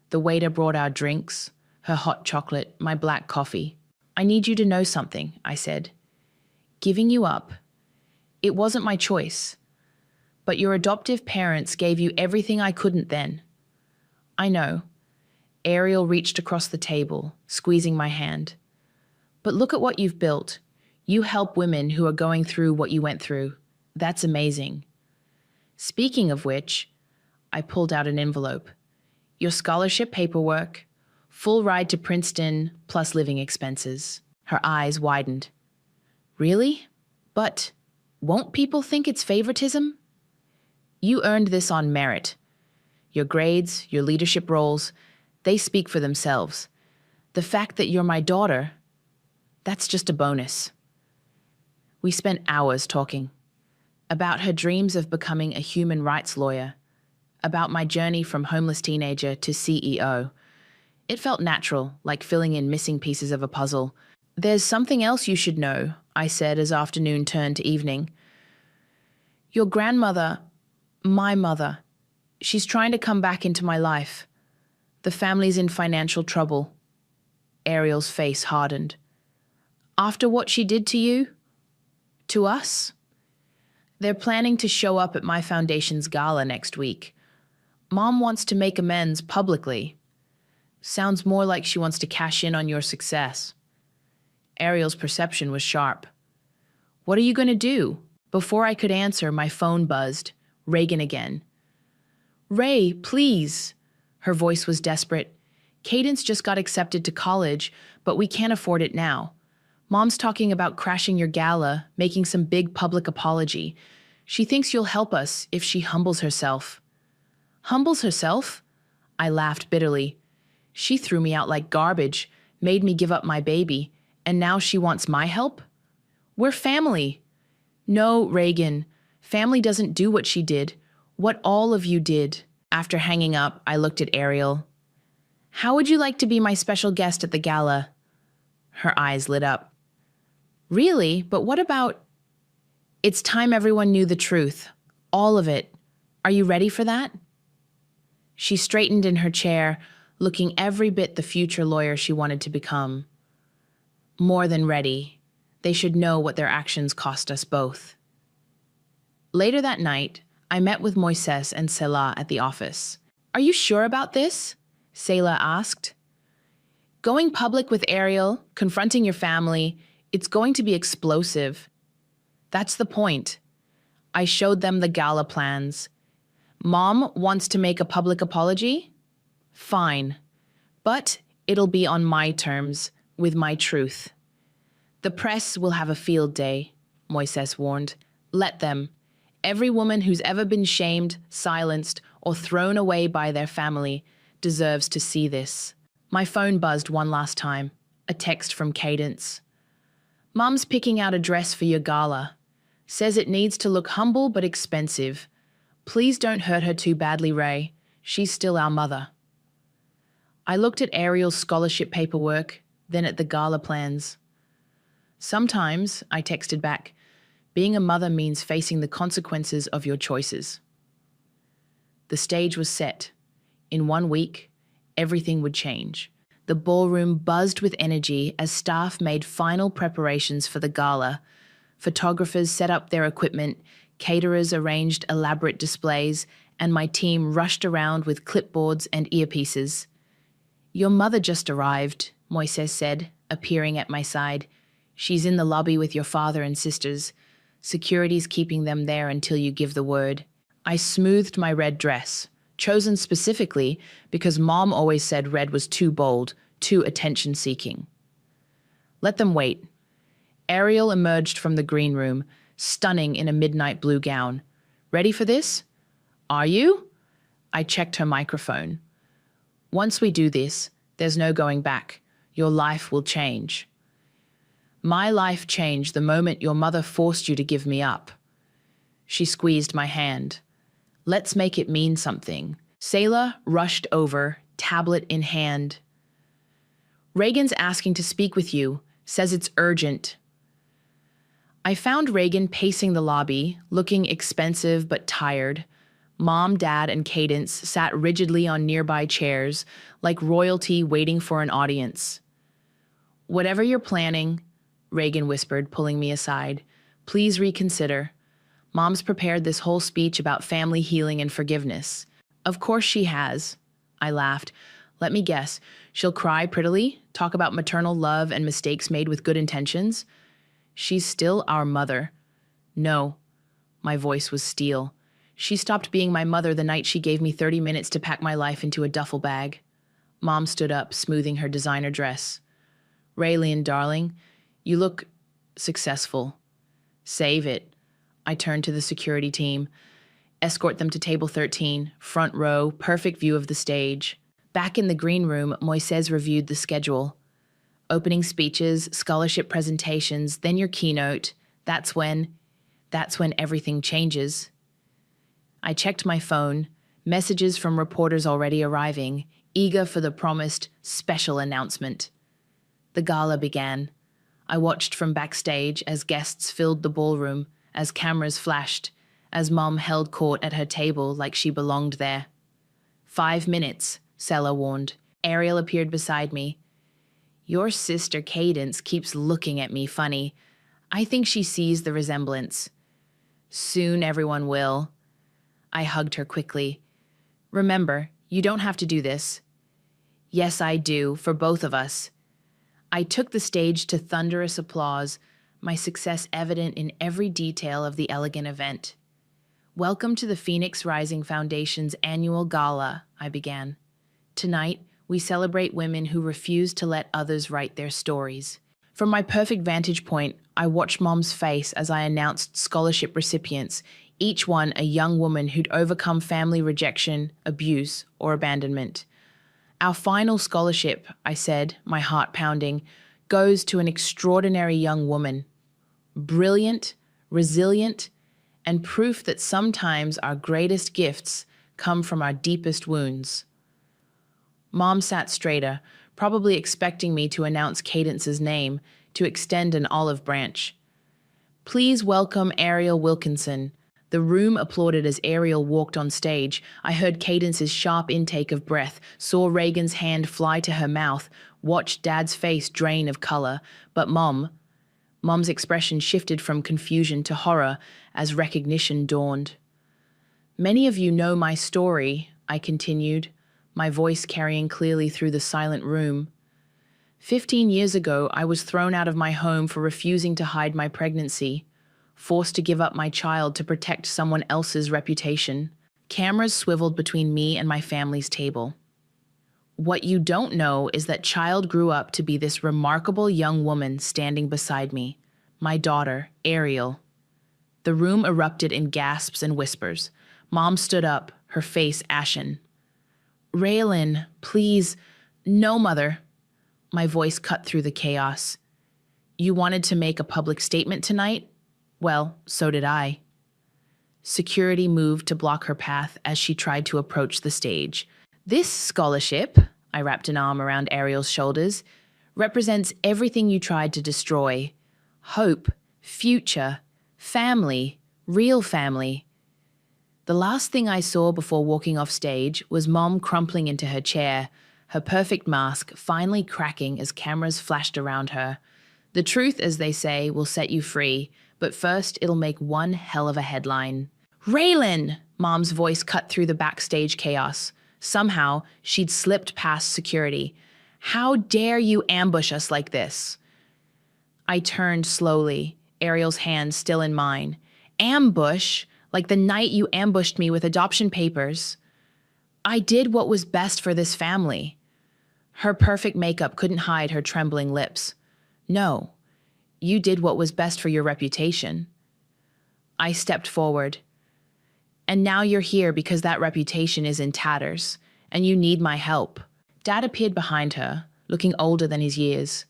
The waiter brought our drinks, her hot chocolate, my black coffee. I need you to know something, I said. Giving you up. It wasn't my choice. But your adoptive parents gave you everything I couldn't then. I know. Ariel reached across the table, squeezing my hand. But look at what you've built. You help women who are going through what you went through. That's amazing. Speaking of which, I pulled out an envelope. Your scholarship paperwork, full ride to Princeton, plus living expenses. Her eyes widened. Really? But won't people think it's favoritism? You earned this on merit. Your grades, your leadership roles, they speak for themselves. The fact that you're my daughter, that's just a bonus. We spent hours talking. About her dreams of becoming a human rights lawyer. About my journey from homeless teenager to CEO. It felt natural, like filling in missing pieces of a puzzle. There's something else you should know, I said as afternoon turned to evening. Your grandmother, my mother, she's trying to come back into my life. The family's in financial trouble. Ariel's face hardened. After what she did to you? To us? They're planning to show up at my foundation's gala next week. Mom wants to make amends publicly. Sounds more like she wants to cash in on your success. Ariel's perception was sharp. What are you going to do? Before I could answer, my phone buzzed. Reagan again. Ray, please. Her voice was desperate. Cadence just got accepted to college, but we can't afford it now. Mom's talking about crashing your gala, making some big public apology. She thinks you'll help us if she humbles herself. Humbles herself? I laughed bitterly. She threw me out like garbage, made me give up my baby, and now she wants my help? We're family. No, Reagan. Family doesn't do what she did, what all of you did. After hanging up, I looked at Ariel. How would you like to be my special guest at the gala? Her eyes lit up. Really? But what about... It's time everyone knew the truth. All of it. Are you ready for that? She straightened in her chair, looking every bit the future lawyer she wanted to become. More than ready. They should know what their actions cost us both. Later that night, I met with Moises and Selah at the office. Are you sure about this? Selah asked. Going public with Ariel, confronting your family, it's going to be explosive. That's the point. I showed them the gala plans. Mom wants to make a public apology? Fine. But it'll be on my terms, with my truth. The press will have a field day, Moises warned. Let them. Every woman who's ever been shamed, silenced, or thrown away by their family deserves to see this. My phone buzzed one last time. A text from Cadence. Mum's picking out a dress for your gala. Says it needs to look humble but expensive. Please don't hurt her too badly, Ray. She's still our mother. I looked at Ariel's scholarship paperwork, then at the gala plans. Sometimes, I texted back, being a mother means facing the consequences of your choices. The stage was set. In 1 week, everything would change. The ballroom buzzed with energy as staff made final preparations for the gala. Photographers set up their equipment, caterers arranged elaborate displays, and my team rushed around with clipboards and earpieces. Your mother just arrived, Moises said, appearing at my side. She's in the lobby with your father and sisters. Security's keeping them there until you give the word. I smoothed my red dress, chosen specifically because Mom always said red was too bold, too attention-seeking. Let them wait. Ariel emerged from the green room, stunning in a midnight blue gown. Ready for this? Are you? I checked her microphone. Once we do this, there's no going back. Your life will change. My life changed the moment your mother forced you to give me up. She squeezed my hand. Let's make it mean something. Selah rushed over, tablet in hand. Reagan's asking to speak with you, says it's urgent. I found Reagan pacing the lobby, looking expensive but tired. Mom, Dad, and Cadence sat rigidly on nearby chairs, like royalty waiting for an audience. Whatever you're planning, Reagan whispered, pulling me aside, please reconsider. Mom's prepared this whole speech about family healing and forgiveness. Of course she has. I laughed. Let me guess. She'll cry prettily, talk about maternal love and mistakes made with good intentions. She's still our mother. No. My voice was steel. She stopped being my mother the night she gave me 30 minutes to pack my life into a duffel bag. Mom stood up, smoothing her designer dress. Raylene, darling, you look successful. Save it. I turned to the security team. Escort them to table 13, front row, perfect view of the stage. Back in the green room, Moises reviewed the schedule. Opening speeches, scholarship presentations, then your keynote. That's when everything changes. I checked my phone, messages from reporters already arriving, eager for the promised special announcement. The gala began. I watched from backstage as guests filled the ballroom, as cameras flashed, as Mom held court at her table like she belonged there. 5 minutes, Selah warned. Ariel appeared beside me. Your sister Cadence keeps looking at me funny. I think she sees the resemblance. Soon everyone will. I hugged her quickly. Remember, you don't have to do this. Yes, I do, for both of us. I took the stage to thunderous applause, my success evident in every detail of the elegant event. Welcome to the Phoenix Rising Foundation's annual gala, I began. Tonight, we celebrate women who refuse to let others write their stories. From my perfect vantage point, I watched Mom's face as I announced scholarship recipients, each one a young woman who'd overcome family rejection, abuse, or abandonment. Our final scholarship, I said, my heart pounding, goes to an extraordinary young woman. Brilliant, resilient, and proof that sometimes our greatest gifts come from our deepest wounds. Mom sat straighter, probably expecting me to announce Cadence's name, to extend an olive branch. Please welcome Ariel Wilkinson. The room applauded as Ariel walked on stage. I heard Cadence's sharp intake of breath, saw Reagan's hand fly to her mouth, watched Dad's face drain of color, but Mom's expression shifted from confusion to horror as recognition dawned. Many of you know my story, I continued, my voice carrying clearly through the silent room. 15 years ago, I was thrown out of my home for refusing to hide my pregnancy, forced to give up my child to protect someone else's reputation. Cameras swiveled between me and my family's table. What you don't know is that child grew up to be this remarkable young woman standing beside me, my daughter, Ariel. The room erupted in gasps and whispers. Mom stood up, her face ashen. Raylan, please, no, Mother. My voice cut through the chaos. You wanted to make a public statement tonight? Well, so did I. Security moved to block her path as she tried to approach the stage. This scholarship, I wrapped an arm around Ariel's shoulders, represents everything you tried to destroy. Hope, future, family, real family. The last thing I saw before walking off stage was Mom crumpling into her chair, her perfect mask finally cracking as cameras flashed around her. The truth, as they say, will set you free, but first it'll make one hell of a headline. Raylan! Mom's voice cut through the backstage chaos. Somehow, she'd slipped past security. How dare you ambush us like this? I turned slowly, Ariel's hand still in mine. Ambush? Like the night you ambushed me with adoption papers. I did what was best for this family. Her perfect makeup couldn't hide her trembling lips. No, you did what was best for your reputation. I stepped forward. And now you're here because that reputation is in tatters, and you need my help. Dad appeared behind her, looking older than his years.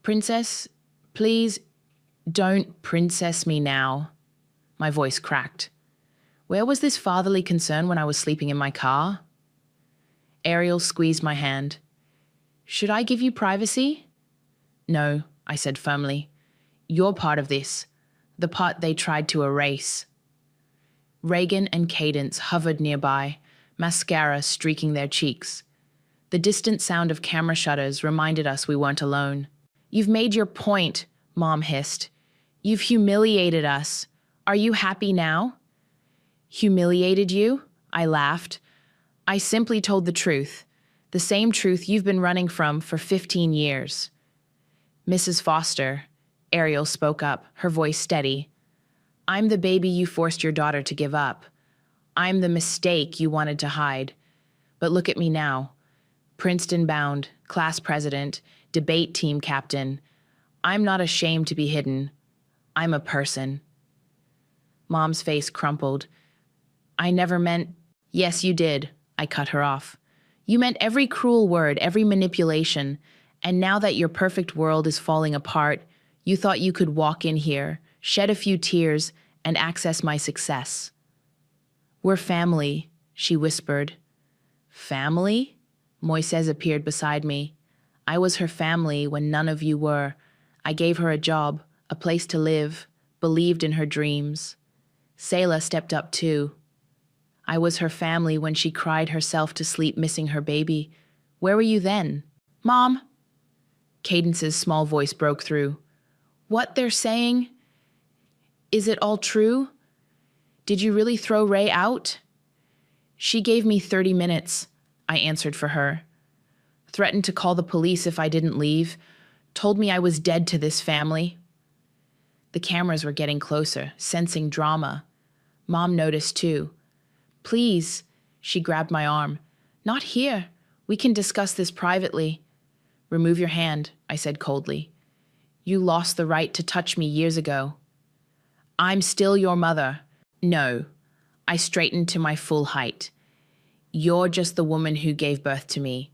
Princess, please, don't princess me now. My voice cracked. Where was this fatherly concern when I was sleeping in my car? Ariel squeezed my hand. Should I give you privacy? No, I said firmly. You're part of this, the part they tried to erase. Reagan and Cadence hovered nearby, mascara streaking their cheeks. The distant sound of camera shutters reminded us we weren't alone. You've made your point, Mom hissed. You've humiliated us. Are you happy now? Humiliated you? I laughed. I simply told the truth, the same truth you've been running from for 15 years. Mrs. Foster, Ariel spoke up, her voice steady. I'm the baby you forced your daughter to give up. I'm the mistake you wanted to hide. But look at me now. Princeton-bound, class president, debate team captain. I'm not ashamed to be hidden. I'm a person. Mom's face crumpled. I never meant... Yes, you did. I cut her off. You meant every cruel word, every manipulation. And now that your perfect world is falling apart, you thought you could walk in here, shed a few tears, and access my success. We're family, she whispered. Family? Moises appeared beside me. I was her family when none of you were. I gave her a job, a place to live, believed in her dreams. Selah stepped up too. I was her family when she cried herself to sleep missing her baby. Where were you then? Mom? Cadence's small voice broke through. What they're saying? Is it all true? Did you really throw Ray out? She gave me 30 minutes, I answered for her. Threatened to call the police if I didn't leave. Told me I was dead to this family. The cameras were getting closer, sensing drama. Mom noticed too. Please, she grabbed my arm. Not here. We can discuss this privately. Remove your hand, I said coldly. You lost the right to touch me years ago. I'm still your mother. No. I straightened to my full height. You're just the woman who gave birth to me.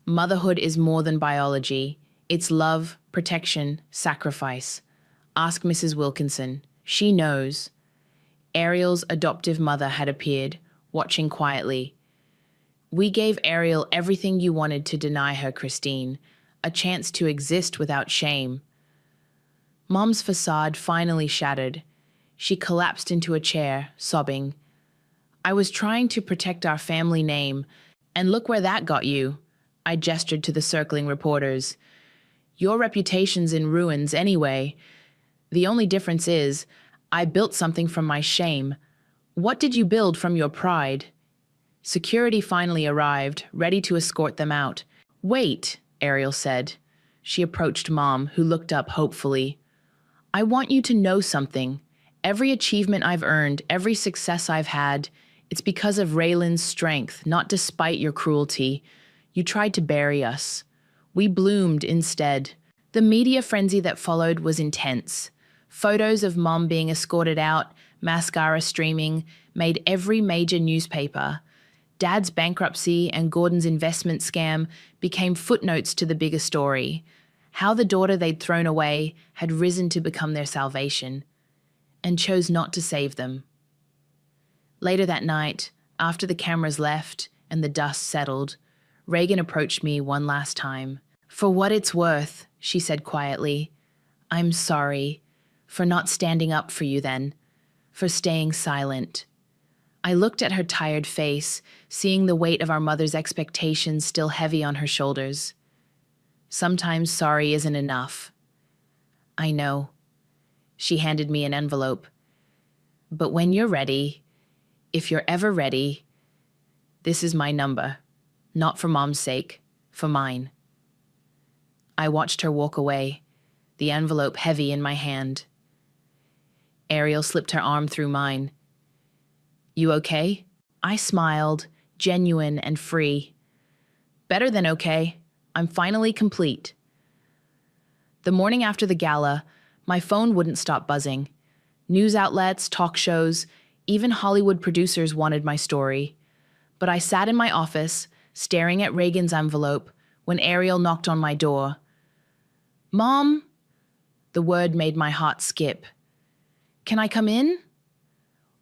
Motherhood is more than biology. It's love, protection, sacrifice. Ask Mrs. Wilkinson. She knows. Ariel's adoptive mother had appeared, watching quietly. We gave Ariel everything you wanted to deny her, Christine. A chance to exist without shame. Mom's facade finally shattered. She collapsed into a chair, sobbing. I was trying to protect our family name, and look where that got you. I gestured to the circling reporters. Your reputation's in ruins anyway. The only difference is, I built something from my shame. What did you build from your pride? Security finally arrived, ready to escort them out. Wait, Ariel said. She approached Mom, who looked up hopefully. I want you to know something. Every achievement I've earned, every success I've had, it's because of Raylan's strength, not despite your cruelty. You tried to bury us. We bloomed instead. The media frenzy that followed was intense. Photos of Mom being escorted out, mascara streaming, made every major newspaper. Dad's bankruptcy and Gordon's investment scam became footnotes to the bigger story. How the daughter they'd thrown away had risen to become their salvation, and chose not to save them. Later that night, after the cameras left and the dust settled, Reagan approached me one last time. For what it's worth, she said quietly, I'm sorry for not standing up for you then, for staying silent. I looked at her tired face, seeing the weight of our mother's expectations still heavy on her shoulders. Sometimes sorry isn't enough. I know. She handed me an envelope. But when you're ready, if you're ever ready, this is my number. Not for Mom's sake, for mine. I watched her walk away, the envelope heavy in my hand. Ariel slipped her arm through mine. You okay? I smiled, genuine and free. Better than okay. I'm finally complete. The morning after the gala, my phone wouldn't stop buzzing. News outlets, talk shows, even Hollywood producers wanted my story. But I sat in my office, staring at Reagan's envelope, when Ariel knocked on my door. Mom? The word made my heart skip. Can I come in?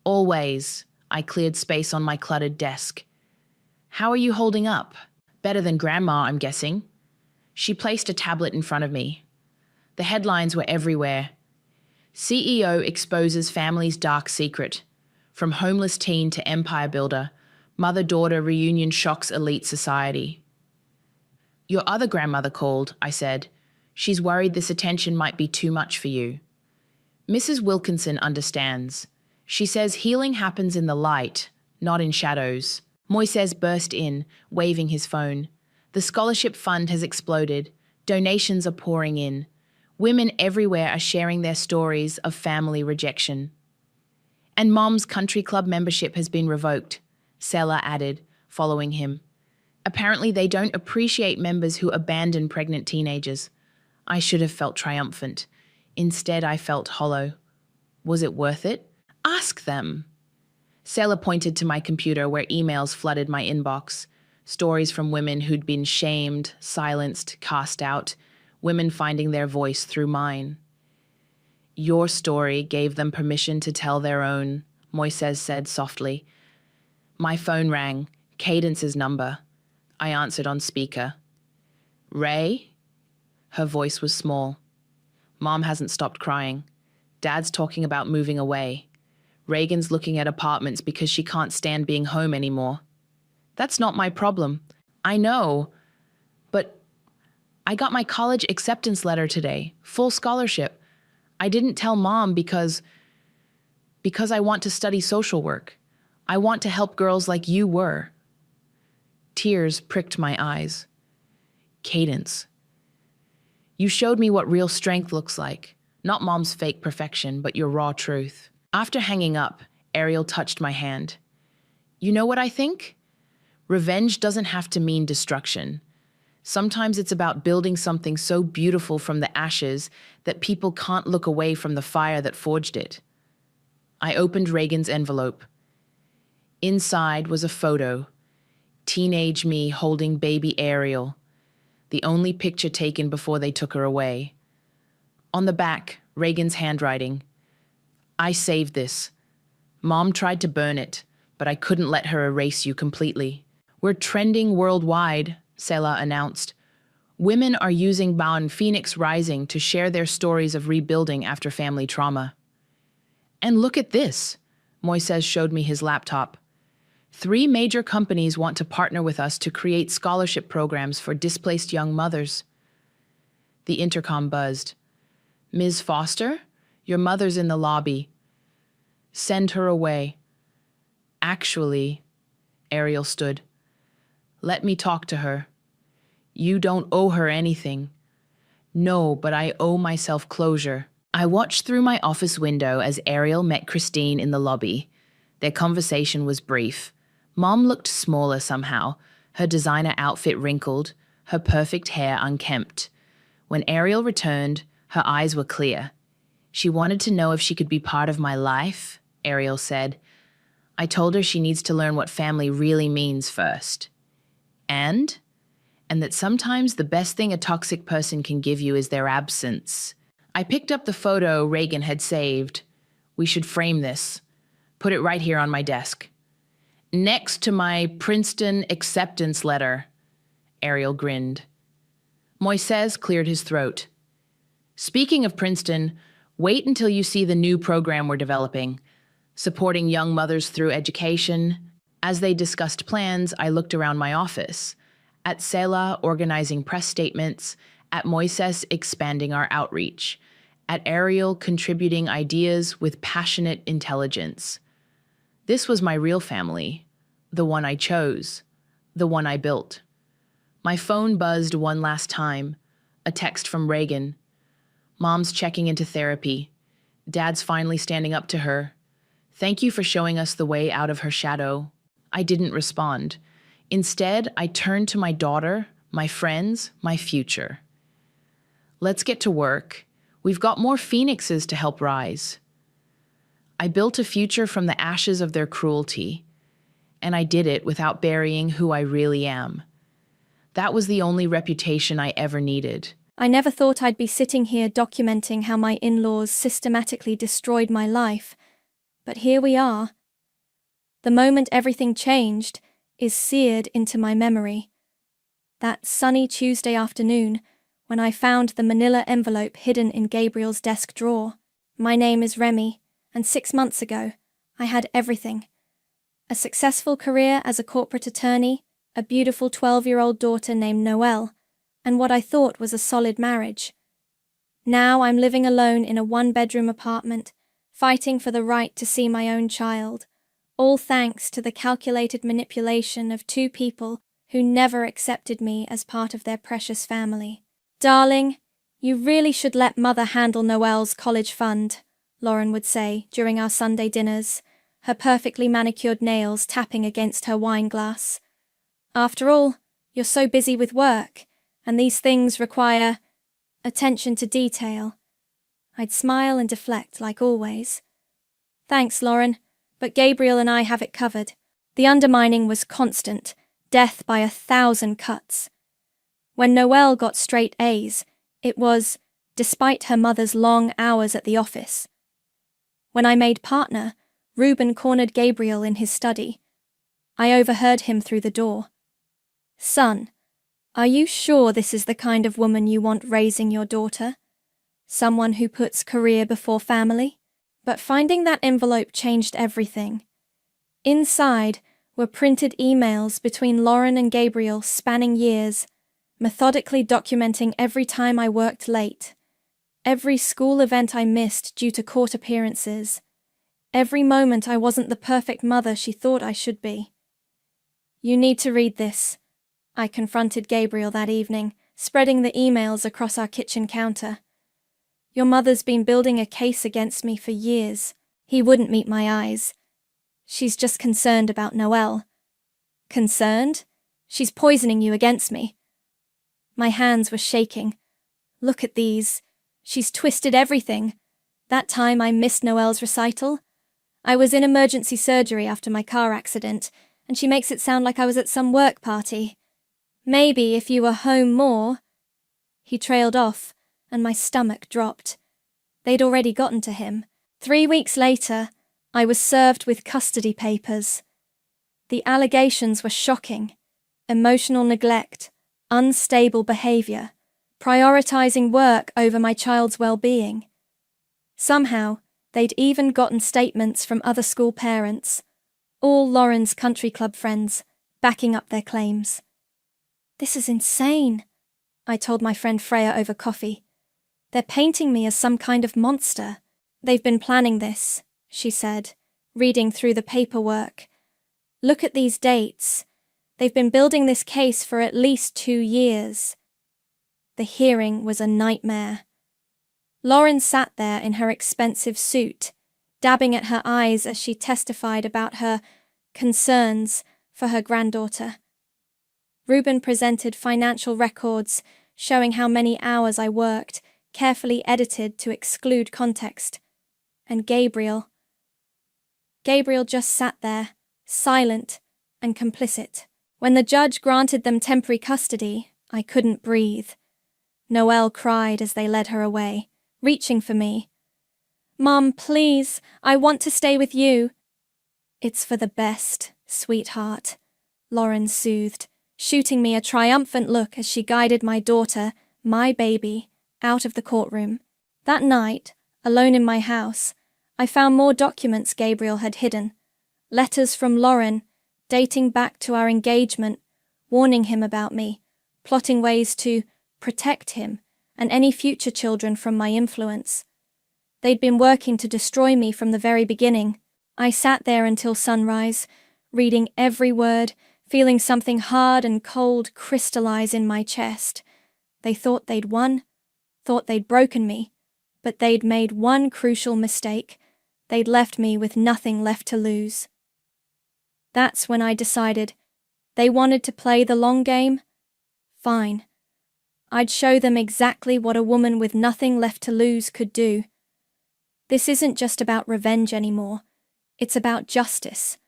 Always. I cleared space on my cluttered desk. How are you holding up? Better than Grandma, I'm guessing. She placed a tablet in front of me. The headlines were everywhere. CEO exposes family's dark secret. From homeless teen to empire builder, mother-daughter reunion shocks elite society. Your other grandmother called, I said. She's worried this attention might be too much for you. Mrs. Wilkinson understands. She says healing happens in the light, not in shadows. Moises burst in, waving his phone. The scholarship fund has exploded. Donations are pouring in. Women everywhere are sharing their stories of family rejection. And Mom's country club membership has been revoked, Sela added, following him. Apparently they don't appreciate members who abandon pregnant teenagers. I should have felt triumphant. Instead, I felt hollow. Was it worth it? Ask them. Sela pointed to my computer where emails flooded my inbox. Stories from women who'd been shamed, silenced, cast out. Women finding their voice through mine. Your story gave them permission to tell their own, Moises said softly. My phone rang, Cadence's number. I answered on speaker. Ray? Her voice was small. Mom hasn't stopped crying. Dad's talking about moving away. Reagan's looking at apartments because she can't stand being home anymore. That's not my problem. I know, but I got my college acceptance letter today, full scholarship. I didn't tell Mom because I want to study social work. I want to help girls like you were. Tears pricked my eyes. Cadence. You showed me what real strength looks like. Not mom's fake perfection, but your raw truth. After hanging up, Ariel touched my hand. You know what I think? Revenge doesn't have to mean destruction. Sometimes it's about building something so beautiful from the ashes that people can't look away from the fire that forged it. I opened Reagan's envelope. Inside was a photo. Teenage me holding baby Ariel, the only picture taken before they took her away. On the back, Reagan's handwriting. I saved this. Mom tried to burn it, but I couldn't let her erase you completely. We're trending worldwide, Selah announced. Women are using Baon Phoenix Rising to share their stories of rebuilding after family trauma. And look at this, Moises showed me his laptop. 3 major companies want to partner with us to create scholarship programs for displaced young mothers. The intercom buzzed. Ms. Foster, your mother's in the lobby. Send her away. Actually, Ariel stood. Let me talk to her. You don't owe her anything. No, but I owe myself closure. I watched through my office window as Ariel met Christine in the lobby. Their conversation was brief. Mom looked smaller somehow, her designer outfit wrinkled, her perfect hair unkempt. When Ariel returned, her eyes were clear. She wanted to know if she could be part of my life, Ariel said. I told her she needs to learn what family really means first. And that sometimes the best thing a toxic person can give you is their absence. I picked up the photo Reagan had saved. We should frame this. Put it right here on my desk. Next to my Princeton acceptance letter. Ariel grinned. Moises cleared his throat. Speaking of Princeton, wait until you see the new program we're developing, supporting young mothers through education. As they discussed plans, I looked around my office, at Selah organizing press statements, at Moises expanding our outreach, at Ariel contributing ideas with passionate intelligence. This was my real family, the one I chose, the one I built. My phone buzzed one last time, a text from Reagan. Mom's checking into therapy. Dad's finally standing up to her. Thank you for showing us the way out of her shadow. I didn't respond. Instead, I turned to my daughter, my friends, my future. Let's get to work. We've got more phoenixes to help rise. I built a future from the ashes of their cruelty, and I did it without burying who I really am. That was the only reputation I ever needed. I never thought I'd be sitting here documenting how my in-laws systematically destroyed my life, but here we are. The moment everything changed is seared into my memory. That sunny Tuesday afternoon, when I found the manila envelope hidden in Gabriel's desk drawer. My name is Remy, and 6 months ago, I had everything. A successful career as a corporate attorney, a beautiful 12-year-old daughter named Noelle, and what I thought was a solid marriage. Now I'm living alone in a 1-bedroom apartment, fighting for the right to see my own child, all thanks to the calculated manipulation of 2 people who never accepted me as part of their precious family. Darling, you really should let Mother handle Noelle's college fund, Lauren would say during our Sunday dinners, her perfectly manicured nails tapping against her wine glass. After all, you're so busy with work, and these things require attention to detail. I'd smile and deflect like always. Thanks, Lauren, but Gabriel and I have it covered. The undermining was constant, death by 1,000 cuts. When Noelle got straight A's, it was, despite her mother's long hours at the office. When I made partner, Reuben cornered Gabriel in his study. I overheard him through the door. Son, are you sure this is the kind of woman you want raising your daughter? Someone who puts career before family? But finding that envelope changed everything. Inside were printed emails between Lauren and Gabriel spanning years, methodically documenting every time I worked late, every school event I missed due to court appearances, Every moment I wasn't the perfect mother she thought I should be. "You need to read this," I confronted Gabriel that evening, spreading the emails across our kitchen counter. "Your mother's been building a case against me for years." He wouldn't meet my eyes. "She's just concerned about Noelle." "Concerned? She's poisoning you against me." My hands were shaking. "Look at these. She's twisted everything. That time I missed Noelle's recital. I was in emergency surgery after my car accident, and she makes it sound like I was at some work party. Maybe if you were home more—" He trailed off, and my stomach dropped. They'd already gotten to him. 3 weeks later, I was served with custody papers. The allegations were shocking. Emotional neglect, unstable behavior, prioritizing work over my child's well-being. Somehow, they'd even gotten statements from other school parents, all Lauren's country club friends, backing up their claims. "This is insane," I told my friend Freya over coffee. "They're painting me as some kind of monster." "They've been planning this," she said, reading through the paperwork. "Look at these dates. They've been building this case for at least 2 years. The hearing was a nightmare. Lauren sat there in her expensive suit, dabbing at her eyes as she testified about her concerns for her granddaughter. Ruben presented financial records showing how many hours I worked, carefully edited to exclude context. And Gabriel just sat there, silent and complicit. When the judge granted them temporary custody, I couldn't breathe. Noelle cried as they led her away, reaching for me. "Mom, please, I want to stay with you." "It's for the best, sweetheart," Lauren soothed, shooting me a triumphant look as she guided my daughter, my baby, out of the courtroom. That night, alone in my house, I found more documents Gabriel had hidden. Letters from Lauren, dating back to our engagement, warning him about me, plotting ways to protect him and any future children from my influence. They'd been working to destroy me from the very beginning. I sat there until sunrise, reading every word, feeling something hard and cold crystallize in my chest. They thought they'd won, thought they'd broken me, but they'd made one crucial mistake. They'd left me with nothing left to lose. That's when I decided they wanted to play the long game. Fine. I'd show them exactly what a woman with nothing left to lose could do. This isn't just about revenge anymore. It's about justice.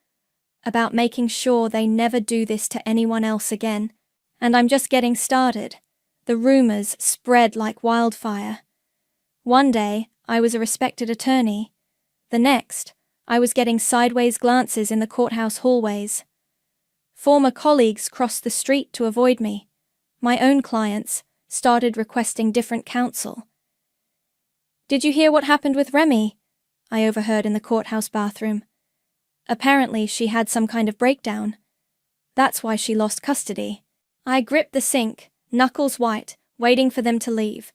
About making sure they never do this to anyone else again. And I'm just getting started. The rumors spread like wildfire. One day, I was a respected attorney. The next, I was getting sideways glances in the courthouse hallways. Former colleagues crossed the street to avoid me. My own clients started requesting different counsel. "Did you hear what happened with Remy?" I overheard in the courthouse bathroom. Apparently, she had some kind of breakdown. That's why she lost custody. I gripped the sink, knuckles white, waiting for them to leave.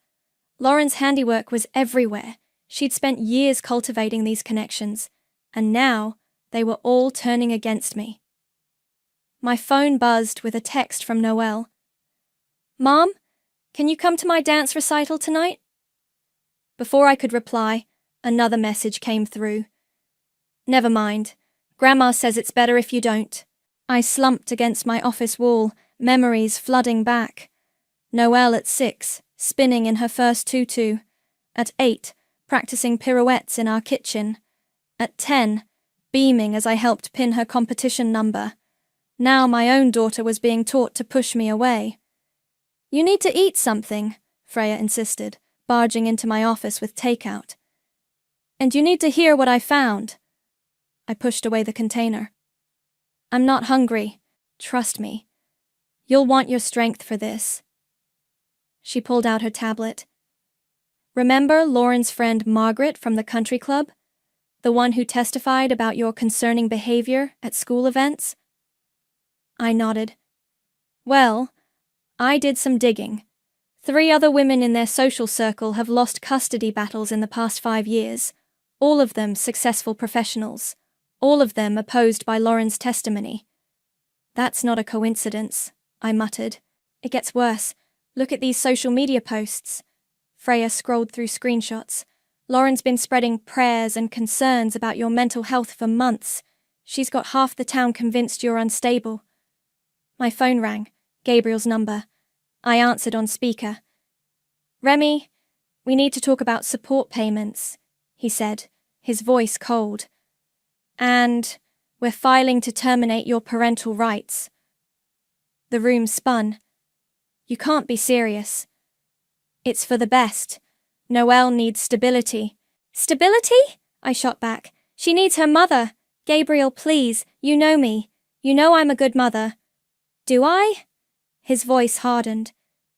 Lauren's handiwork was everywhere. She'd spent years cultivating these connections, and now they were all turning against me. My phone buzzed with a text from Noelle. "Mom, can you come to my dance recital tonight?" Before I could reply, another message came through. "Never mind. Grandma says it's better if you don't." I slumped against my office wall, memories flooding back. Noelle at 6, spinning in her first tutu. At 8, practicing pirouettes in our kitchen. At 10, beaming as I helped pin her competition number. Now my own daughter was being taught to push me away. "You need to eat something," Freya insisted, barging into my office with takeout. "And you need to hear what I found." I pushed away the container. "I'm not hungry. Trust me. You'll want your strength for this." She pulled out her tablet. "Remember Lauren's friend Margaret from the country club? The one who testified about your concerning behavior at school events?" I nodded. "Well, I did some digging. 3 other women in their social circle have lost custody battles in the past 5 years, All of them successful professionals. All of them opposed by Lauren's testimony. That's not a coincidence, I muttered. It gets worse. Look at these social media posts. Freya scrolled through screenshots. Lauren's been spreading prayers and concerns about your mental health for months. She's got half the town convinced you're unstable. My phone rang. Gabriel's number. I answered on speaker. Remy, we need to talk about support payments, he said, his voice cold. And we're filing to terminate your parental rights. The room spun. You can't be serious. It's for the best. Noelle needs stability. Stability? I shot back. She needs her mother. Gabriel, please, you know me. You know I'm a good mother. Do I? His voice hardened.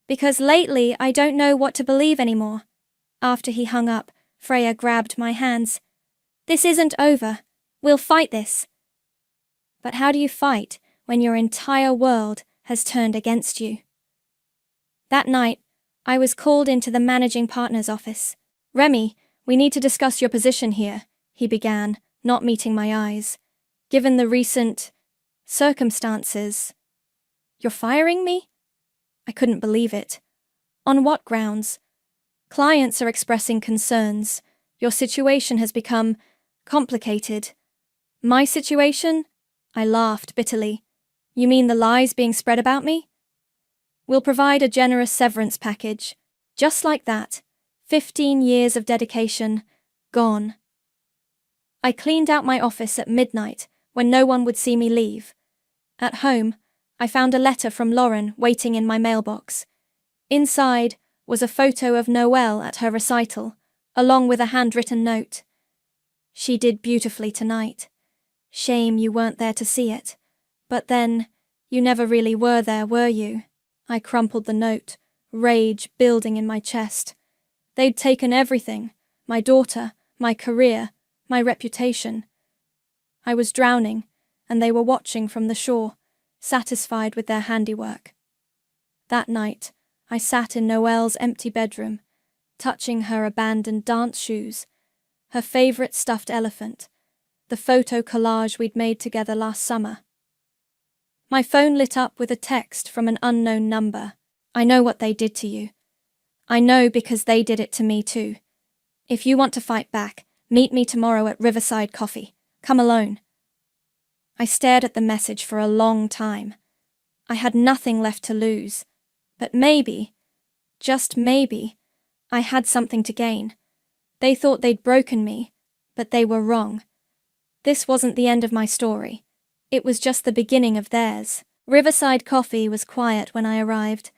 Because lately I don't know what to believe anymore. After he hung up, Freya grabbed my hands. This isn't over. We'll fight this. But how do you fight when your entire world has turned against you? That night, I was called into the managing partner's office. Remy, we need to discuss your position here, he began, not meeting my eyes. Given the recent circumstances. You're firing me? I couldn't believe it. On what grounds? Clients are expressing concerns. Your situation has become complicated. My situation? I laughed bitterly. You mean the lies being spread about me? We'll provide a generous severance package. Just like that. 15 years of dedication, gone. I cleaned out my office at midnight when no one would see me leave. At home, I found a letter from Lauren waiting in my mailbox. Inside was a photo of Noelle at her recital, along with a handwritten note. She did beautifully tonight. Shame you weren't there to see it. But then, you never really were there, were you? I crumpled the note, rage building in my chest. They'd taken everything, my daughter, my career, my reputation. I was drowning, and they were watching from the shore, satisfied with their handiwork. That night, I sat in Noelle's empty bedroom, touching her abandoned dance shoes, her favourite stuffed elephant, the photo collage we'd made together last summer. My phone lit up with a text from an unknown number. I know what they did to you. I know because they did it to me too. If you want to fight back, meet me tomorrow at Riverside Coffee. Come alone. I stared at the message for a long time. I had nothing left to lose. But maybe, just maybe, I had something to gain. They thought they'd broken me, but they were wrong. This wasn't the end of my story. It was just the beginning of theirs. Riverside Coffee was quiet when I arrived.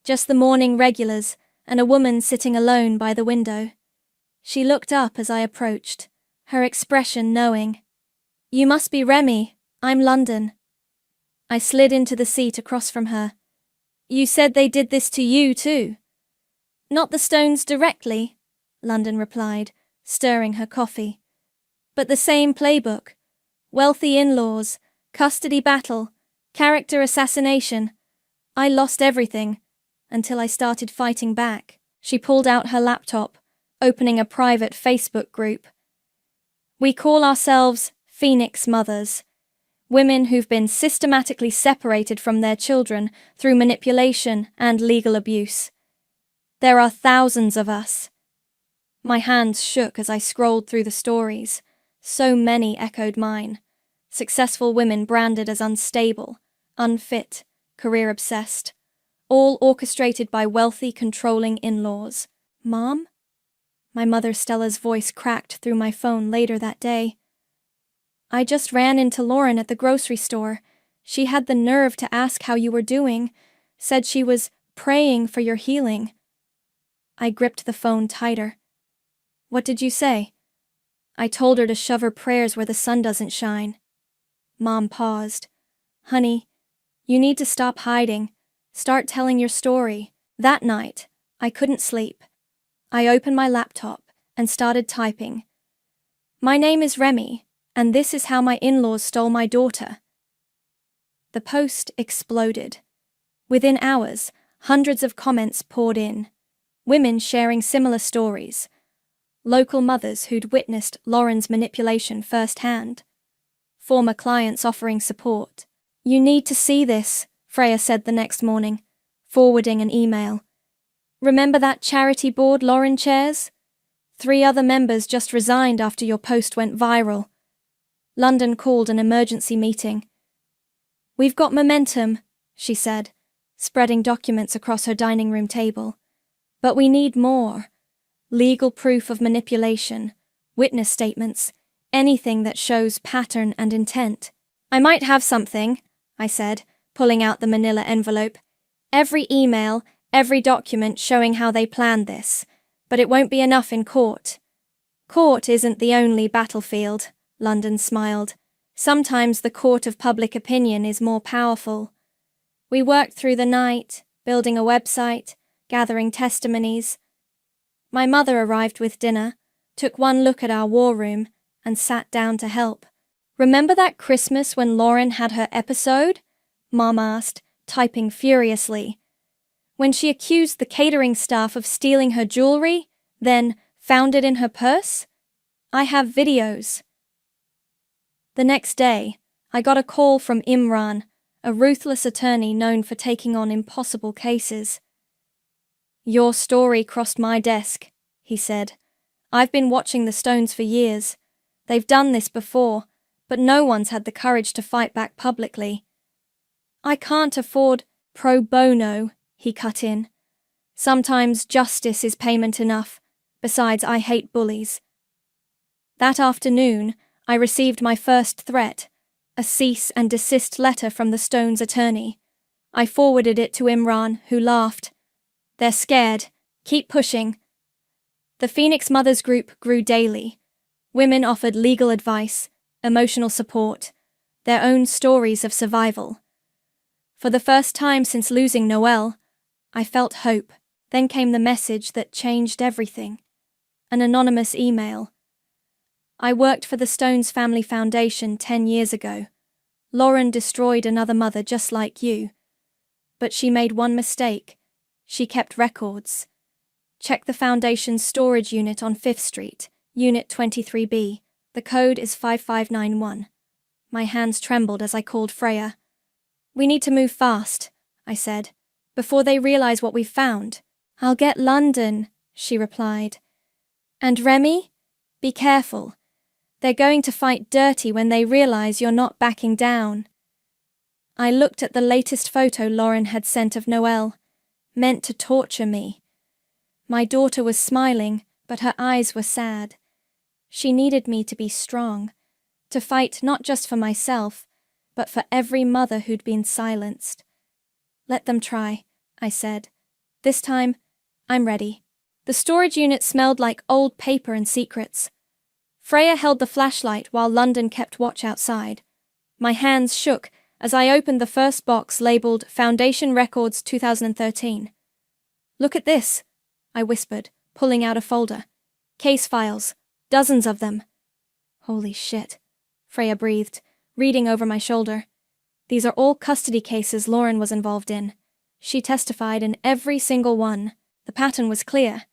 Just the morning regulars and a woman sitting alone by the window. She looked up as I approached, her expression knowing. You must be Remy. I'm London. I slid into the seat across from her. You said they did this to you too. Not the Stones directly, London replied, stirring her coffee. But the same playbook. Wealthy in-laws, custody battle, character assassination. I lost everything, until I started fighting back. She pulled out her laptop, opening a private Facebook group. We call ourselves Phoenix Mothers. Women who've been systematically separated from their children through manipulation and legal abuse. There are thousands of us. My hands shook as I scrolled through the stories. So many echoed mine. Successful women branded as unstable, unfit, career-obsessed. All orchestrated by wealthy, controlling in-laws. Mom? My mother Stella's voice cracked through my phone later that day. I just ran into Lauren at the grocery store. She had the nerve to ask how you were doing, said she was praying for your healing. I gripped the phone tighter. What did you say? I told her to shove her prayers where the sun doesn't shine. Mom paused. Honey, you need to stop hiding. Start telling your story. That night, I couldn't sleep. I opened my laptop and started typing. My name is Remy, and this is how my in-laws stole my daughter. The post exploded. Within hours, hundreds of comments poured in. Women sharing similar stories. local mothers who'd witnessed Lauren's manipulation firsthand, former clients offering support. "You need to see this," Freya said the next morning, forwarding an email. "Remember that charity board Lauren chairs? 3 other members just resigned after your post went viral. London called an emergency meeting." "We've got momentum," she said, spreading documents across her dining room table. "But we need more. Legal proof of manipulation, witness statements, anything that shows pattern and intent." "I might have something," I said, pulling out the manila envelope. "Every email, every document showing how they planned this. But it won't be enough in court." "Court isn't the only battlefield," London smiled. "Sometimes the court of public opinion is more powerful." We worked through the night, building a website, gathering testimonies. My mother arrived with dinner, took one look at our war room, and sat down to help. "Remember that Christmas when Lauren had her episode?" Mom asked, typing furiously. "When she accused the catering staff of stealing her jewelry, then found it in her purse? I have videos." The next day, I got a call from Imran, a ruthless attorney known for taking on impossible cases. "Your story crossed my desk," he said. "I've been watching the Stones for years. They've done this before, but no one's had the courage to fight back publicly." "I can't afford pro bono," he cut in. "Sometimes justice is payment enough. Besides, I hate bullies." That afternoon, I received my first threat, a cease and desist letter from the Stones' attorney. I forwarded it to Imran, who laughed. "They're scared. Keep pushing." The Phoenix Mothers Group grew daily. Women offered legal advice, emotional support, their own stories of survival. For the first time since losing Noelle, I felt hope. Then came the message that changed everything. An anonymous email. "I worked for the Stones Family Foundation 10 years ago. Lauren destroyed another mother just like you. But she made one mistake. She kept records. Check the Foundation's storage unit on 5th Street, Unit 23B. The code is 5591. My hands trembled as I called Freya. "We need to move fast," I said, "before they realize what we've found." "I'll get London," she replied. "And Remy? Be careful. They're going to fight dirty when they realize you're not backing down." I looked at the latest photo Lauren had sent of Noelle, meant to torture me. My daughter was smiling, but her eyes were sad. She needed me to be strong, to fight not just for myself, but for every mother who'd been silenced. "Let them try," I said. "This time, I'm ready." The storage unit smelled like old paper and secrets. Freya held the flashlight while London kept watch outside. My hands shook as I opened the first box labeled Foundation Records 2013. "Look at this," I whispered, pulling out a folder. "Case files, dozens of them." "Holy shit," Freya breathed, reading over my shoulder. "These are all custody cases Lauren was involved in. She testified in every single one. The pattern was clear.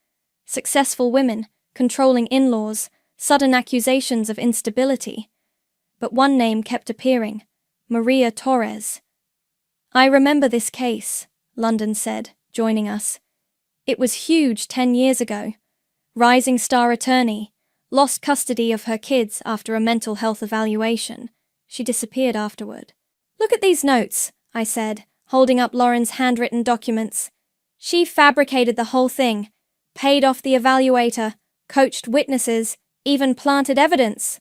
Successful women, controlling in-laws, sudden accusations of instability. But one name kept appearing, Maria Torres." "I remember this case," London said, joining us. "It was huge 10 years ago. Rising star attorney, lost custody of her kids after a mental health evaluation. She disappeared afterward." "Look at these notes," I said, holding up Lauren's handwritten documents. "She fabricated the whole thing, paid off the evaluator, coached witnesses, even planted evidence."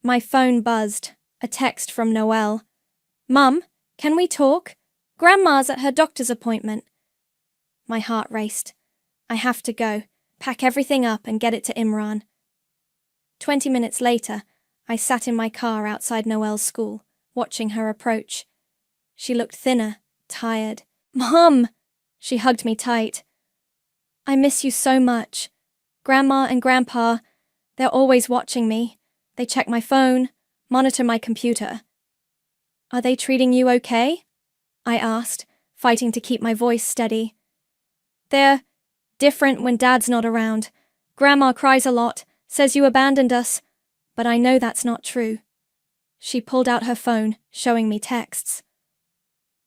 My phone buzzed, a text from Noelle. "Mum, can we talk? Grandma's at her doctor's appointment." My heart raced. I have to go, pack everything up and get it to Imran. 20 minutes later, I sat in my car outside Noelle's school, watching her approach. She looked thinner, tired. "Mum!" She hugged me tight. "I miss you so much. Grandma and Grandpa, they're always watching me. They check my phone, monitor my computer." "Are they treating you okay?" I asked, fighting to keep my voice steady. "They're different when Dad's not around, Grandma cries a lot, says you abandoned us, but I know that's not true. She pulled out her phone, showing me texts.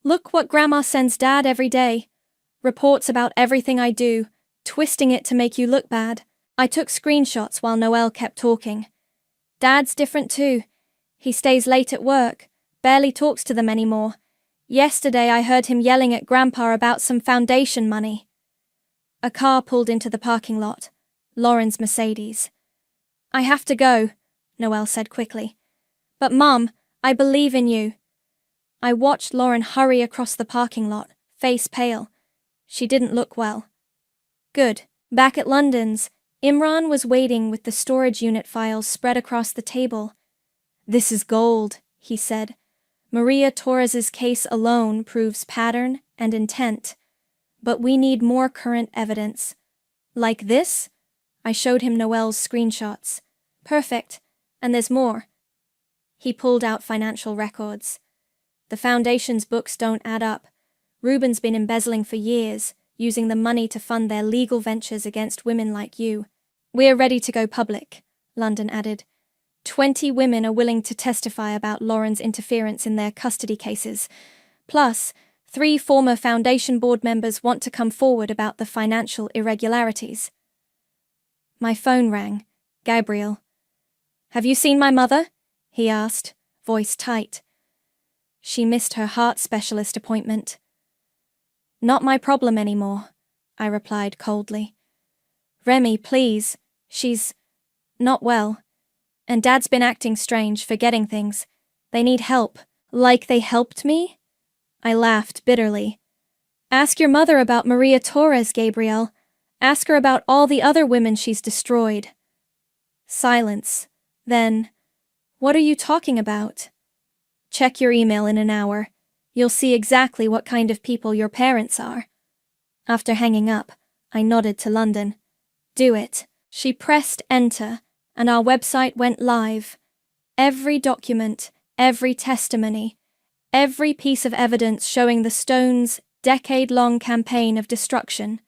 Look what Grandma sends Dad every day. Reports about everything I do, twisting it to make you look bad. I took screenshots while Noelle kept talking. Dad's different too. He stays late at work, barely talks to them anymore. Yesterday I heard him yelling at Grandpa about some foundation money. A car pulled into the parking lot. Lauren's Mercedes. I have to go, Noelle said quickly. But Mum, I believe in you. I watched Lauren hurry across the parking lot, face pale. She didn't look well. Good. Back at London's, Imran was waiting with the storage unit files spread across the table. This is gold, he said. Maria Torres's case alone proves pattern and intent. But we need more current evidence. Like this? I showed him Noelle's screenshots. Perfect. And there's more. He pulled out financial records. The foundation's books don't add up. Ruben's been embezzling for years, using the money to fund their legal ventures against women like you. We're ready to go public, London added. 20 women are willing to testify about Lauren's interference in their custody cases. Plus, 3 former foundation board members want to come forward about the financial irregularities. My phone rang. Gabriel. Have you seen my mother? He asked, voice tight. She missed her heart specialist appointment. Not my problem anymore, I replied coldly. Remy, please. She's not well. And Dad's been acting strange, forgetting things. They need help. Like they helped me? I laughed bitterly. Ask your mother about Maria Torres, Gabriel. Ask her about all the other women she's destroyed. Silence. Then, what are you talking about? Check your email in an hour. You'll see exactly what kind of people your parents are. After hanging up, I nodded to London. Do it. She pressed enter, and our website went live. Every document, every testimony, every piece of evidence showing the Stones' decade-long campaign of destruction.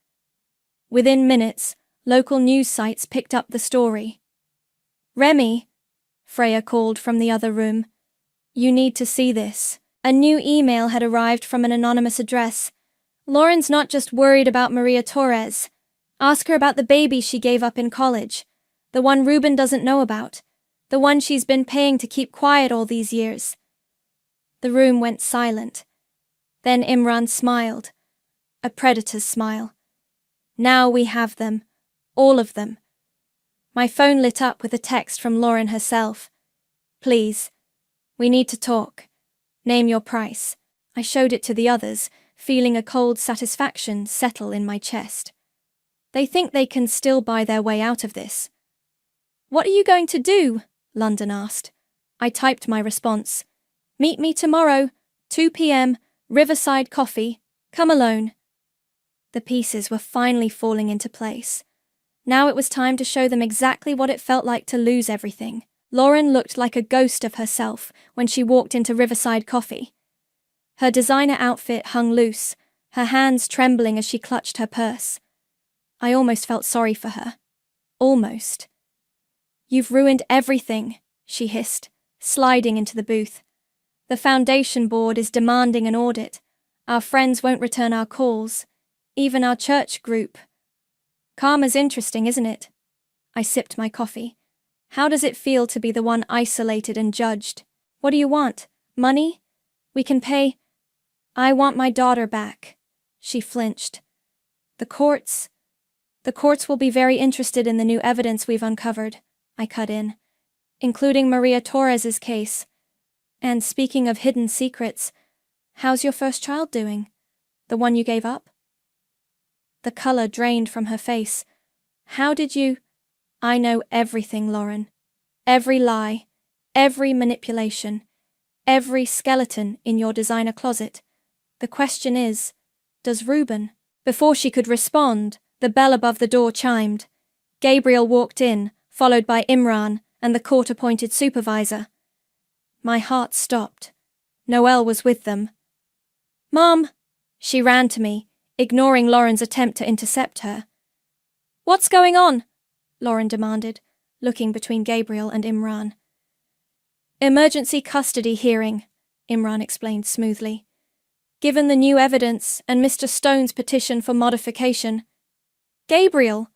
Within minutes, local news sites picked up the story. Remy, Freya called from the other room. You need to see this. A new email had arrived from an anonymous address. Lauren's not just worried about Maria Torres. Ask her about the baby she gave up in college. The one Ruben doesn't know about. The one she's been paying to keep quiet all these years. The room went silent. Then Imran smiled. A predator's smile. Now we have them. All of them. My phone lit up with a text from Lauren herself. Please. We need to talk. Name your price. I showed it to the others, feeling a cold satisfaction settle in my chest. They think they can still buy their way out of this. What are you going to do? London asked. I typed my response. Meet me tomorrow, 2 p.m, Riverside Coffee. Come alone. The pieces were finally falling into place. Now it was time to show them exactly what it felt like to lose everything. Lauren looked like a ghost of herself when she walked into Riverside Coffee. Her designer outfit hung loose, her hands trembling as she clutched her purse. I almost felt sorry for her. Almost. You've ruined everything, she hissed, sliding into the booth. The foundation board is demanding an audit. Our friends won't return our calls. Even our church group. Karma's interesting, isn't it? I sipped my coffee. How does it feel to be the one isolated and judged? What do you want? Money? We can pay. I want my daughter back. She flinched. The courts will be very interested in the new evidence we've uncovered, I cut in, including Maria Torres's case. And speaking of hidden secrets, how's your first child doing? The one you gave up? The color drained from her face. How did you... I know everything, Lauren. Every lie, every manipulation, every skeleton in your designer closet. The question is, does Ruben... Before she could respond, the bell above the door chimed. Gabriel walked in, followed by Imran and the court-appointed supervisor. My heart stopped. Noelle was with them. Mom! She ran to me, ignoring Lauren's attempt to intercept her. What's going on? Lauren demanded, looking between Gabriel and Imran. Emergency custody hearing, Imran explained smoothly. Given the new evidence and Mr. Stone's petition for modification. Gabriel!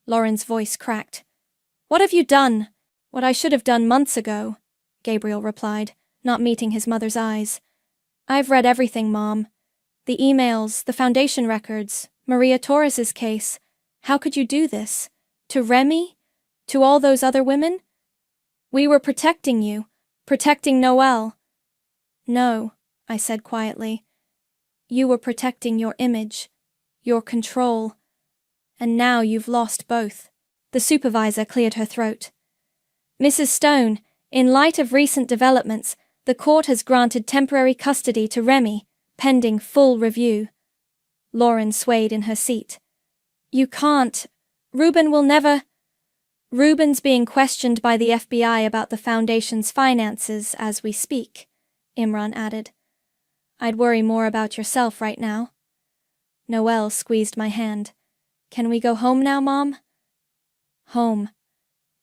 Lauren's voice cracked. What have you done? What I should have done months ago, Gabriel replied, not meeting his mother's eyes. I've read everything, Mom. The emails, the foundation records, Maria Torres's case. How could you do this? To Remy? To all those other women? We were protecting you, protecting Noelle. No, I said quietly. You were protecting your image, your control. And now you've lost both. The supervisor cleared her throat. Mrs. Stone, in light of recent developments, the court has granted temporary custody to Remy, pending full review. Lauren swayed in her seat. You can't. Reuben will never. Reuben's being questioned by the FBI about the foundation's finances as we speak, Imran added. I'd worry more about yourself right now. Noelle squeezed my hand. Can we go home now, Mom? Home.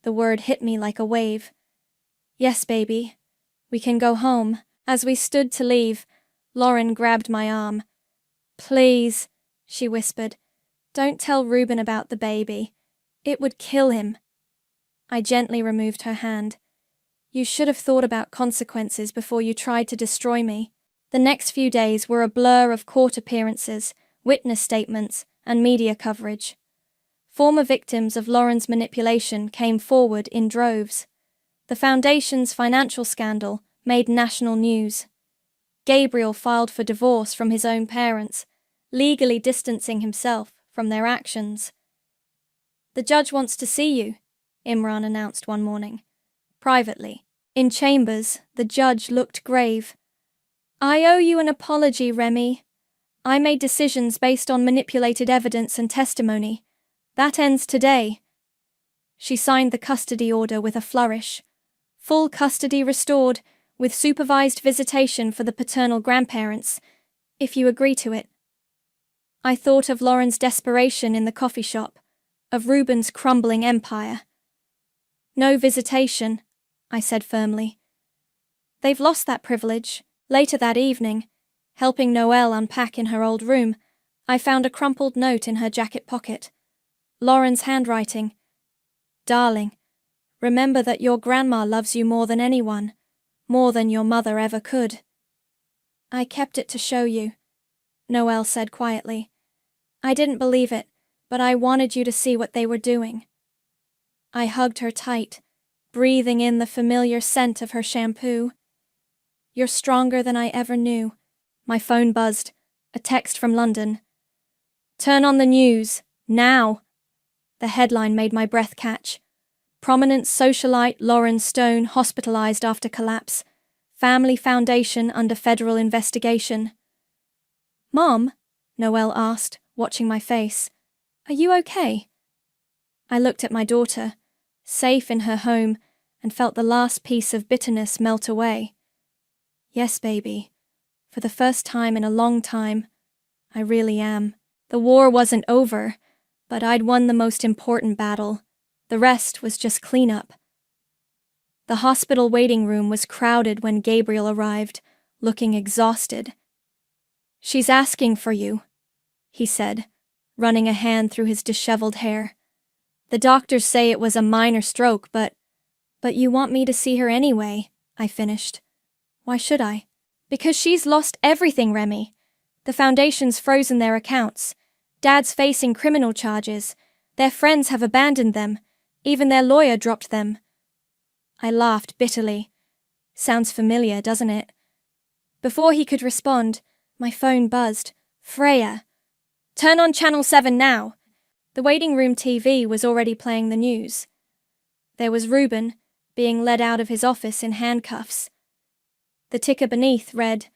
The word hit me like a wave. Yes, baby. We can go home. As we stood to leave, Lauren grabbed my arm. Please, she whispered. Don't tell Reuben about the baby. It would kill him. I gently removed her hand. You should have thought about consequences before you tried to destroy me. The next few days were a blur of court appearances, witness statements, and media coverage. Former victims of Lauren's manipulation came forward in droves. The Foundation's financial scandal made national news. Gabriel filed for divorce from his own parents, legally distancing himself from their actions. The judge wants to see you, Imran announced one morning. Privately. In chambers, the judge looked grave. I owe you an apology, Remy. I made decisions based on manipulated evidence and testimony. That ends today. She signed the custody order with a flourish. Full custody restored, with supervised visitation for the paternal grandparents, if you agree to it. I thought of Lauren's desperation in the coffee shop, of Reuben's crumbling empire. No visitation, I said firmly. They've lost that privilege. Later that evening, helping Noelle unpack in her old room, I found a crumpled note in her jacket pocket. Lauren's handwriting. Darling, remember that your grandma loves you more than anyone, more than your mother ever could. I kept it to show you, Noelle said quietly. I didn't believe it, but I wanted you to see what they were doing. I hugged her tight, breathing in the familiar scent of her shampoo. You're stronger than I ever knew. My phone buzzed. A text from London. Turn on the news, now. The headline made my breath catch. Prominent socialite Lauren Stone hospitalized after collapse. Family Foundation under federal investigation. Mom? Noelle asked, watching my face. Are you okay? I looked at my daughter, safe in her home, and felt the last piece of bitterness melt away. Yes, baby. For the first time in a long time, I really am. The war wasn't over, but I'd won the most important battle. The rest was just cleanup. The hospital waiting room was crowded when Gabriel arrived, looking exhausted. She's asking for you, he said, running a hand through his disheveled hair. The doctors say it was a minor stroke, but you want me to see her anyway, I finished. Why should I? Because she's lost everything, Remy. The Foundation's frozen their accounts. Dad's facing criminal charges. Their friends have abandoned them. Even their lawyer dropped them. I laughed bitterly. Sounds familiar, doesn't it? Before he could respond, my phone buzzed. Freya. Turn on Channel 7 now. The waiting room TV was already playing the news. There was Reuben, being led out of his office in handcuffs. The ticker beneath read,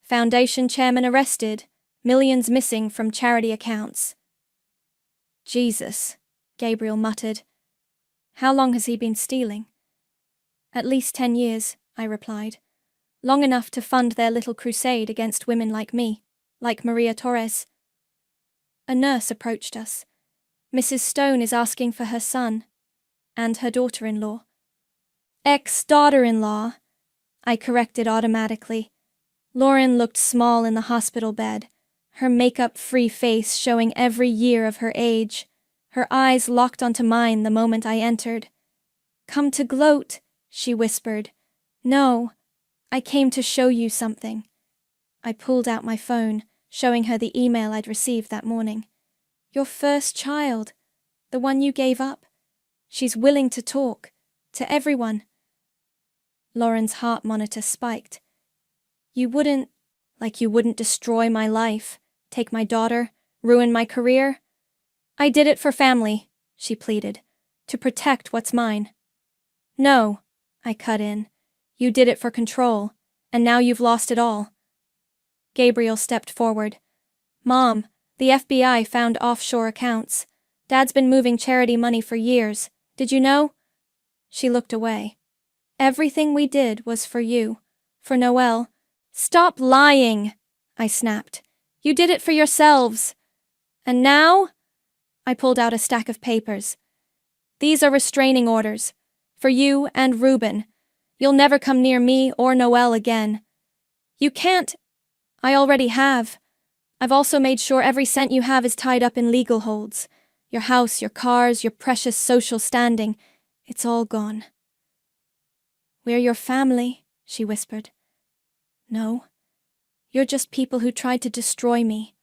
Foundation chairman arrested, millions missing from charity accounts. Jesus, Gabriel muttered. How long has he been stealing? At least 10 years, I replied. Long enough to fund their little crusade against women like me, like Maria Torres. A nurse approached us. Mrs. Stone is asking for her son and her daughter-in-law. Ex-daughter-in-law, I corrected automatically. Lauren looked small in the hospital bed, her makeup-free face showing every year of her age. Her eyes locked onto mine the moment I entered. "Come to gloat," she whispered. "No, I came to show you something." I pulled out my phone, showing her the email I'd received that morning. "Your first child, the one you gave up. She's willing to talk, to everyone." Lauren's heart monitor spiked. You wouldn't destroy my life, take my daughter, ruin my career?" "I did it for family," she pleaded, "to protect what's mine." "No," I cut in. "You did it for control, and now you've lost it all." Gabriel stepped forward. "Mom, the FBI found offshore accounts. Dad's been moving charity money for years. Did you know?" She looked away. "Everything we did was for you, for Noelle." "Stop lying," I snapped. "You did it for yourselves. And now?" I pulled out a stack of papers. "These are restraining orders. For you and Reuben. You'll never come near me or Noelle again." "You can't." "I already have. I've also made sure every cent you have is tied up in legal holds. Your house, your cars, your precious social standing. It's all gone." "We're your family," she whispered. "No. You're just people who tried to destroy me.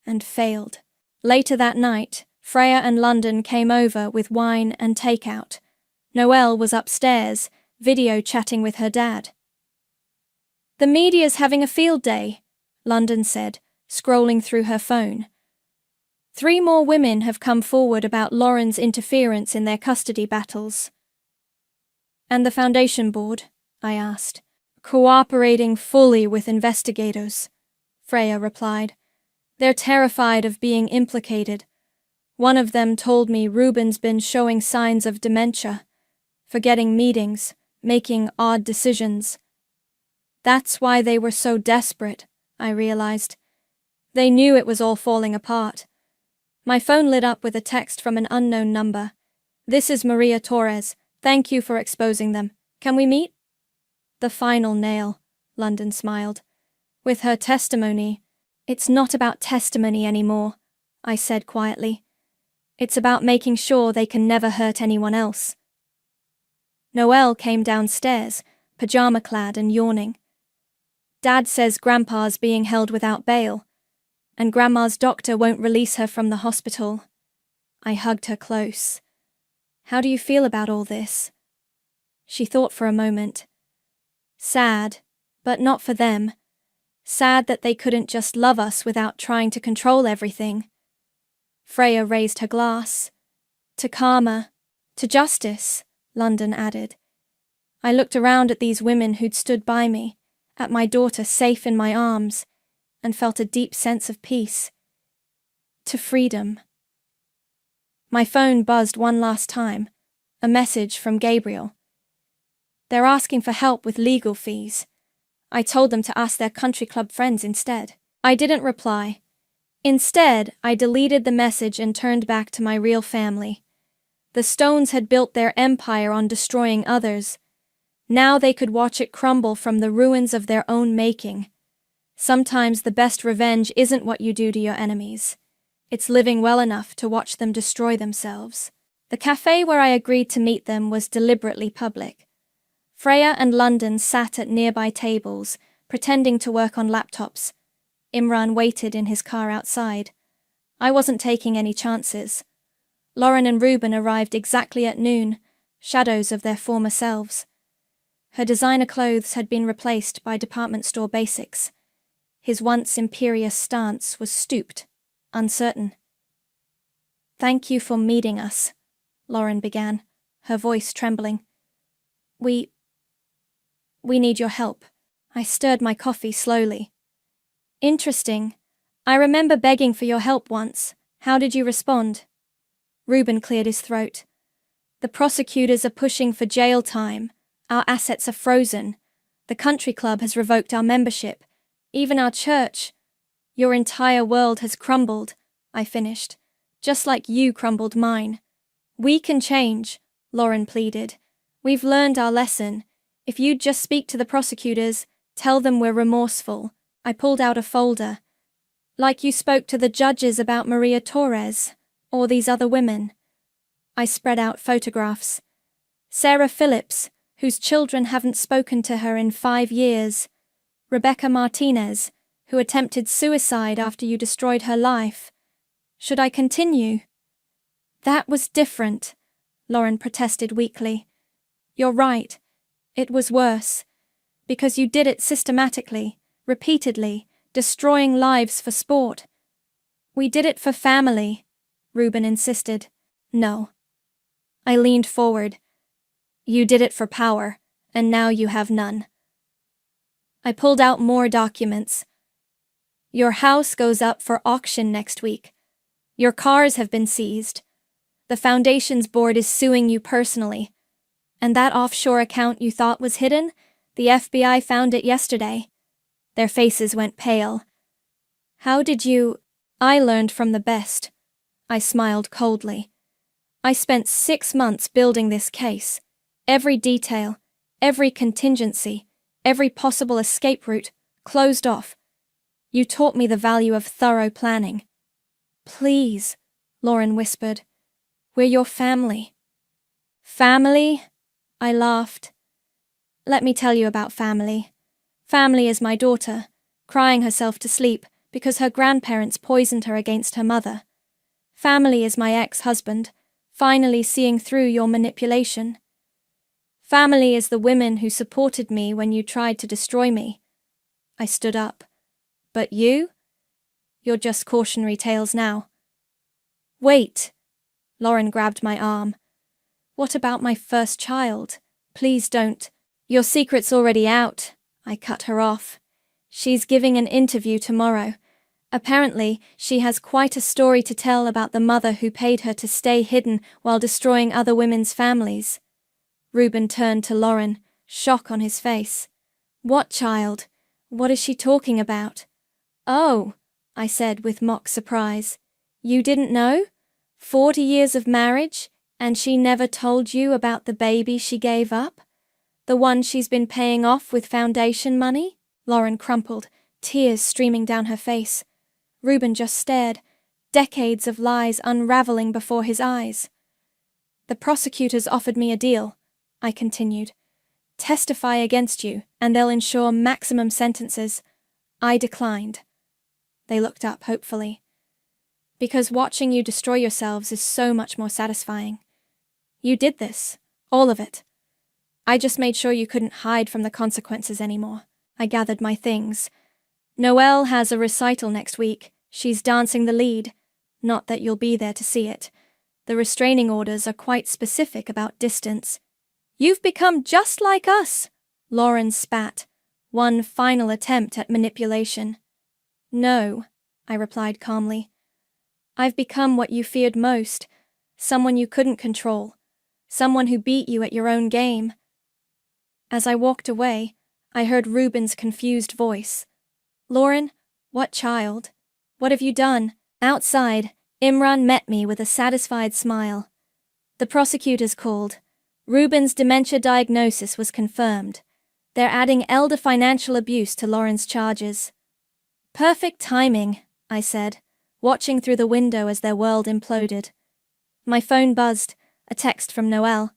And failed." Later that night, Freya and London came over with wine and takeout. Noelle was upstairs, video chatting with her dad. "The media's having a field day," London said, scrolling through her phone. "3 more women have come forward about Lauren's interference in their custody battles." "And the foundation board?" I asked. "Cooperating fully with investigators," Freya replied. "They're terrified of being implicated. One of them told me Reuben's been showing signs of dementia, forgetting meetings, making odd decisions. That's why they were so desperate," I realized. They knew it was all falling apart. My phone lit up with a text from an unknown number. "This is Maria Torres. Thank you for exposing them. Can we meet?" "The final nail," London smiled. "With her testimony." "It's not about testimony anymore," I said quietly. "It's about making sure they can never hurt anyone else." Noelle came downstairs, pajama-clad and yawning. "Dad says Grandpa's being held without bail, and Grandma's doctor won't release her from the hospital." I hugged her close. "How do you feel about all this?" She thought for a moment. "Sad, but not for them. Sad that they couldn't just love us without trying to control everything." Freya raised her glass. "To karma, to justice," London added. I looked around at these women who'd stood by me, at my daughter safe in my arms, and felt a deep sense of peace. To freedom. My phone buzzed one last time, a message from Gabriel. "They're asking for help with legal fees." I told them to ask their country club friends instead. I didn't reply. Instead, I deleted the message and turned back to my real family. The Stones had built their empire on destroying others. Now they could watch it crumble from the ruins of their own making. Sometimes the best revenge isn't what you do to your enemies. It's living well enough to watch them destroy themselves. The cafe where I agreed to meet them was deliberately public. Freya and London sat at nearby tables, pretending to work on laptops. Imran waited in his car outside. I wasn't taking any chances. Lauren and Reuben arrived exactly at noon, shadows of their former selves. Her designer clothes had been replaced by department store basics. His once imperious stance was stooped, uncertain. "Thank you for meeting us," Lauren began, her voice trembling. We need your help." I stirred my coffee slowly. "Interesting. I remember begging for your help once. How did you respond?" Reuben cleared his throat. "The prosecutors are pushing for jail time. Our assets are frozen. The country club has revoked our membership. Even our church. Your entire world has crumbled," I finished. just like you crumbled mine. We can change, Lauren pleaded. We've learned our lesson. If you'd just speak to the prosecutors, tell them we're remorseful. I pulled out a folder. Like you spoke to the judges about Maria Torres, or these other women. I spread out photographs. Sarah Phillips, whose children haven't spoken to her in 5 years. Rebecca Martinez, who attempted suicide after you destroyed her life. Should I continue? That was different, Lauren protested weakly. You're right. It was worse. Because you did it systematically, repeatedly, destroying lives for sport. We did it for family, Ruben insisted. No. I leaned forward. You did it for power, and now you have none. I pulled out more documents. Your house goes up for auction next week. Your cars have been seized. The Foundation's board is suing you personally. And that offshore account you thought was hidden, the FBI found it yesterday. Their faces went pale. How did you... I learned from the best. I smiled coldly. I spent 6 months building this case. Every detail, every contingency, every possible escape route, closed off. You taught me the value of thorough planning. Please, Lauren whispered. We're your family. Family? I laughed. Let me tell you about family. Family is my daughter, crying herself to sleep because her grandparents poisoned her against her mother. Family is my ex-husband, finally seeing through your manipulation. Family is the women who supported me when you tried to destroy me. I stood up. But you? You're just cautionary tales now. Wait! Lauren grabbed my arm. What about my first child? Please don't. Your secret's already out. I cut her off. She's giving an interview tomorrow. Apparently, she has quite a story to tell about the mother who paid her to stay hidden while destroying other women's families. Ruben turned to Lauren, shock on his face. What child? What is she talking about? Oh, I said with mock surprise. You didn't know? 40 years of marriage, and she never told you about the baby she gave up? The one she's been paying off with foundation money? Lauren crumpled, tears streaming down her face. Ruben just stared, decades of lies unraveling before his eyes. The prosecutors offered me a deal, I continued. Testify against you, and they'll ensure maximum sentences. I declined. They looked up hopefully. Because watching you destroy yourselves is so much more satisfying. You did this, all of it. I just made sure you couldn't hide from the consequences anymore. I gathered my things. Noelle has a recital next week. She's dancing the lead. Not that you'll be there to see it. The restraining orders are quite specific about distance. You've become just like us, Lauren spat. One final attempt at manipulation. No, I replied calmly. I've become what you feared most. Someone you couldn't control. Someone who beat you at your own game. As I walked away, I heard Ruben's confused voice. Lauren, what child? What have you done? Outside, Imran met me with a satisfied smile. The prosecutors called. Ruben's dementia diagnosis was confirmed. They're adding elder financial abuse to Lauren's charges. Perfect timing, I said, watching through the window as their world imploded. My phone buzzed, a text from Noelle.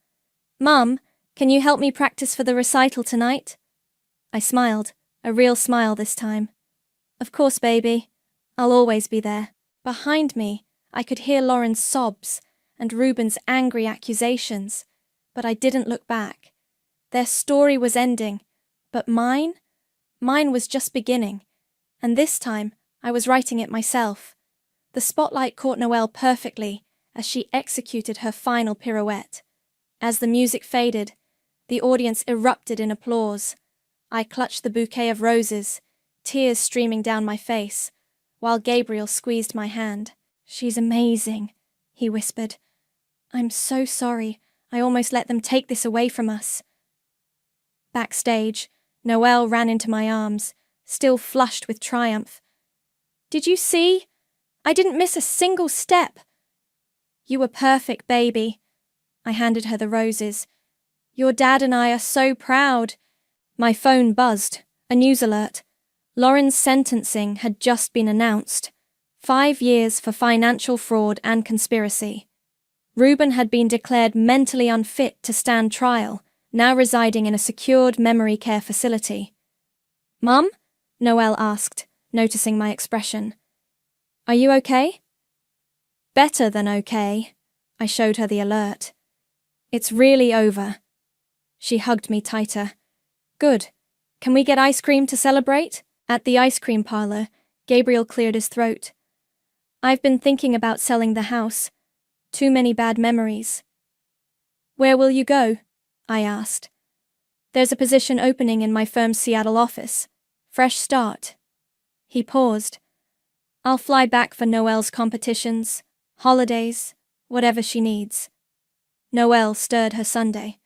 Mum, can you help me practice for the recital tonight? I smiled, a real smile this time. Of course, baby. I'll always be there. Behind me, I could hear Lauren's sobs and Ruben's angry accusations, but I didn't look back. Their story was ending, but mine was just beginning, and this time I was writing it myself. The spotlight caught Noelle perfectly as she executed her final pirouette. As the music faded, the audience erupted in applause. I clutched the bouquet of roses, tears streaming down my face, while Gabriel squeezed my hand. She's amazing, he whispered. I'm so sorry. I almost let them take this away from us. Backstage, Noelle ran into my arms, still flushed with triumph. Did you see? I didn't miss a single step. You were perfect, baby. I handed her the roses. Your dad and I are so proud. My phone buzzed. A news alert. Lauren's sentencing had just been announced. 5 years for financial fraud and conspiracy. Reuben had been declared mentally unfit to stand trial, now residing in a secured memory care facility. Mum? Noelle asked, noticing my expression. Are you okay? Better than okay. I showed her the alert. It's really over. She hugged me tighter. Good. Can we get ice cream to celebrate? At the ice cream parlor, Gabriel cleared his throat. I've been thinking about selling the house. Too many bad memories. Where will you go? I asked. There's a position opening in my firm's Seattle office. Fresh start. He paused. I'll fly back for Noelle's competitions, holidays, whatever she needs. Noelle stirred her sundae.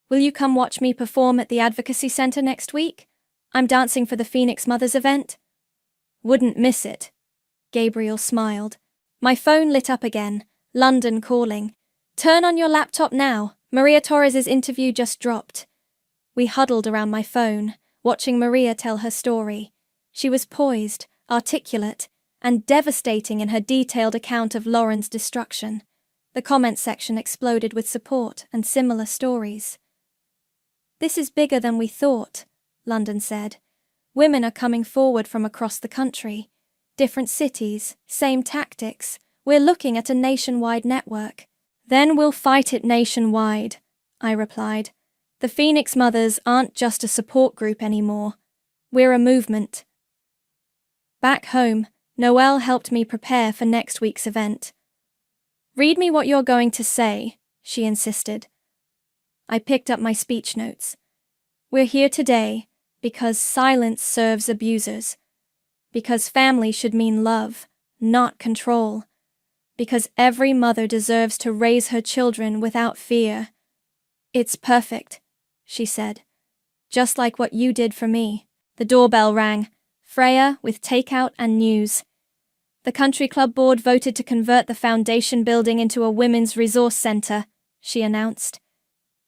Will you come watch me perform at the Advocacy Center next week? I'm dancing for the Phoenix Mothers event. Wouldn't miss it. Gabriel smiled. My phone lit up again. London calling. Turn on your laptop now. Maria Torres's interview just dropped. We huddled around my phone, watching Maria tell her story. She was poised, articulate, and devastating in her detailed account of Lauren's destruction. The comment section exploded with support and similar stories. This is bigger than we thought, London said. Women are coming forward from across the country. Different cities, same tactics. We're looking at a nationwide network. Then we'll fight it nationwide, I replied. The Phoenix Mothers aren't just a support group anymore. We're a movement. Back home, Noelle helped me prepare for next week's event. Read me what you're going to say, she insisted. I picked up my speech notes. We're here today because silence serves abusers. Because family should mean love, not control. Because every mother deserves to raise her children without fear. It's perfect, she said. Just like what you did for me. The doorbell rang. Freya with takeout and news. The country club board voted to convert the foundation building into a women's resource center, she announced.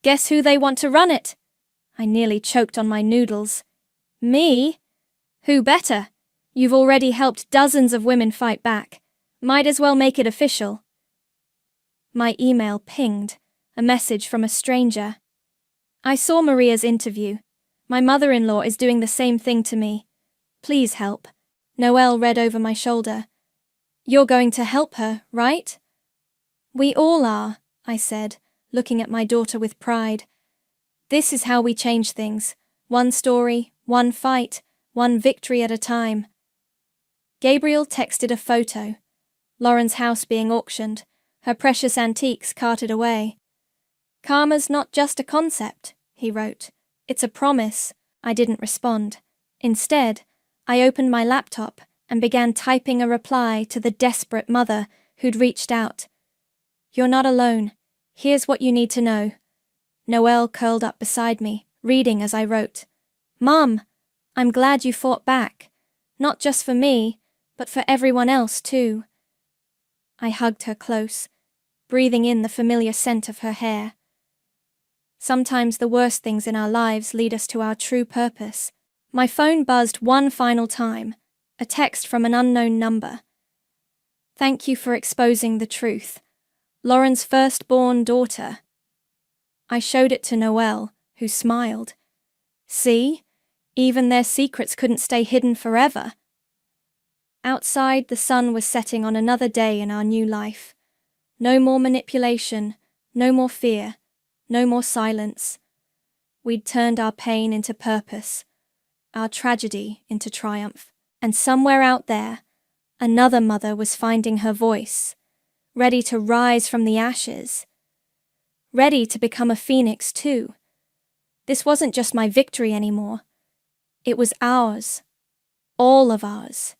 Guess who they want to run it? I nearly choked on my noodles. Me? Who better? You've already helped dozens of women fight back. Might as well make it official. My email pinged, a message from a stranger. I saw Maria's interview. My mother-in-law is doing the same thing to me. Please help. Noelle read over my shoulder. You're going to help her, right? We all are, I said, looking at my daughter with pride. This is how we change things. One story, one fight, one victory at a time. Gabriel texted a photo. Lauren's house being auctioned, her precious antiques carted away. Karma's not just a concept, he wrote. It's a promise. I didn't respond. Instead, I opened my laptop and began typing a reply to the desperate mother who'd reached out. You're not alone. Here's what you need to know. Noelle curled up beside me, reading as I wrote. Mom, I'm glad you fought back. Not just for me, but for everyone else too. I hugged her close, breathing in the familiar scent of her hair. Sometimes the worst things in our lives lead us to our true purpose. My phone buzzed one final time, a text from an unknown number. Thank you for exposing the truth. Lauren's firstborn daughter. I showed it to Noelle, who smiled. See? Even their secrets couldn't stay hidden forever. Outside, the sun was setting on another day in our new life. No more manipulation, no more fear, no more silence. We'd turned our pain into purpose, our tragedy into triumph. And somewhere out there, another mother was finding her voice, ready to rise from the ashes, ready to become a phoenix too. This wasn't just my victory anymore. It was ours, all of ours.